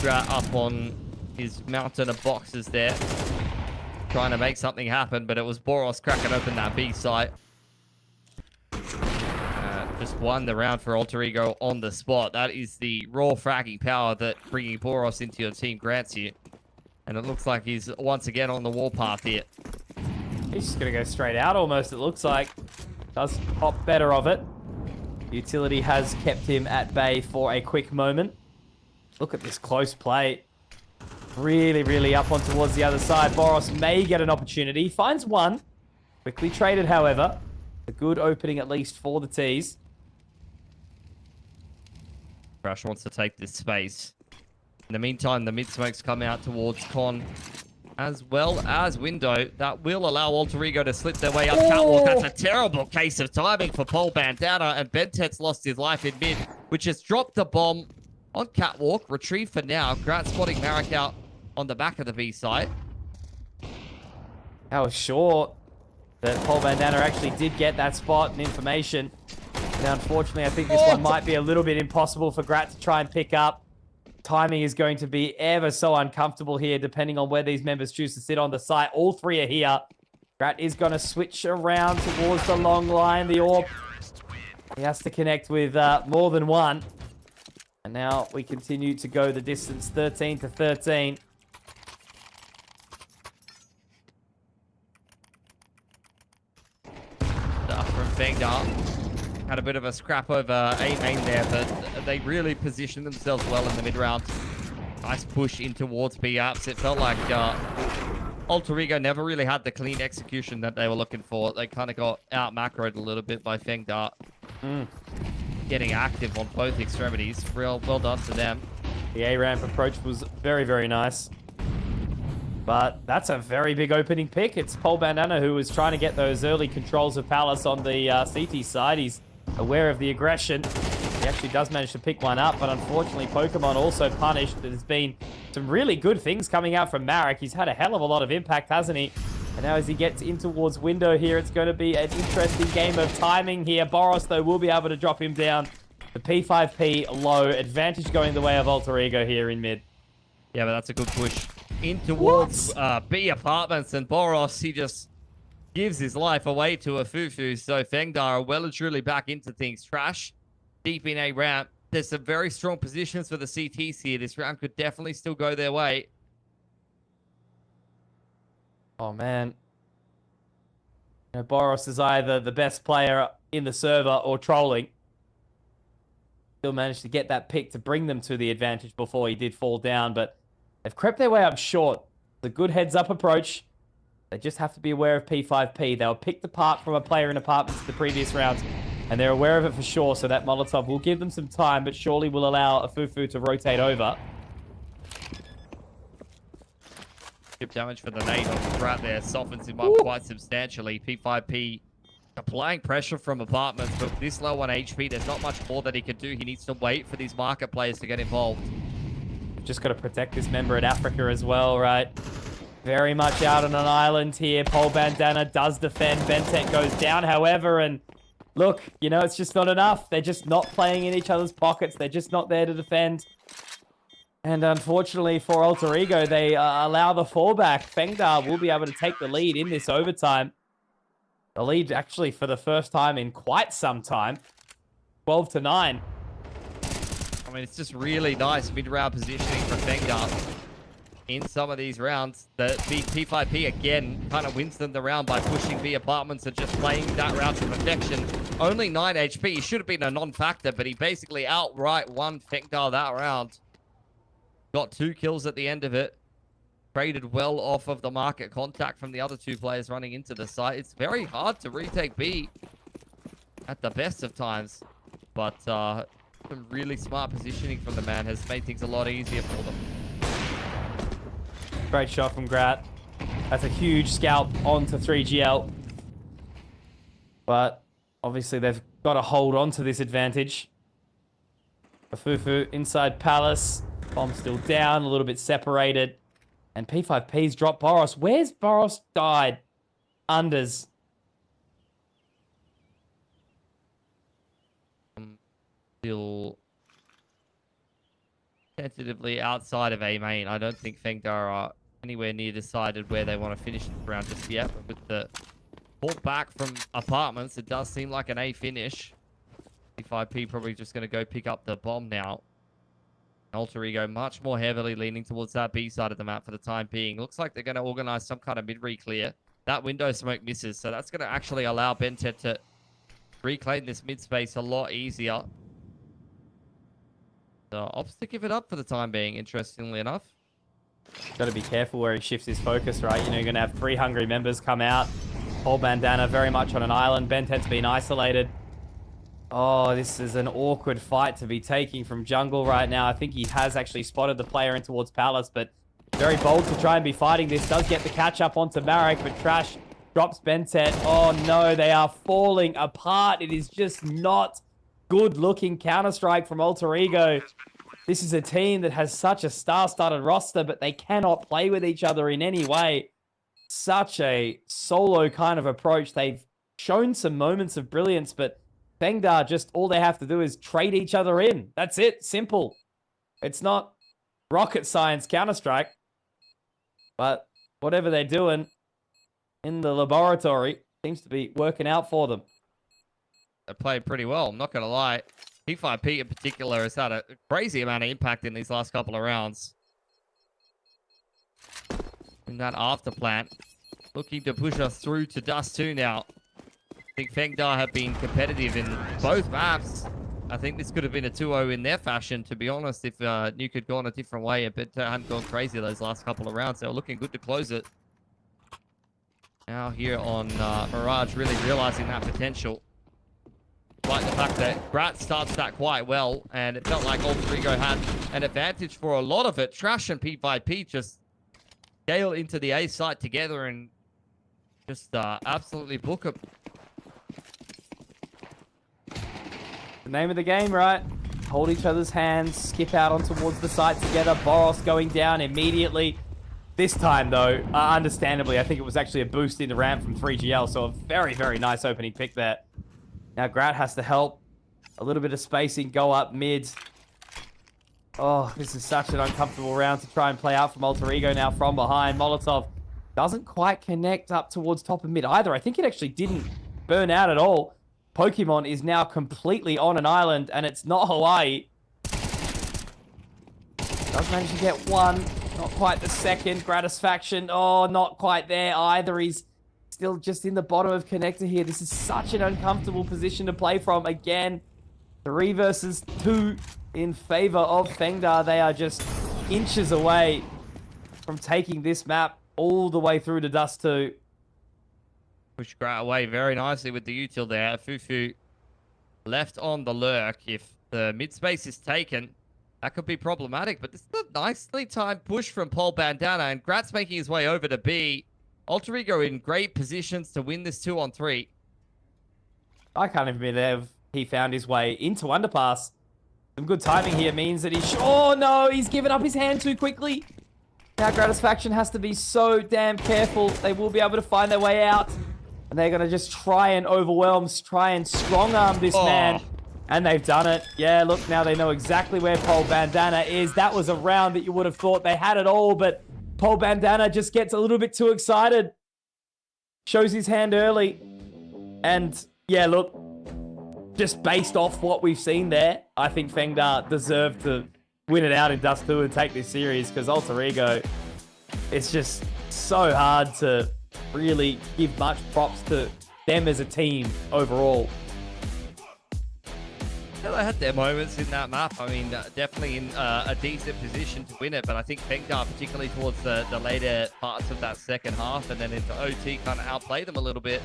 Up on his mountain of boxes there. Trying to make something happen, but it was Boros cracking open that B site. Just won the round for Alter Ego on the spot. That is the raw fragging power that bringing Boros into your team grants you. And it looks like he's once again on the warpath here. He's just going to go straight out almost, it looks like. Does pop better of it. Utility has kept him at bay for a quick moment. Look at this close play. Really, really up on towards the other side. Boros may get an opportunity. Finds one. Quickly traded, however. A good opening at least for the T's. Crash wants to take this space. In the meantime, the mid-smokes come out towards Con as well as Window. That will allow Alter Ego to slip their way up Catwalk. That's a terrible case of timing for Paul Bandana, and Bentet's lost his life in mid, which has dropped the bomb on Catwalk. Retrieve for now. Grant spotting Marek out on the back of the B site. I was sure that Paul Bandana actually did get that spot and information. Now, unfortunately, I think this one might be a little bit impossible for Grat to try and pick up. Timing is going to be ever so uncomfortable here, depending on where these members choose to sit on the site. All three are here. Grat is going to switch around towards the long line. The AWP. He has to connect with more than one. And now we continue to go the distance, 13 to 13. From FengDa. Had a bit of a scrap over A main there, but they really positioned themselves well in the mid-round. Nice push in towards B apps. It felt like Alter Ego never really had the clean execution that they were looking for. They kind of got out-macroed a little bit by FengDa. Getting active on both extremities. Well done to them. The A-ramp approach was very, very nice. But that's a very big opening pick. It's Paul Bandana who was trying to get those early controls of Palace on the CT side. He's aware of the aggression. He actually does manage to pick one up, but unfortunately Pokemon also punished. There's been some really good things coming out from Marek. He's had a hell of a lot of impact, hasn't he? And now as he gets in towards Window here, it's going to be an interesting game of timing here. Boros, though, will be able to drop him down. The P5P low. Advantage going the way of Alter Ego here in mid. Yeah, but that's a good push in towards B apartments, and Boros, he just gives his life away to a Fufu. So FengDa are well and truly back into things. Trash deep in A ramp. There's some very strong positions for the CTs here. This round could definitely still go their way. Oh, man. You know, Boros is either the best player in the server or trolling. Still managed to get that pick to bring them to the advantage before he did fall down, but they've crept their way up short. It's a good heads-up approach. They just have to be aware of P5P. They were picked apart from a player in apartments the previous rounds, and they're aware of it for sure, so that Molotov will give them some time, but surely will allow a Fufu to rotate over. Chip damage for the nade on Brat there softens him up quite substantially. P5P applying pressure from apartments, but this low on HP, there's not much more that he can do. He needs to wait for these market players to get involved. Just got to protect this member at Africa as well, right? Very much out on an island here. Paul Bandana does defend. Bentet goes down, however, and look, you know, it's just not enough. They're just not playing in each other's pockets. They're just not there to defend. And unfortunately for Alter Ego, they allow the fallback. FengDa will be able to take the lead in this overtime. The lead actually for the first time in quite some time. 12 to 9. I mean, it's just really nice mid-round positioning for FengDa in some of these rounds. The P5P again kind of wins them the round by pushing B apartments and just playing that round to perfection. Only 9 HP. He should have been a non-factor, but he basically outright won FengDa that round. Got 2 kills at the end of it. Traded well off of the market contact from the other 2 players running into the site. It's very hard to retake B at the best of times, but some really smart positioning from the man has made things a lot easier for them. Great shot from Grat. That's a huge scalp onto 3GL. But obviously they've got to hold on to this advantage. Fufu inside Palace. Bomb still down, a little bit separated. And P5P's dropped Boros. Where's Boros died? Unders. Still tentatively outside of A main. I don't think FengDa are anywhere near decided where they want to finish this round just yet. But with the pull back from apartments, it does seem like an A finish. P5P probably just going to go pick up the bomb now. Alter Ego much more heavily leaning towards that B side of the map for the time being. Looks like they're going to organize some kind of mid-re-clear. That window smoke misses, so that's going to actually allow Bentet to reclaim this mid space a lot easier. So opts to give it up for the time being, interestingly enough. Got to be careful where he shifts his focus, right? You know, you're going to have 3 hungry members come out. Paul Bandana very much on an island. Bentet's been isolated. Oh, this is an awkward fight to be taking from jungle right now. I think he has actually spotted the player in towards Palace, but very bold to try and be fighting this. Does get the catch up onto Marek, but Trash drops Bentet. Oh no, they are falling apart. It is just not good looking Counter-Strike from Alter Ego. This is a team that has such a star-studded roster, but they cannot play with each other in any way. Such a solo kind of approach. They've shown some moments of brilliance, but FengDa, just all they have to do is trade each other in. That's it. Simple. It's not rocket science Counter-Strike. But whatever they're doing in the laboratory seems to be working out for them. They played pretty well, I'm not going to lie. P5P in particular has had a crazy amount of impact in these last couple of rounds. In that after plant, looking to push us through to Dust 2 now. I think FengDa have been competitive in both maps. I think this could have been a 2-0 in their fashion, to be honest, if Nuke had gone a different way, but hadn't gone crazy those last couple of rounds. They were looking good to close it. Now here on Mirage, really realizing that potential. Like the fact that Grat starts that quite well, and it felt like Alter Ego had an advantage for a lot of it. Trash and P5P just scale into the A site together and just absolutely book them. The name of the game, right? Hold each other's hands, skip out on towards the site together. Boros going down immediately. This time, though, understandably, I think it was actually a boost in the ramp from 3GL, so a very, very nice opening pick there. Now, Grat has to help. A little bit of spacing, go up mid. Oh, this is such an uncomfortable round to try and play out from Alter Ego now from behind. Molotov doesn't quite connect up towards top of mid either. I think it actually didn't burn out at all. Pokemon is now completely on an island, and it's not Hawaii. Does manage to get one. Not quite the second. Gratisfaction. Oh, not quite there either. He's still just in the bottom of connector here. This is such an uncomfortable position to play from. Again, 3 versus 2 in favor of FengDa. They are just inches away from taking this map all the way through to Dust 2. Push Grat away very nicely with the util there. Fufu left on the lurk. If the mid space is taken, that could be problematic. But this is a nicely timed push from Paul Bandana, and Grat's making his way over to B. Alter Ego in great positions to win this 2-on-3. I can't even believe he found his way into underpass. Some good timing here means that oh no, he's given up his hand too quickly. Now Gratisfaction has to be so damn careful. They will be able to find their way out. And they're going to just try and overwhelm, try and strong arm this man. And they've done it. Yeah, look, now they know exactly where Paul Bandana is. That was a round that you would have thought they had it all, but Paul Bandana just gets a little bit too excited. Shows his hand early. And yeah, look, just based off what we've seen there, I think FengDa deserved to win it out in Dust 2 and take this series, because Alter Ego, it's just so hard to really give much props to them as a team overall. Yeah, they had their moments in that map. I mean, definitely in a decent position to win it, but I think FengDa, particularly towards the later parts of that second half and then into OT, kind of outplayed them a little bit.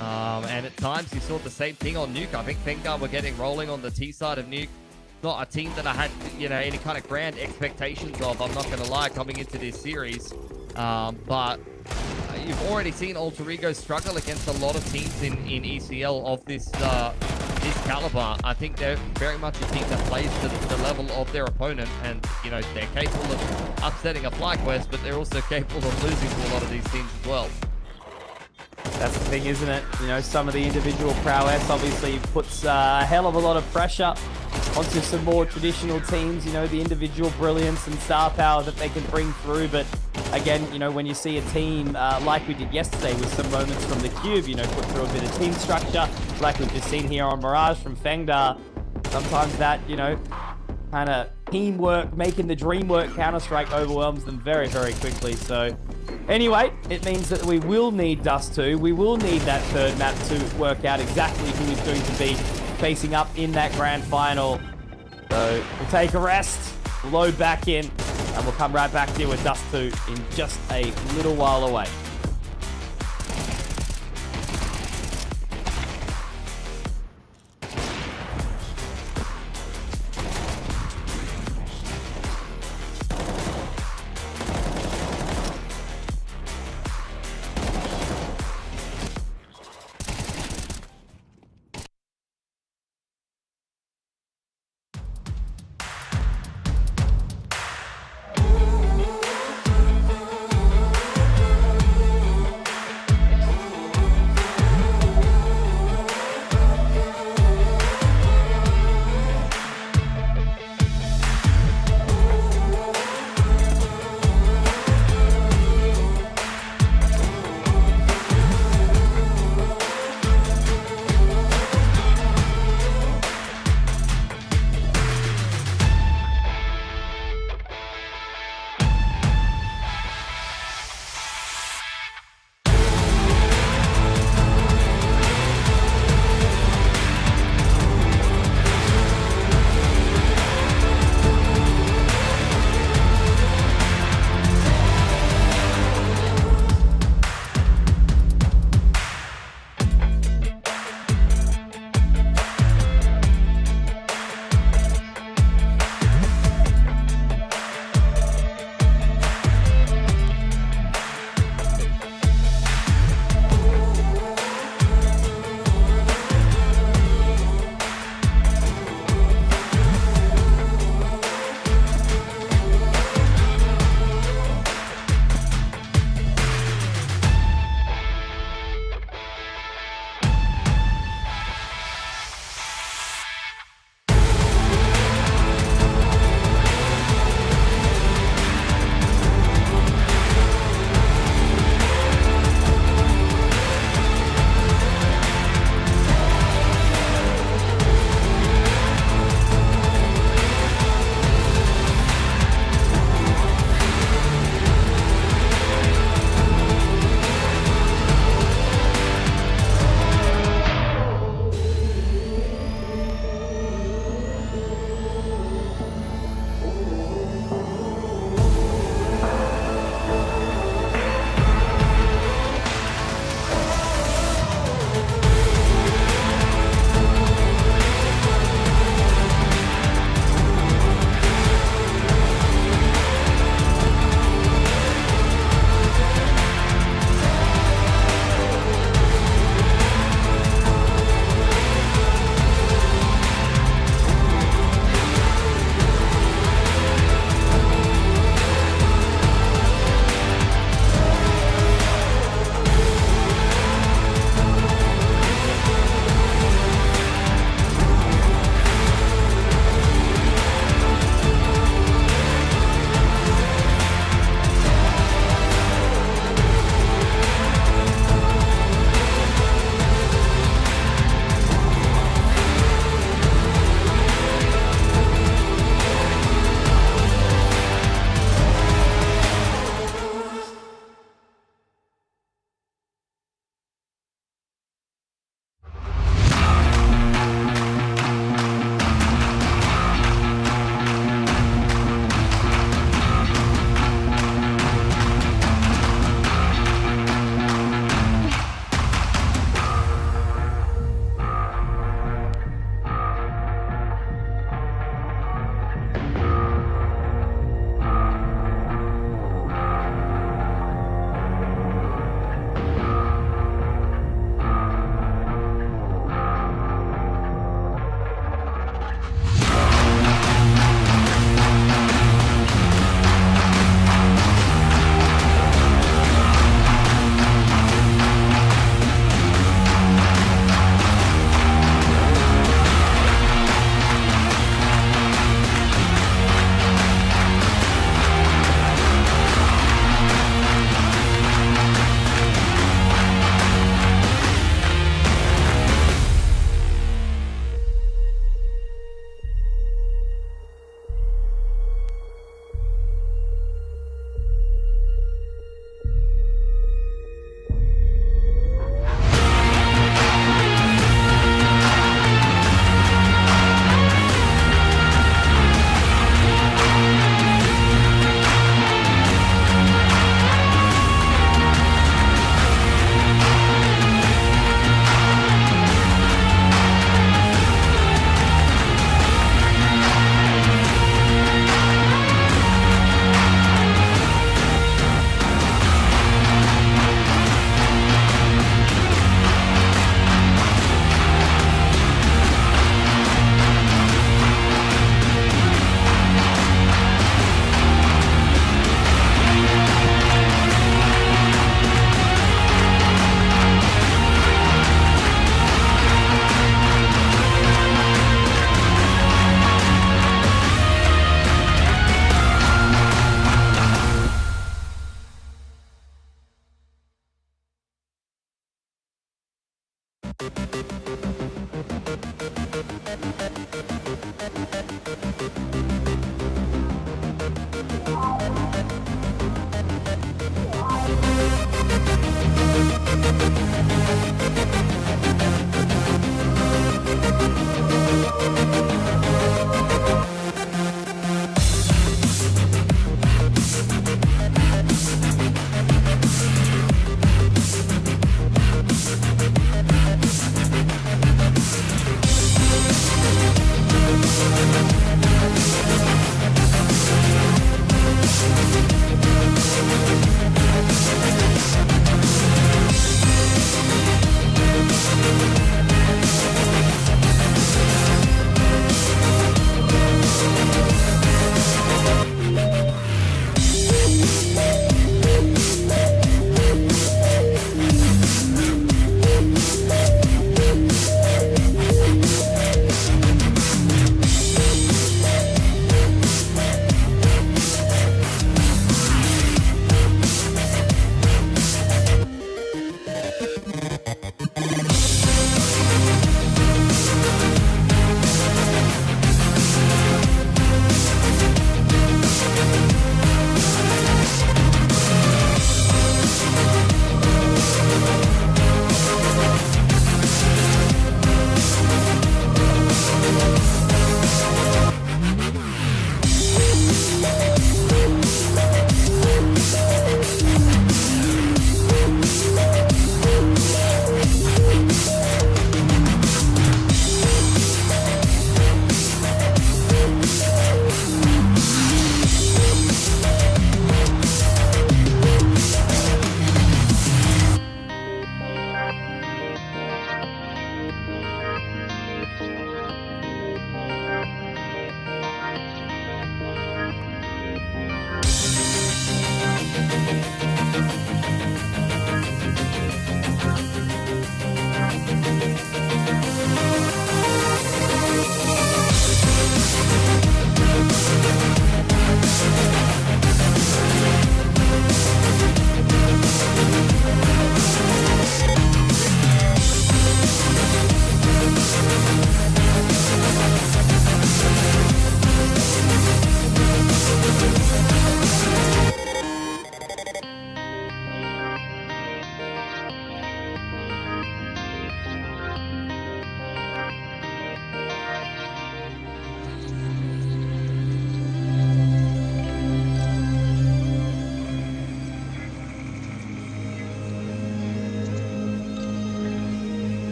And at times you saw the same thing on Nuke. I think FengDa were getting rolling on the T side of Nuke. Not a team that I had, you know, any kind of grand expectations of, I'm not going to lie, coming into this series. But you've already seen Alter Ego struggle against a lot of teams in ECL of this caliber. I think they're very much a team that plays to the level of their opponent, and you know, they're capable of upsetting a FlyQuest, but they're also capable of losing to a lot of these teams as well. That's the thing, isn't it? You know, some of the individual prowess obviously puts a hell of a lot of pressure onto some more traditional teams, you know, the individual brilliance and star power that they can bring through. But again, you know, when you see a team like we did yesterday with some moments from the Cube, you know, put through a bit of team structure, like we've just seen here on Mirage from FengDa, sometimes that, you know, kind of teamwork, making the dream work. Counter-Strike overwhelms them very, very quickly. So anyway, it means that we will need Dust 2. We will need that third map to work out exactly who is going to be facing up in that grand final. So we'll take a rest, load back in, and we'll come right back here with Dust 2 in just a little while away.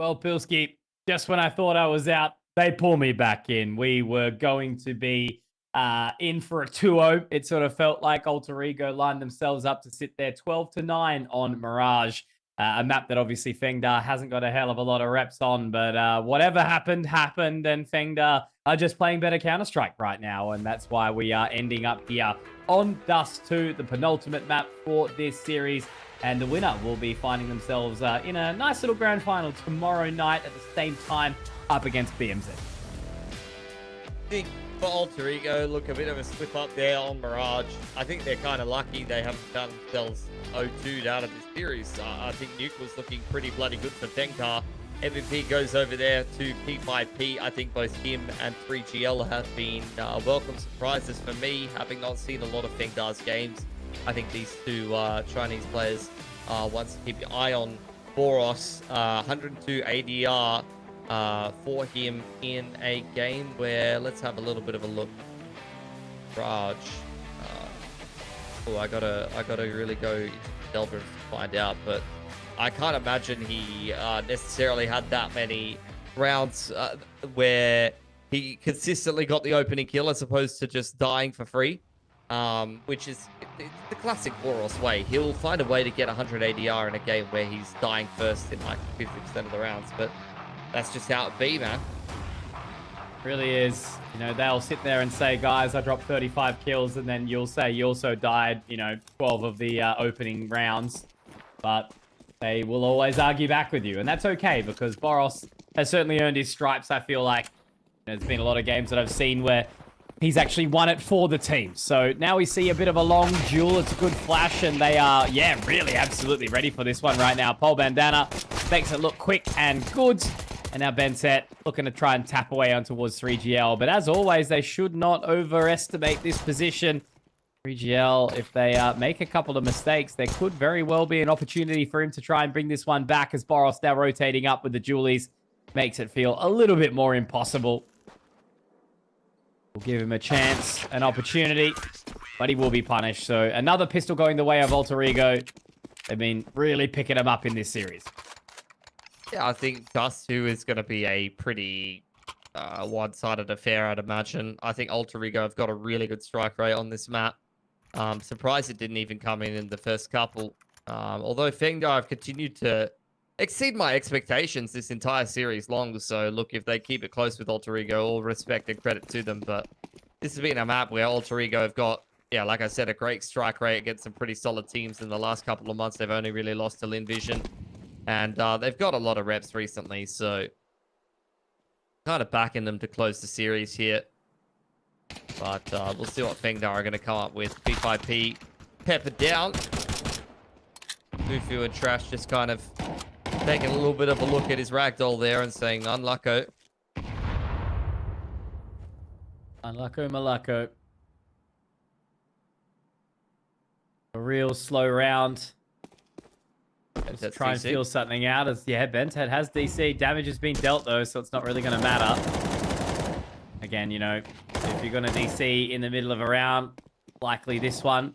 Well, Pilski, just when I thought I was out, they pull me back in. We were going to be in for a 2-0. It sort of felt like Alter Ego lined themselves up to sit there 12-9 on Mirage, a map that obviously FengDa hasn't got a hell of a lot of reps on. But whatever happened, happened, and FengDa are just playing better Counter-Strike right now, and that's why we are ending up here on Dust 2, the penultimate map for this series. And the winner will be finding themselves in a nice little grand final tomorrow night at the same time up against BMZ. I think for Alter Ego, look, a bit of a slip up there on Mirage. I think they're kind of lucky they haven't found themselves 0-2'd out of this series. I think Nuke was looking pretty bloody good for FengDa. MVP goes over there to P5P. I think both him and 3GL have been welcome surprises for me, having not seen a lot of FengDa's games. I think these two Chinese players once to keep your eye on. Boros, 102 ADR for him in a game where, let's have a little bit of a look. Raj. I gotta really go into Delver to find out, but I can't imagine he necessarily had that many rounds where he consistently got the opening kill as opposed to just dying for free. Which is the classic Boros way. He'll find a way to get 100 ADR in a game where he's dying first in like 50% of the rounds, but that's just how it be, man. Really is. You know, they'll sit there and say, guys, I dropped 35 kills, and then you'll say you also died, 12 of the opening rounds, but they will always argue back with you, and that's okay, because Boros has certainly earned his stripes. I feel like there's been a lot of games that I've seen where he's actually won it for the team. So now we see a bit of a long duel. It's a good flash, and they are, really absolutely ready for this one right now. Pole Bandana makes it look quick and good. And now Benset looking to try and tap away on towards 3GL. But as always, they should not overestimate this position. 3GL, if they make a couple of mistakes, there could very well be an opportunity for him to try and bring this one back, as Boros now rotating up with the Julies. Makes it feel a little bit more impossible. We'll give him a chance, an opportunity, but he will be punished. So another pistol going the way of Alter Ego. They've been really picking him up in this series. Yeah, I think Dust 2 is going to be a pretty one-sided affair, I'd imagine. I think Alter Ego have got a really good strike rate on this map. Surprised it didn't even come in the first couple. Although FengDa have continued to exceed my expectations this entire series long. So look, if they keep it close with Alter Ego, all respect and credit to them. But this has been a map where Alter Ego have got, like I said, a great strike rate against some pretty solid teams. In the last couple of months, they've only really lost to Linvision. And they've got a lot of reps recently. So kind of backing them to close the series here. But we'll see what FengDa are going to come up with. P5P peppered down. Fufu and Trash just kind of taking a little bit of a look at his ragdoll there and saying, unlucko. Unlucko, malacko. A real slow round. Let's try and feel something out. As Benthead has DC. Damage has been dealt though, so it's not really going to matter. Again, if you're going to DC in the middle of a round, likely this one.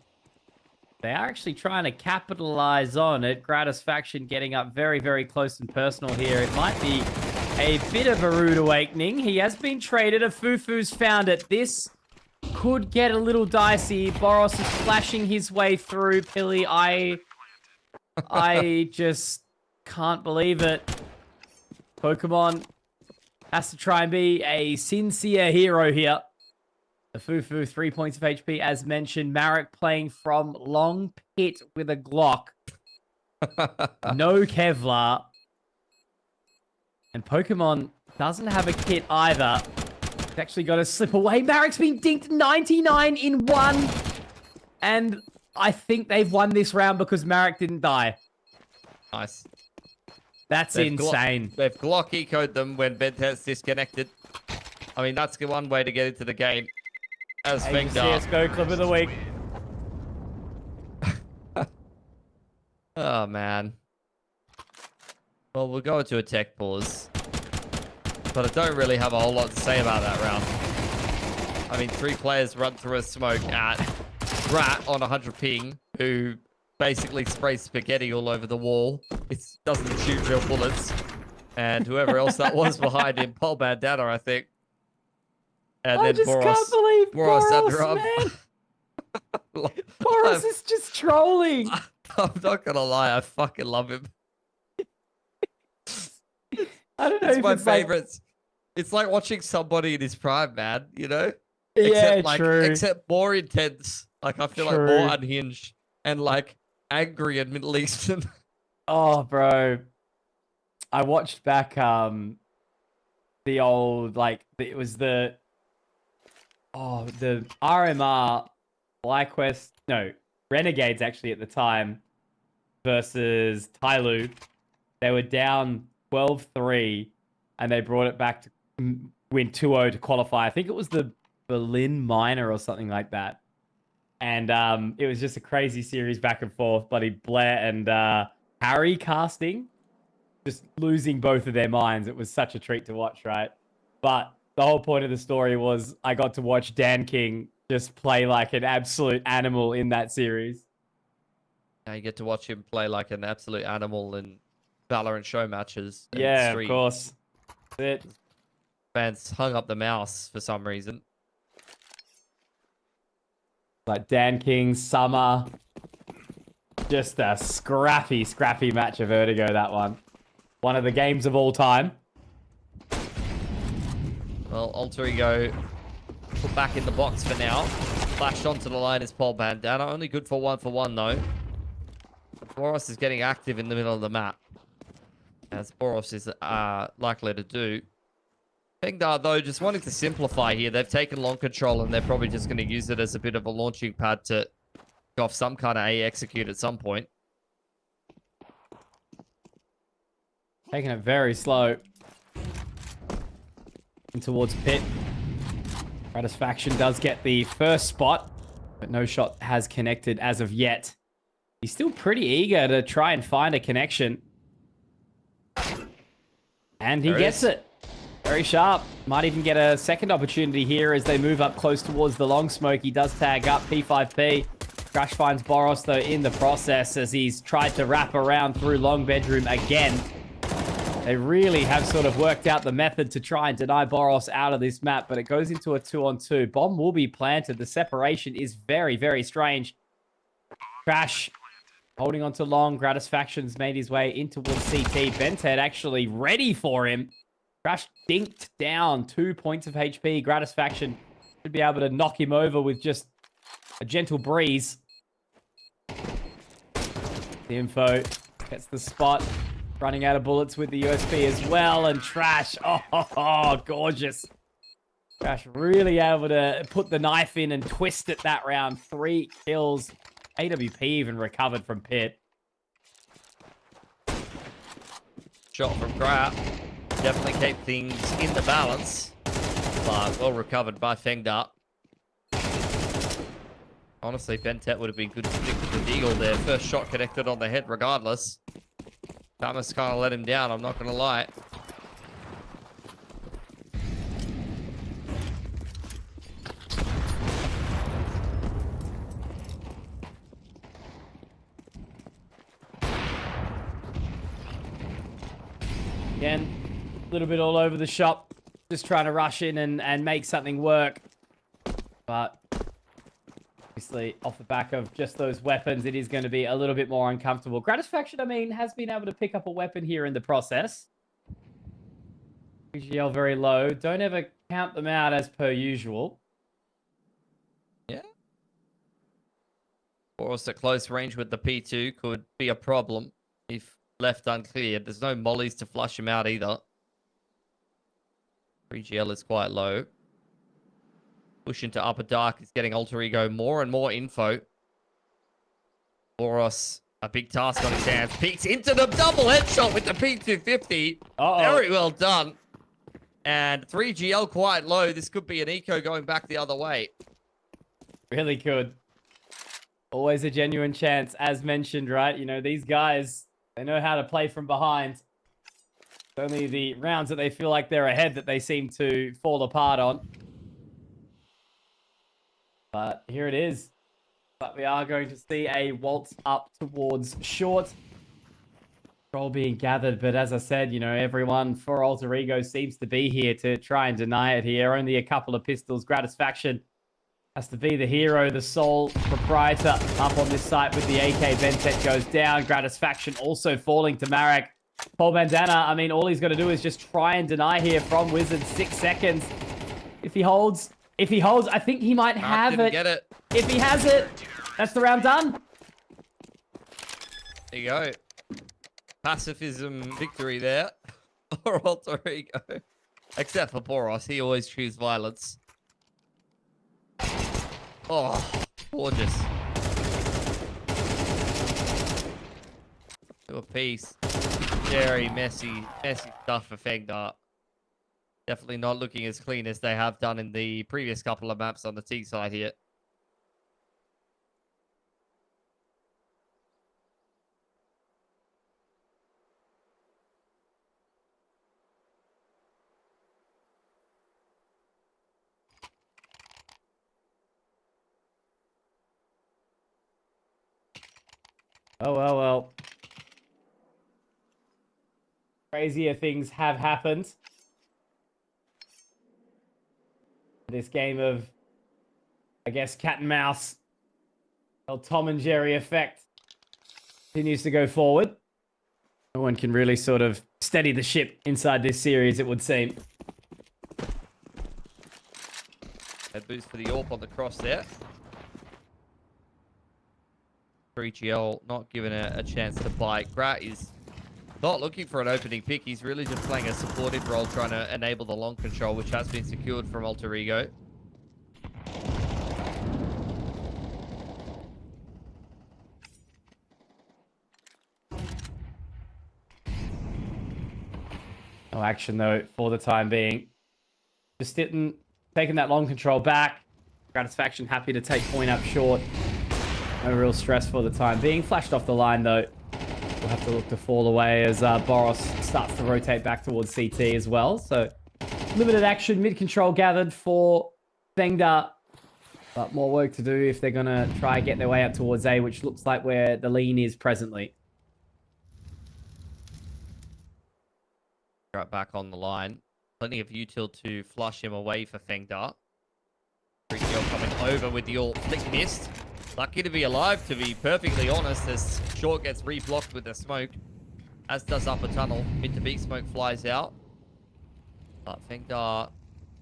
They are actually trying to capitalize on it. Gratis Faction getting up very, very close and personal here. It might be a bit of a rude awakening. He has been traded. A Fufu's found it. This could get a little dicey. Boros is flashing his way through. Pilly, I just can't believe it. Pokemon has to try and be a sincere hero here. The Fufu, 3 points of HP, as mentioned. Marek playing from long pit with a Glock. No Kevlar. And Pokemon doesn't have a kit either. It's actually got to slip away. Marek's been dinked 99 in one. And I think they've won this round because Marek didn't die. Nice. That's insane. They've Glock ecoed them when Bentet's disconnected. I mean, that's one way to get into the game. As FengDa. CSGO clip of the week. Oh, man. Well, we'll go into a tech pause. But I don't really have a whole lot to say about that round. I mean, 3 players run through a smoke at Rat on 100 ping, who basically sprays spaghetti all over the wall. It doesn't shoot real bullets. and whoever else that was behind him, Paul Bandana, I think. And I then just can't believe Boros, under man. Boros is just trolling. I'm not gonna lie, I fucking love him. I don't know It's if my it's favorites. It's like watching somebody in his prime, man. You know? Yeah, Except true. except more intense. Like I feel like more unhinged and like angry and Middle Eastern. Oh, bro. I watched back the old it was the RMR FlyQuest, no, Renegades actually at the time versus Tyloo. They were down 12-3 and they brought it back to win 2-0 to qualify. I think it was the Berlin Minor or something like that. And it was just a crazy series back and forth. Bloody Blair and Harry casting, just losing both of their minds. It was such a treat to watch, right? But the whole point of the story was I got to watch Dan King just play like an absolute animal in that series. Now you get to watch him play like an absolute animal in Valorant show matches. And Yeah, stream. of course. That's it. Fans hung up the mouse for some reason. Like Dan King, Summer. Just a scrappy match of Vertigo, that one. One of the games of all time. Well, Alter Ego put back in the box for now. Flashed onto the line is Paul Bandana. Only good for 1-for-1 though. Boros is getting active in the middle of the map, as Boros is likely to do. FengDa, though, just wanting to simplify here. They've taken long control and they're probably just going to use it as a bit of a launching pad to go off some kind of A execute at some point. Taking it very slow. And towards Pit. Satisfaction does get the first spot, but no shot has connected as of yet. He's still pretty eager to try and find a connection. And he gets it. Very sharp. Might even get a second opportunity here as they move up close towards the long smoke. He does tag up P5P. Crash finds Boros, though, in the process as he's tried to wrap around through long bedroom again. They really have sort of worked out the method to try and deny Boros out of this map, but it goes into a 2-on-2. Bomb will be planted. The separation is very, very strange. Crash holding on to long. Gratisfaction's made his way in towards CT. Bented actually ready for him. Crash dinked down 2 points of HP. Gratisfaction should be able to knock him over with just a gentle breeze. The info gets the spot. Running out of bullets with the USB as well. And Trash, oh, gorgeous. Trash really able to put the knife in and twist it that round. 3 kills. AWP even recovered from Pit. Shot from Grap. Definitely keep things in the balance. But well recovered by FengDa. Honestly, Bentet would have been good to stick with the Deagle there. First shot connected on the head regardless. Thomas kind of let him down, I'm not going to lie. Again, a little bit all over the shop. Just trying to rush in and make something work. But obviously, off the back of just those weapons, it is going to be a little bit more uncomfortable. Gratisfaction, I mean, has been able to pick up a weapon here in the process. PGL very low. Don't ever count them out as per usual. Yeah. Boros at close range with the P2 could be a problem if left uncleared. There's no mollies to flush him out either. 3GL is quite low. Push into upper dark is getting Alter Ego more and more info. Boros, a big task on his hands. Peeks into the double headshot with the P250. Very well done. And 3GL quite low. This could be an eco going back the other way. Really could. Always a genuine chance, as mentioned, right? You know, these guys, they know how to play from behind. It's only the rounds that they feel like they're ahead that they seem to fall apart on. But here it is. But we are going to see a waltz up towards short. Control being gathered, but as I said, you know, everyone for Alter Ego seems to be here to try and deny it here. Only a couple of pistols. Gratisfaction has to be the hero, the sole proprietor up on this site with the AK. Ventet goes down. Gratisfaction also falling to Marek. Paul Bandana, I mean, all he's got to do is just try and deny here from Wizard. 6 seconds. If he holds, I think he might have it. Get it. If he has it, that's the round done. There you go. Pacifism victory there for Alter Ego. Except for Boros, he always chooses violence. Oh, gorgeous. 2 apiece. Very messy stuff for FengDa. Definitely not looking as clean as they have done in the previous couple of maps on the T side here. Oh, well. Crazier things have happened. This game of, I guess, cat and mouse. The Tom and Jerry effect continues to go forward. No one can really sort of steady the ship inside this series, it would seem. Head boost for the AWP on the cross there. 3GL not given a chance to bite. Grat is not looking for an opening pick. He's really just playing a supportive role, trying to enable the long control, which has been secured from Alter Ego. No action, though, for the time being. Just taking that long control back. Gratisfaction happy to take point up short. No real stress for the time being. Flashed off the line, though. We'll have to look to fall away as Boros starts to rotate back towards CT as well. So, limited action, mid-control gathered for FengDa. But more work to do if they're going to try and get their way up towards A, which looks like where the lean is presently. Right back on the line. Plenty of util to flush him away for FengDa. 3GL coming over with the AWP. Flick missed. Lucky to be alive, to be perfectly honest, as Short gets reblocked with the smoke, as does Upper Tunnel. Mid to B smoke flies out. But FengDa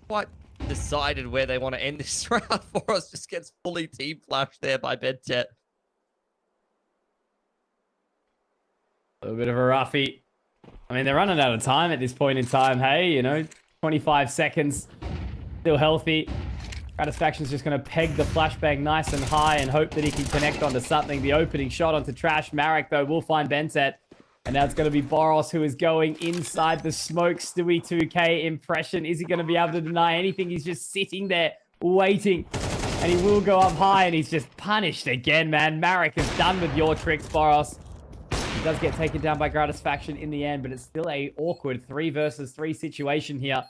quite decided where they want to end this round for us. Just gets fully team flashed there by Bedtet. A little bit of a roughie. I mean, they're running out of time at this point in time. Hey, you know, 25 seconds. Still healthy. Gratisfaction's just going to peg the flashbang nice and high and hope that he can connect onto something. The opening shot onto Trash. Marek, though, will find Benset. And now it's going to be Boros who is going inside the smoke. Stewie 2K impression. Is he going to be able to deny anything? He's just sitting there waiting. And he will go up high and he's just punished again, man. Marek is done with your tricks, Boros. He does get taken down by Gratisfaction in the end, but it's still a awkward 3 versus 3 situation here.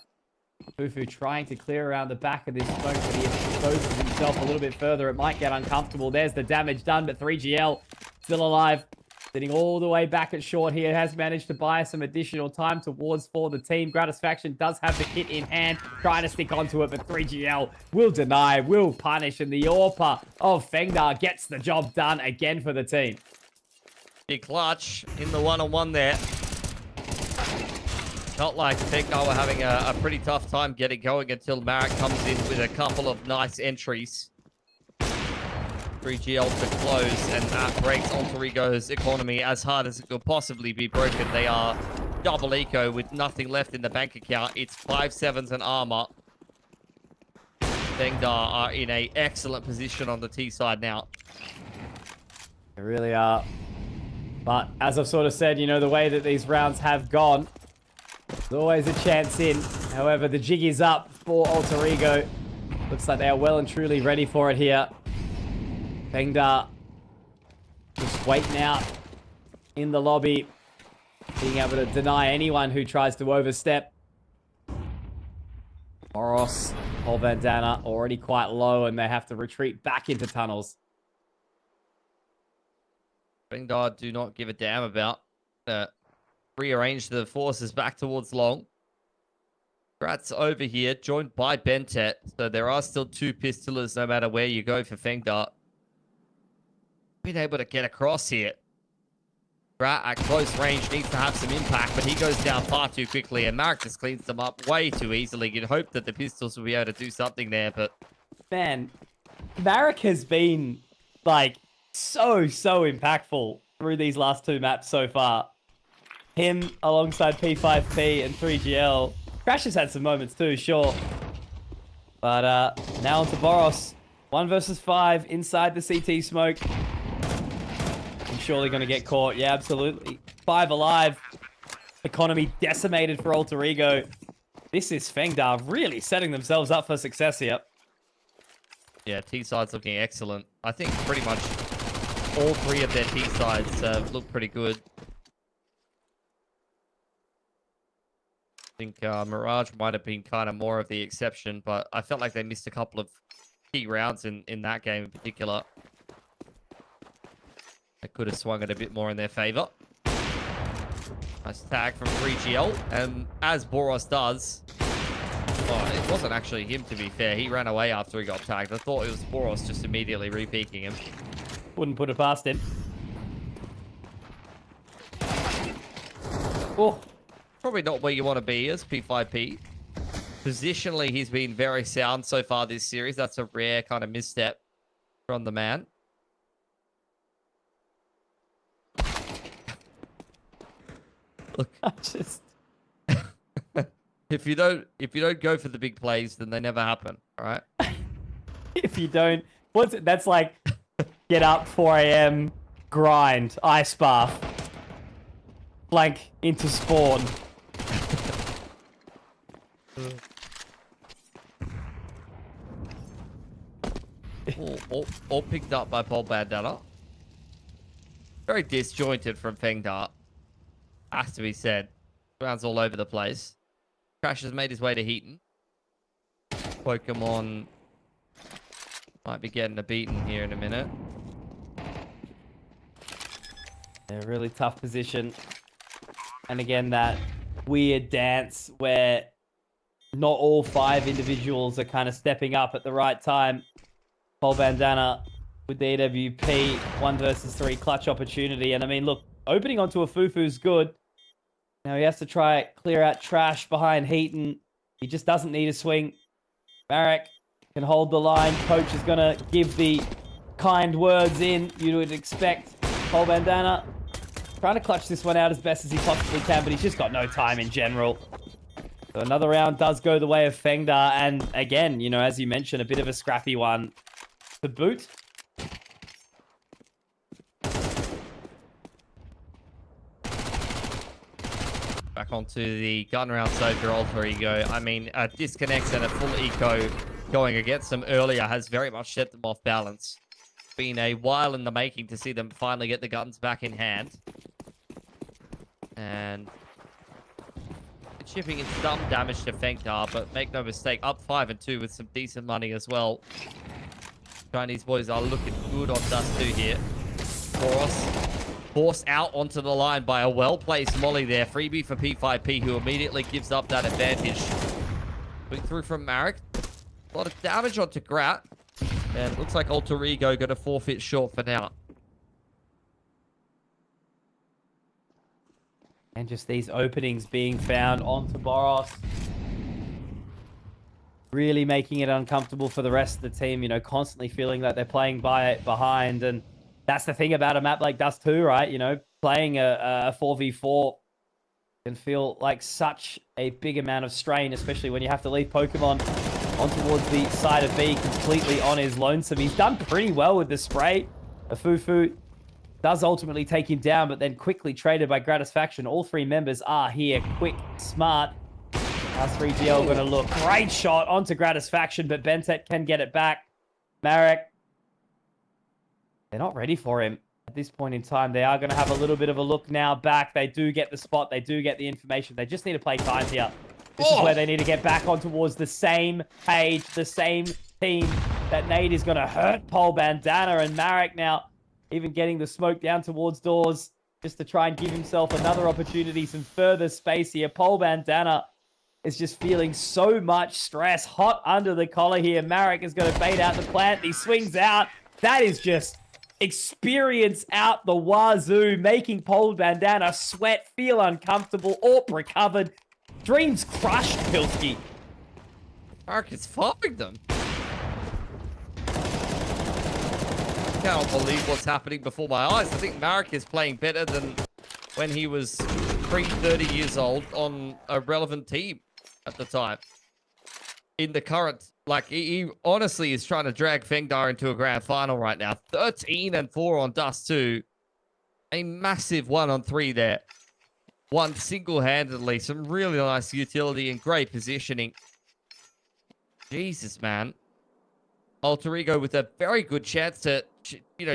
Fufu trying to clear around the back of this smoke, but he exposes himself a little bit further. It might get uncomfortable. There's the damage done, but 3GL still alive. Sitting all the way back at short here. Has managed to buy some additional time towards for the team. Gratisfaction does have the kit in hand. Trying to stick onto it, but 3GL will deny, will punish, and the AWPer of FengDa gets the job done again for the team. Big clutch in the one-on-one there. Felt like FengDa were having a pretty tough time getting going until Marek comes in with a couple of nice entries. 3GL to close, and that breaks Alter Ego's economy as hard as it could possibly be broken. They are double eco with nothing left in the bank account. It's 5/7s and armor. FengDa are in an excellent position on the T side now. They really are. But as I've sort of said, you know, the way that these rounds have gone, there's always a chance in. However, the jig is up for Alter Ego. Looks like they are well and truly ready for it here. FengDa just waiting out in the lobby, being able to deny anyone who tries to overstep. Boros, Paul Bandana already quite low, and they have to retreat back into tunnels. FengDa do not give a damn about rearrange the forces back towards long. Grat's over here, joined by Bentet. So there are still 2 pistolers no matter where you go for FengDa. Been able to get across here. Grat at close range needs to have some impact, but he goes down far too quickly, and Marek just cleans them up way too easily. You'd hope that the pistols will be able to do something there, but... Man, Marek has been, like, so impactful through these last 2 maps so far. Him alongside P5P and 3GL. Crash has had some moments too, sure. But now on to Boros. 1 versus 5 inside the CT smoke. I'm surely going to get caught. Yeah, absolutely. 5 alive. Economy decimated for Alter Ego. This is FengDa really setting themselves up for success here. Yeah, T-side's looking excellent. I think pretty much all 3 of their T-sides look pretty good. I think Mirage might have been kind of more of the exception, but I felt like they missed a couple of key rounds in that game in particular. They could have swung it a bit more in their favor. Nice tag from 3GL, and as Boros does... Oh, it wasn't actually him, to be fair. He ran away after he got tagged. I thought it was Boros just immediately re-peeking him. Wouldn't put it past him. Oh. Probably not where you want to be as P5P. Positionally, he's been very sound so far this series. That's a rare kind of misstep from the man. Look, Just... if you don't go for the big plays, then they never happen. All right. If you don't, what's it? That's like get up 4 a.m. grind, ice bath, flank into spawn. all picked up by FengDa. Very disjointed from FengDa. Has to be said. Rounds all over the place. Crash has made his way to Heaton. Pokemon might be getting a beating here in a minute. A really tough position. And again, that weird dance where not all 5 individuals are kind of stepping up at the right time. Paul Bandana with the AWP, 1 versus 3 clutch opportunity. And I mean, look, opening onto a Fufu's good. Now he has to try clear out trash behind Heaton. He just doesn't need a swing. Marek can hold the line. Coach is going to give the kind words in. You would expect Paul Bandana trying to clutch this one out as best as he possibly can, but he's just got no time in general. So another round does go the way of FengDa, and again, you know, as you mentioned, a bit of a scrappy one to boot. Back onto the gun round so for Alter Ego. I mean, a disconnect and a full eco going against them earlier has very much set them off balance. Been a while in the making to see them finally get the guns back in hand. And chipping in some damage to FengDa, but make no mistake, up 5 and 2 with some decent money as well. Chinese boys are looking good on Dust 2 here. Boros forced out onto the line by a well-placed molly there. Freebie for P5P, who immediately gives up that advantage. Quick through from Marek. A lot of damage onto Grat. And it looks like Alter Ego going to forfeit short for now. And just these openings being found onto Boros. Really making it uncomfortable for the rest of the team, you know, constantly feeling like they're playing behind. And that's the thing about a map like Dust 2, right? You know, playing a 4v4 can feel like such a big amount of strain, especially when you have to leave Pokemon on towards the side of B completely on his lonesome. He's done pretty well with the spray. A Fufu does ultimately take him down, but then quickly traded by Gratisfaction. All 3 members are here. Quick, smart. How's 3GL going to look? Great shot onto Gratisfaction, but Bentet can get it back. Marek, they're not ready for him at this point in time. They are going to have a little bit of a look now back. They do get the spot. They do get the information. They just need to play time here. This is where they need to get back on towards the same page, the same team. That nade is going to hurt Paul Bandana, and Marek now even getting the smoke down towards doors. just to try and give himself another opportunity, some further space here. Pole Bandana is just feeling so much stress, hot under the collar here. Marek is going to bait out the plant. He swings out. That is just experience out the wazoo, making Pole Bandana sweat, feel uncomfortable. AWP recovered. Dreams crushed, Pilski. Marek is following them. Can't believe what's happening before my eyes. I think Marek is playing better than when he was 30 years old on a relevant team at the time. In the current, like, he honestly is trying to drag FengDa into a grand final right now. 13-4 on Dust 2. A massive 1-on-3 there. Won single-handedly. Some really nice utility and great positioning. Jesus, man. Alter Ego with a very good chance to,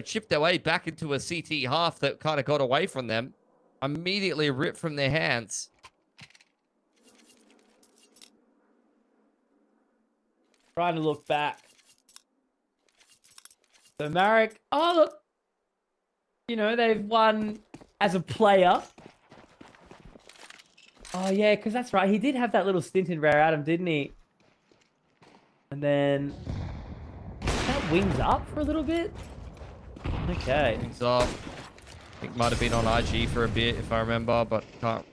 chip their way back into a CT half that kind of got away from them. Immediately ripped from their hands. Trying to look back. So Marek, oh look, they've won as a player. Oh yeah, because that's right. He did have that little stint in Rare Atom, didn't he? And then that wings up for a little bit. Okay. Wings up. I think might have been on IG for a bit, if I remember, but can't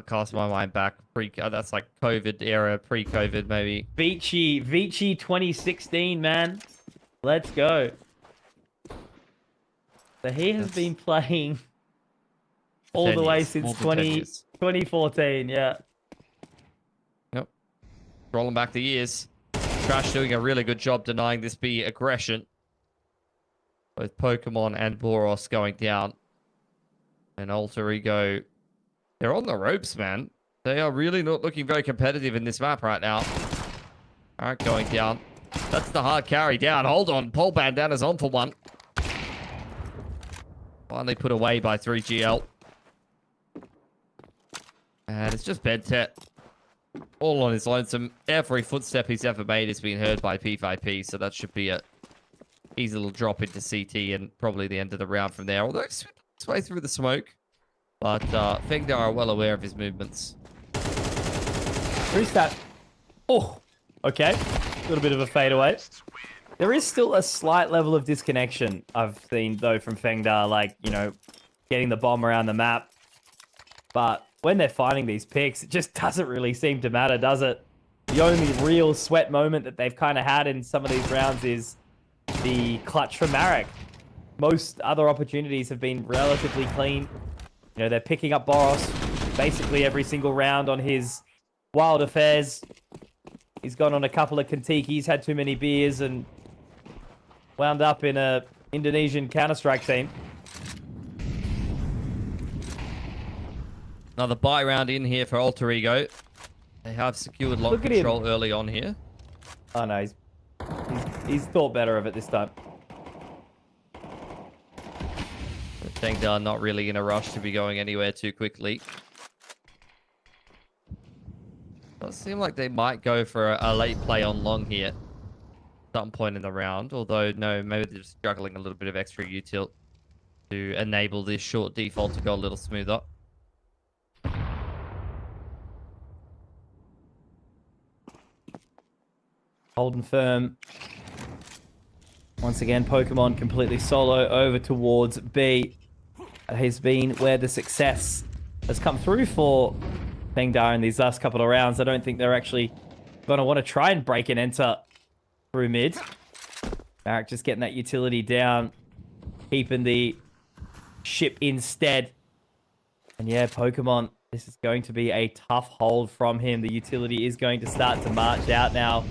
cast my mind back. That's like COVID era, pre-COVID maybe. Vici 2016, man. Let's go. So he has been playing all the way since 2014, yeah. Yep. Rolling back the years. Trash doing a really good job denying this be aggression. Both Pokemon and Boros going down. And Alter Ego, they're on the ropes, man. They are really not looking very competitive in this map right now. All right, going down. That's the hard carry down. Hold on. Pole Bandana's on for one. Finally put away by 3GL. And it's just Bentet. All on his lonesome. Every footstep he's ever made has been heard by P5P, so that should be a easy little drop into CT and probably the end of the round from there. Although it's way through the smoke. But FengDa are well aware of his movements. Who's that? Oh, okay. A little bit of a fadeaway. There is still a slight level of disconnection I've seen, though, from FengDa, like, getting the bomb around the map. But when they're finding these picks, it just doesn't really seem to matter, does it? The only real sweat moment that they've kind of had in some of these rounds is the clutch from Marek. Most other opportunities have been relatively clean. They're picking up Boros basically every single round on his wild affairs. He's gone on a couple of Kentikis, had too many beers, and wound up in a Indonesian Counter-Strike team. Another buy round in here for Alter Ego. They have secured lock control early on here. Oh no, he's thought better of it this time. I think they're not really in a rush to be going anywhere too quickly. Does seem like they might go for a late play on long here. At some point in the round. Although, no, maybe they're just juggling a little bit of extra util to enable this short default to go a little smoother. Holding firm. Once again, Pokemon completely solo over towards B. That has been where the success has come through for FengDa in these last couple of rounds. I don't think they're actually going to want to try and break and enter through mid. Marek just getting that utility down, keeping the ship instead. And yeah, Pokemon, this is going to be a tough hold from him. The utility is going to start to march out now.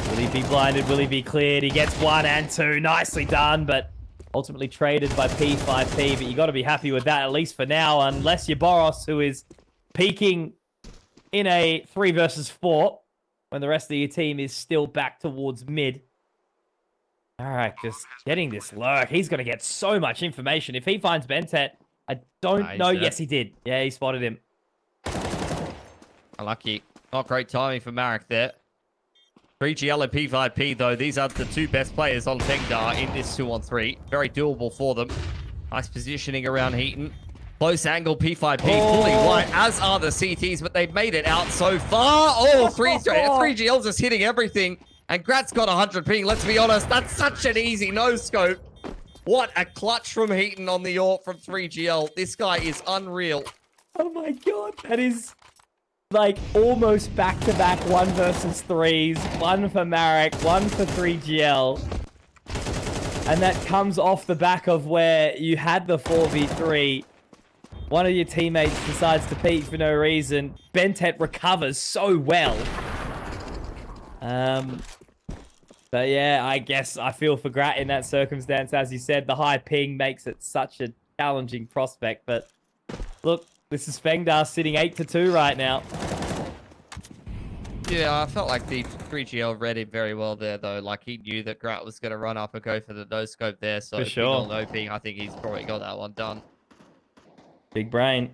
Will he be blinded? Will he be cleared? He gets 1 and 2. Nicely done, but ultimately traded by P5P. But you got to be happy with that, at least for now, unless you're Boros, who is peaking in a 3 versus 4 when the rest of your team is still back towards mid. All right, just getting this lurk. He's going to get so much information. If he finds Bentet, I don't know. Yes, he did. Yeah, he spotted him. Unlucky. Not great timing for Marek there. 3GL and P5P, though, these are the two best players on FengDa in this 2-on-3. Very doable for them. Nice positioning around Heaton. Close angle P5P, fully white, as are the CTs, but they've made it out so far. Oh, 3GL's just hitting everything. And Grat's got 100 ping. Let's be honest, that's such an easy no-scope. What a clutch from Heaton on the AWP from 3GL. This guy is unreal. Oh my god, that is like almost back-to-back 1 versus 3s. One for Marek, one for 3GL. And that comes off the back of where you had the 4v3. One of your teammates decides to peek for no reason. Bentet recovers so well. But yeah, I guess I feel for Grat in that circumstance. As you said, the high ping makes it such a challenging prospect. But look, this is FengDa sitting 8-2 right now. Yeah, I felt like the 3GL read it very well there, though. Like, he knew that Grat was going to run up and go for the no-scope there. So, for sure. No ping, I think he's probably got that one done. Big brain.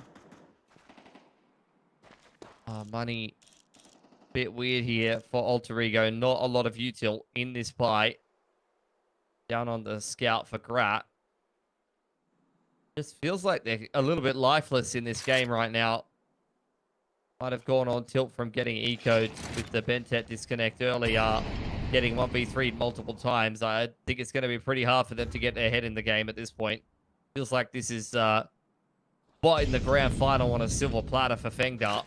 Money. Bit weird here for Alter Ego. Not a lot of util in this fight. Down on the scout for Grat. Just feels like they're a little bit lifeless in this game right now. Might have gone on tilt from getting ecoed with the Bentet disconnect earlier. Getting 1v3 multiple times. I think it's going to be pretty hard for them to get their head in the game at this point. Feels like this is spot in the grand final on a silver platter for FengDa.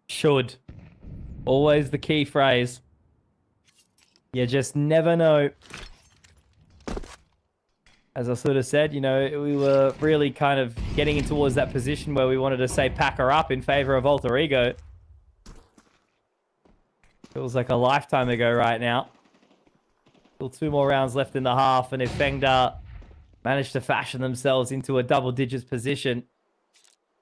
Should. Always the key phrase. You just never know. As I sort of said, you know, we were really kind of getting in towards that position where we wanted to say pack her up in favor of Alter Ego. Feels like a lifetime ago right now. Still 2 more rounds left in the half, and if FengDa manage to fashion themselves into a double digits position,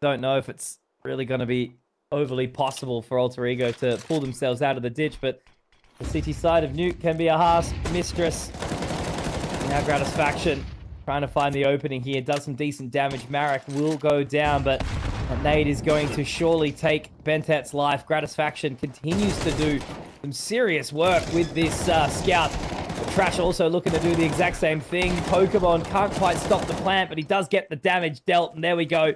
don't know if it's really going to be overly possible for Alter Ego to pull themselves out of the ditch, but the CT side of Nuke can be a harsh mistress. Now Gratisfaction trying to find the opening here, does some decent damage. Marek will go down, but that nade is going to surely take Bentet's life. Gratisfaction continues to do some serious work with this scout. But Trash also looking to do the exact same thing. Pokemon can't quite stop the plant, but he does get the damage dealt, and there we go.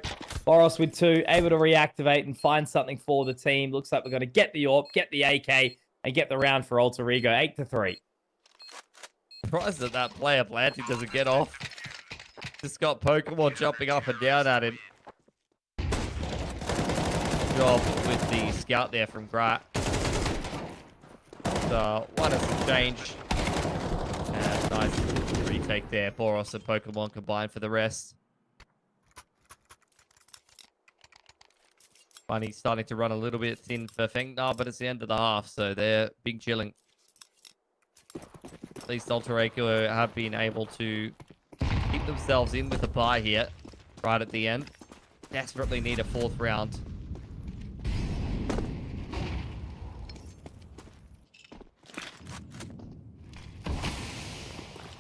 Boros with 2, able to reactivate and find something for the team. Looks like we're going to get the AWP, get the AK, and get the round for Alter Ego. 8-3. Surprised that that player planting doesn't get off. Just got Pokemon jumping up and down at him. Job with the scout there from Grat. So, one has to change. And nice retake there. Boros and Pokemon combined for the rest. Money's starting to run a little bit thin for FengDa, but it's the end of the half, so they're big chilling. At least Alter Ego have been able to keep themselves in with a bye here, right at the end. Desperately need a 4th round.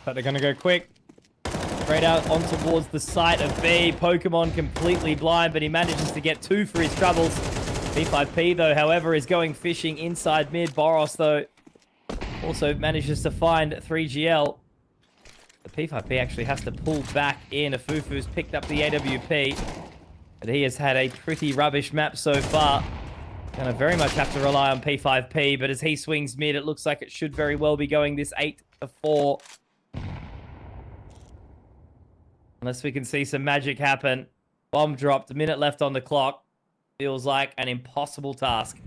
But they're going to go quick. Straight out on towards the site of B. Pokemon completely blind, but he manages to get 2 for his troubles. P5P, though, however, is going fishing inside mid. Boros, though, also manages to find 3GL. The P5P actually has to pull back in. Afufu's picked up the AWP, but he has had a pretty rubbish map so far. Gonna very much have to rely on P5P, but as he swings mid, it looks like it should very well be going this 8-4. Unless we can see some magic happen. Bomb dropped, a minute left on the clock. Feels like an impossible task.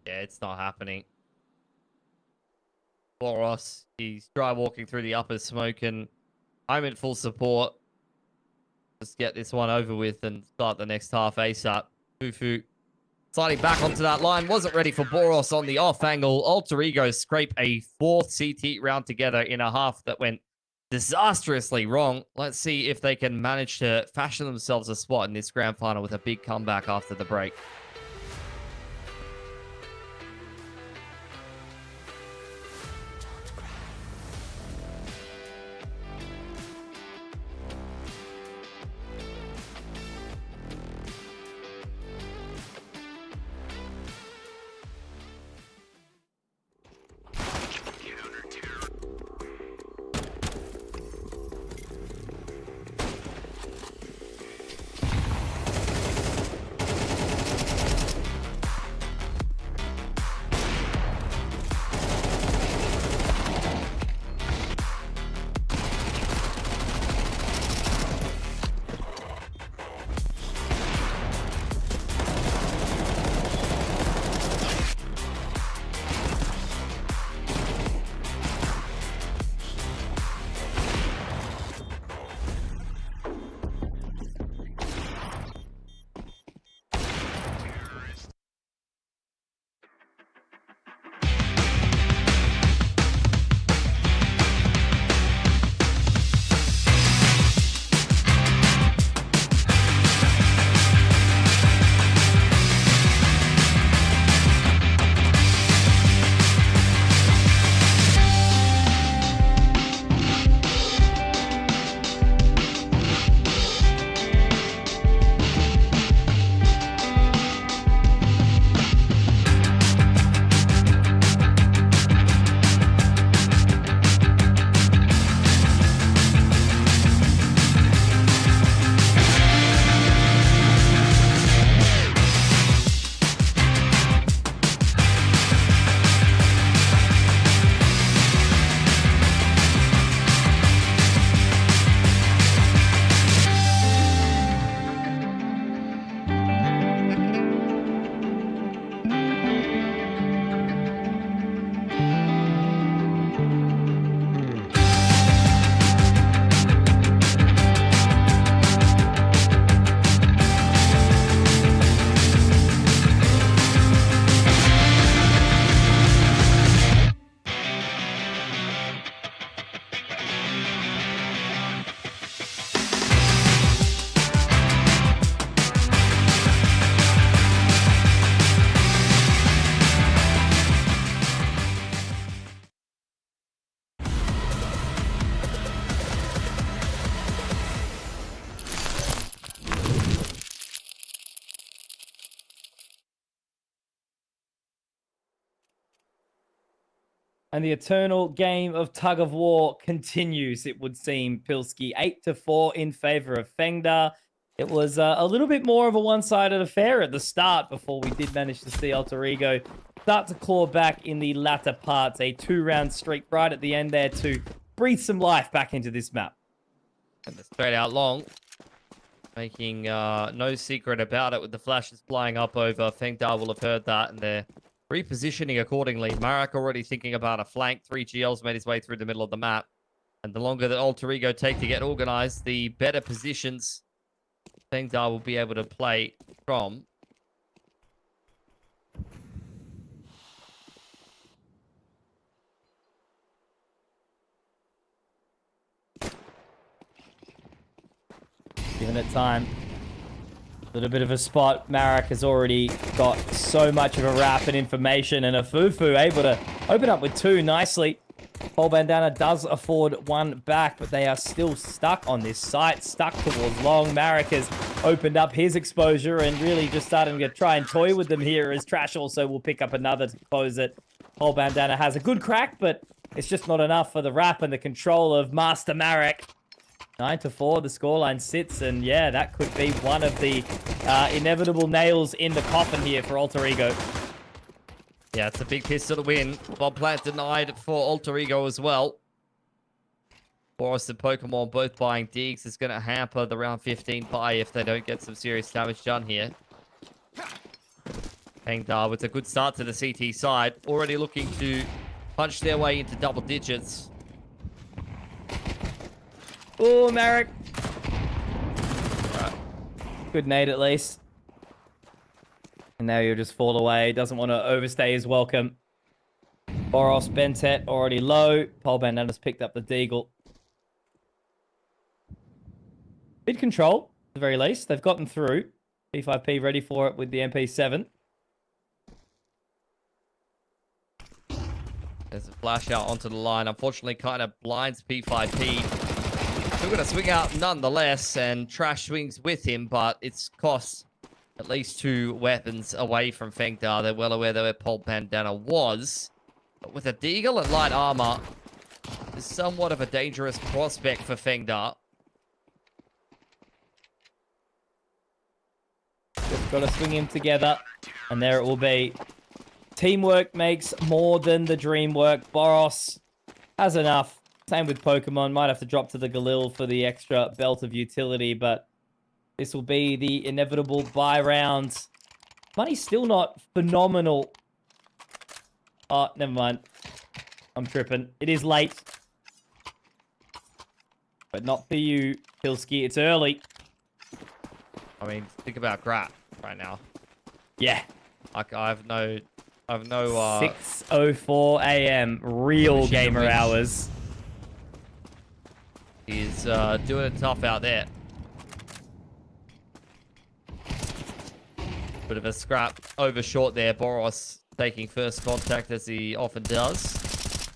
Yeah, it's not happening. Boros, he's dry walking through the upper smoke, and I'm in full support. Just get this one over with and start the next half ASAP. Fufu sliding back onto that line. Wasn't ready for Boros on the off angle. Alter Ego scrape a 4th CT round together in a half that went disastrously wrong. Let's see if they can manage to fashion themselves a spot in this grand final with a big comeback after the break. And the eternal game of tug of war continues, it would seem, Pilski. 8-4 in favor of FengDa. It was a little bit more of a one-sided affair at the start before we did manage to see Alter Ego start to claw back in the latter parts. A 2-round streak right at the end there to breathe some life back into this map. And straight out long. Making no secret about it with the flashes flying up over. FengDa will have heard that, and they're repositioning accordingly. Marak already thinking about a flank. 3GL's made his way through the middle of the map. And the longer that Alter Ego take to get organized, the better positions FengDa will be able to play from. Giving it time. A little bit of a spot. Marak has already got so much of a wrap and information, and a Fufu able to open up with 2 nicely. Paul Bandana does afford 1 back, but they are still stuck on this site, stuck towards long. Marak has opened up his exposure and really just starting to try and toy with them here, as Trash also will pick up another to close it. Paul Bandana has a good crack, but it's just not enough for the wrap and the control of Master Marak. 9-4, the scoreline sits, and yeah, that could be one of the inevitable nails in the coffin here for Alter Ego. Yeah, it's a big pistol to win. Bomb plant denied for Alter Ego as well. Boros and Pokemon both buying digs is going to hamper the round 15 buy if they don't get some serious damage done here. FengDa with a good start to the CT side, already looking to punch their way into double digits. Oh, Marak. Good nade at least. And now he'll just fall away. Doesn't want to overstay his welcome. Boros, Bentet already low. Paul Bandana's picked up the Deagle. Mid control, at the very least. They've gotten through. P5P ready for it with the MP7. There's a flash out onto the line. Unfortunately, kind of blinds P5P. Still going to swing out nonetheless, and Trash swings with him, but it's cost at least 2 weapons away from FengDa. They're well aware where Paul Bandana was. But with a Deagle and light armor, it's somewhat of a dangerous prospect for FengDa. Just got to swing him together, and there it will be. Teamwork makes more than the dream work. Boros has enough. Same with Pokemon. Might have to drop to the Galil for the extra belt of utility, but this will be the inevitable buy round. Money's still not phenomenal. Oh, never mind. I'm tripping. It is late. But not for you, Pilski. It's early. I mean, think about Grat right now. Yeah. Like, I have no 6:04 a.m. real gamer hours. He's doing it tough out there. Bit of a scrap over short there. Boros taking first contact as he often does.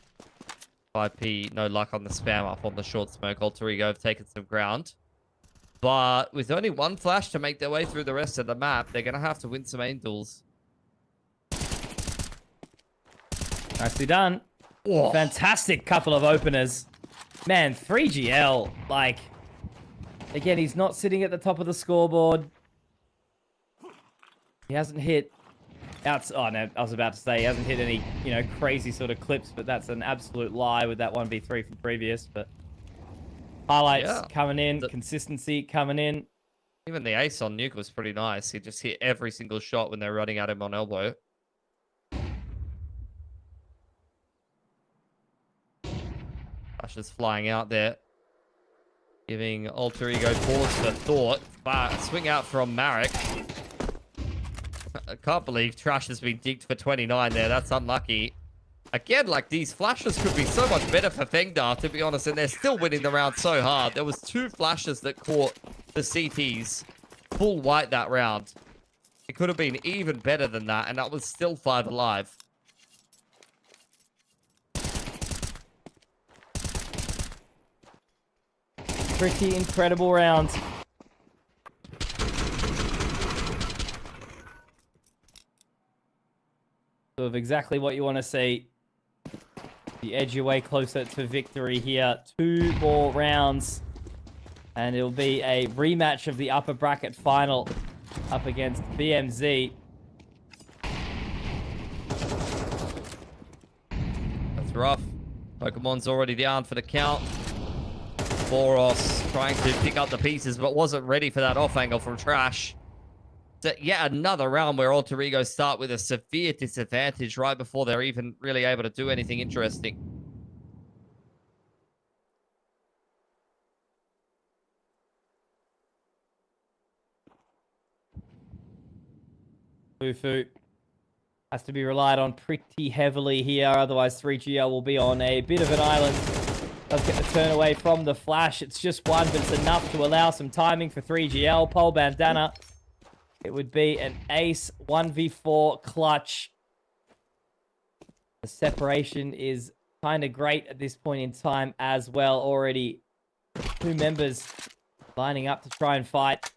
5P, no luck on the spam up on the short smoke. Alter Ego have taken some ground. But with only 1 flash to make their way through the rest of the map, they're going to have to win some aim duels. Nicely done. Oh. Fantastic couple of openers. Man, 3GL, like, again, he's not sitting at the top of the scoreboard. He hasn't hit oh no, I was about to say he hasn't hit any, crazy sort of clips, but that's an absolute lie with that 1v3 from previous, but highlights coming in, consistency coming in. Even the ace on Nuke was pretty nice. He just hit every single shot when they're running at him on elbow. Flashes flying out there, giving Alter Ego pause for thought. But swing out from Marak. I can't believe Trash has been digged for 29 there. That's unlucky. Again, like, these flashes could be so much better for FengDa, to be honest, and they're still winning the round so hard. There was 2 flashes that caught the CTs full white that round. It could have been even better than that, and that was still 5 alive. Pretty incredible round. Of exactly what you want to see. You edge your way closer to victory here. 2 more rounds. And it'll be a rematch of the upper bracket final up against BMZ. That's rough. Pokemon's already down for the count. Boros trying to pick up the pieces, but wasn't ready for that off angle from Trash. So yet another round where Alter Ego start with a severe disadvantage right before they're even really able to do anything interesting. Fufu has to be relied on pretty heavily here, otherwise 3GL will be on a bit of an island. Does get the turn away from the flash. It's just one, but it's enough to allow some timing for 3GL. Pole bandana. It would be an ace 1v4 clutch. The separation is kind of great at this point in time as well. Already 2 members lining up to try and fight.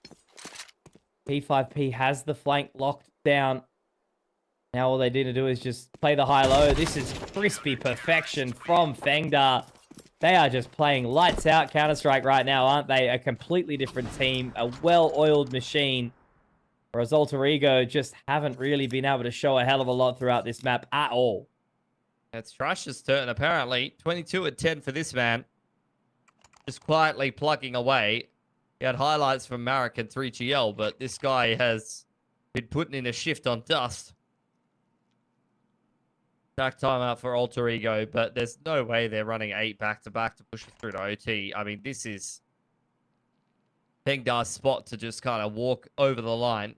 P5P has the flank locked down. Now all they need to do is just play the high-low. This is crispy perfection from FengDa. They are just playing lights out Counter-Strike right now, aren't they? A completely different team, a well-oiled machine. Whereas Alter Ego just haven't really been able to show a hell of a lot throughout this map at all. It's Trash's turn, apparently. 22 and 10 for this man. Just quietly plugging away. He had highlights from Marek and 3GL, but this guy has been putting in a shift on Dust. Back timeout for Alter Ego, but there's no way they're running 8 back-to-back to push it through to OT. I mean, this is FengDa's spot to just kind of walk over the line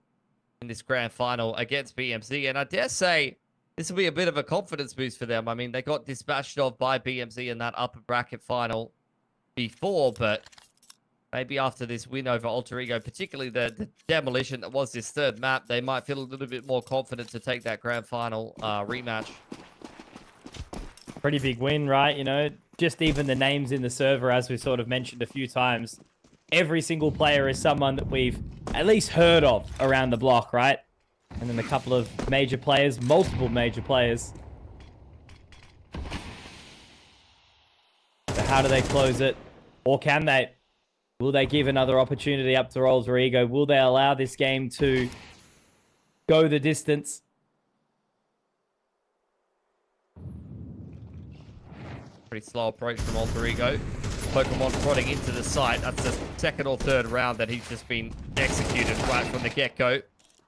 in this grand final against BMZ. And I dare say this will be a bit of a confidence boost for them. I mean, they got dispatched off by BMZ in that upper bracket final before, but maybe after this win over Alter Ego, particularly the demolition that was this third map, they might feel a little bit more confident to take that grand final rematch. Pretty big win, right? You know, just even the names in the server, as we sort of mentioned a few times, every single player is someone that we've at least heard of around the block, right? And then a couple of major players, multiple major players. So how do they close it? Or can they? Will they give another opportunity up to Alter Ego? Will they allow this game to go the distance? Pretty slow approach from Alter Ego. Pokemon prodding into the site. That's the second or third round that he's just been executed right from the get-go.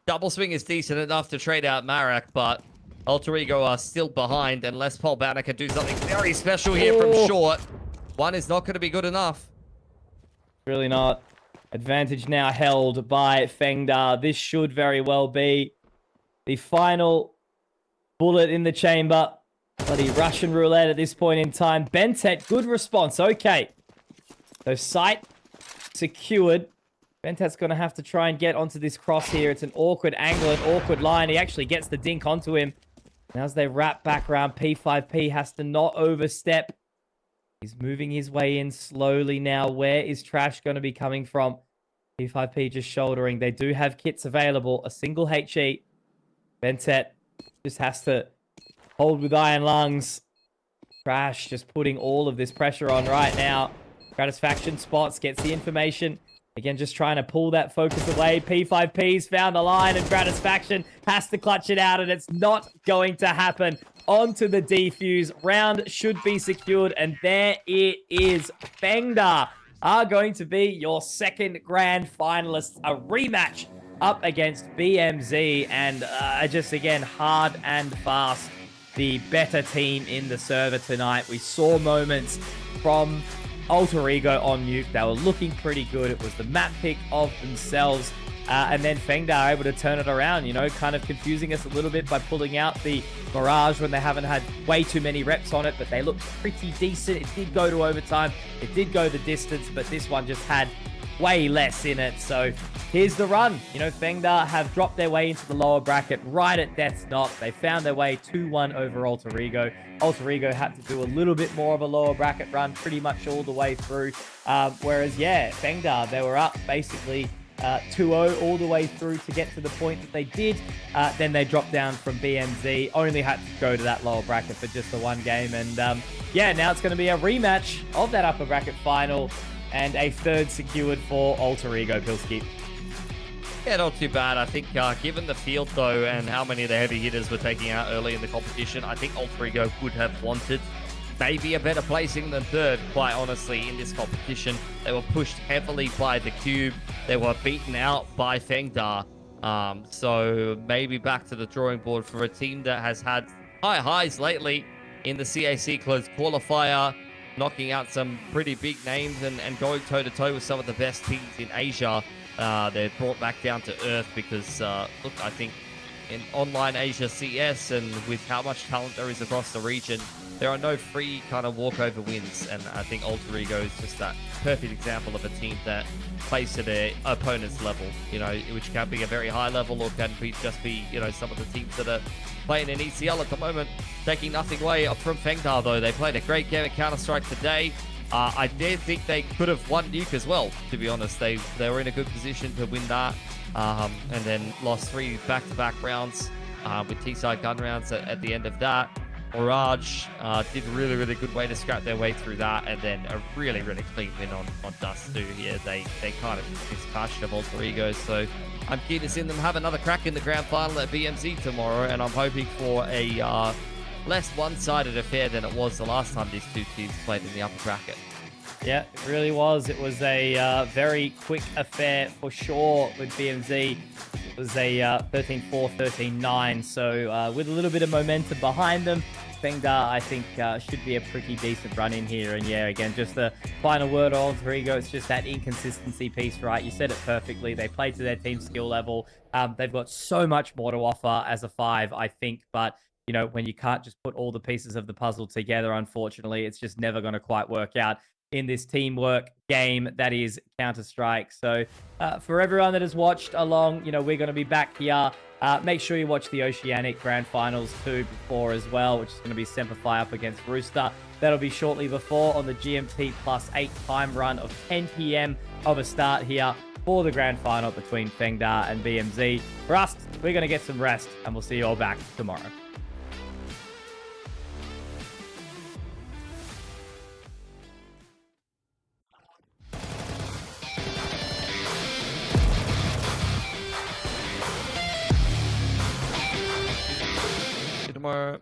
Double swing is decent enough to trade out Marek, but Alter Ego are still behind unless Paul Banner can do something very special here from short. One is not going to be good enough. Really not. Advantage now held by FengDa. This should very well be the final bullet in the chamber. Bloody Russian roulette at this point in time. Bentet, good response. Okay. So sight secured. Bentet's going to have to try and get onto this cross here. It's an awkward angle, an awkward line. He actually gets the dink onto him. And as they wrap back around, P5P has to not overstep. He's moving his way in slowly now. Where is Trash going to be coming from? P5P just shouldering. They do have kits available. A single HE. Bentet just has to hold with iron lungs. Trash just putting all of this pressure on right now. Gratisfaction spots, gets the information. Again, just trying to pull that focus away. P5P's found the line, and Gratisfaction has to clutch it out, and it's not going to happen. Onto the defuse. Round should be secured, and there it is. FengDa are going to be your second grand finalists. A rematch up against BMZ, and just, again, hard and fast. The better team in the server tonight. We saw moments from Alter Ego on Nuke. They were looking pretty good. It was the map pick of themselves. And then FengDa are able to turn it around, you know, kind of confusing us a little bit by pulling out the Mirage when they haven't had way too many reps on it, but they looked pretty decent. It did go to overtime. It did go the distance, but this one just had way less in it. So here's the run. You know, FengDa have dropped their way into the lower bracket right at death's knot. They found their way 2-1 over Alter Ego. Alter Ego had to do a little bit more of a lower bracket run pretty much all the way through. Whereas, yeah, FengDa, they were up basically 2-0 all the way through to get to the point that they did. Then they dropped down from BMZ, only had to go to that lower bracket for just the one game. And yeah, now it's going to be a rematch of that upper bracket final and a third secured for Alter Ego Pilski. Yeah, not too bad. I think given the field, though, and how many of the heavy hitters were taking out early in the competition, I think Alter Ego would have wanted maybe a better placing than third, quite honestly, in this competition. They were pushed heavily by the Cube. They were beaten out by FengDa. So maybe back to the drawing board for a team that has had high highs lately in the CAC closed qualifier, knocking out some pretty big names and going toe-to-toe with some of the best teams in Asia. They're brought back down to earth because, look, I think in online Asia CS and with how much talent there is across the region, there are no free kind of walkover wins. And I think Alter Ego is just that perfect example of a team that plays to their opponent's level, you know, which can be a very high level or can be just be, you know, some of the teams that are playing in ECL at the moment. Taking nothing away from FengDa, though. They played a great game at Counter-Strike today. I did think they could have won Nuke as well, to be honest. They were in a good position to win that, and then lost 3 back-to-back rounds with T-side gun rounds at the end of that. Mirage did a really, really good way to scrap their way through that, and then a really, really clean win on Dust 2 here. They kind of dispatched of Alter Ego, so I'm keen to see them have another crack in the grand final at BMZ tomorrow, and I'm hoping for a less one-sided affair than it was the last time these two teams played in the upper bracket. Yeah, it really was. It was a very quick affair for sure with BMZ. It was a 13-4, 13-9. So with a little bit of momentum behind them, FengDa, I think, should be a pretty decent run in here. And yeah, again, just the final word on Alter Ego, it's just that inconsistency piece, right? You said it perfectly. They play to their team skill level. They've got so much more to offer as a 5, I think. But you know, when you can't just put all the pieces of the puzzle together, unfortunately, it's just never going to quite work out in this teamwork game that is Counter-Strike. So for everyone that has watched along, you know, we're going to be back here. Make sure you watch the Oceanic Grand Finals 2 before as well, which is going to be Semperfi up against Rooster. That'll be shortly before on the GMT +8 time run of 10 p.m. of a start here for the grand final between FengDa and BMZ. For us, we're going to get some rest, and we'll see you all back tomorrow. Tomorrow.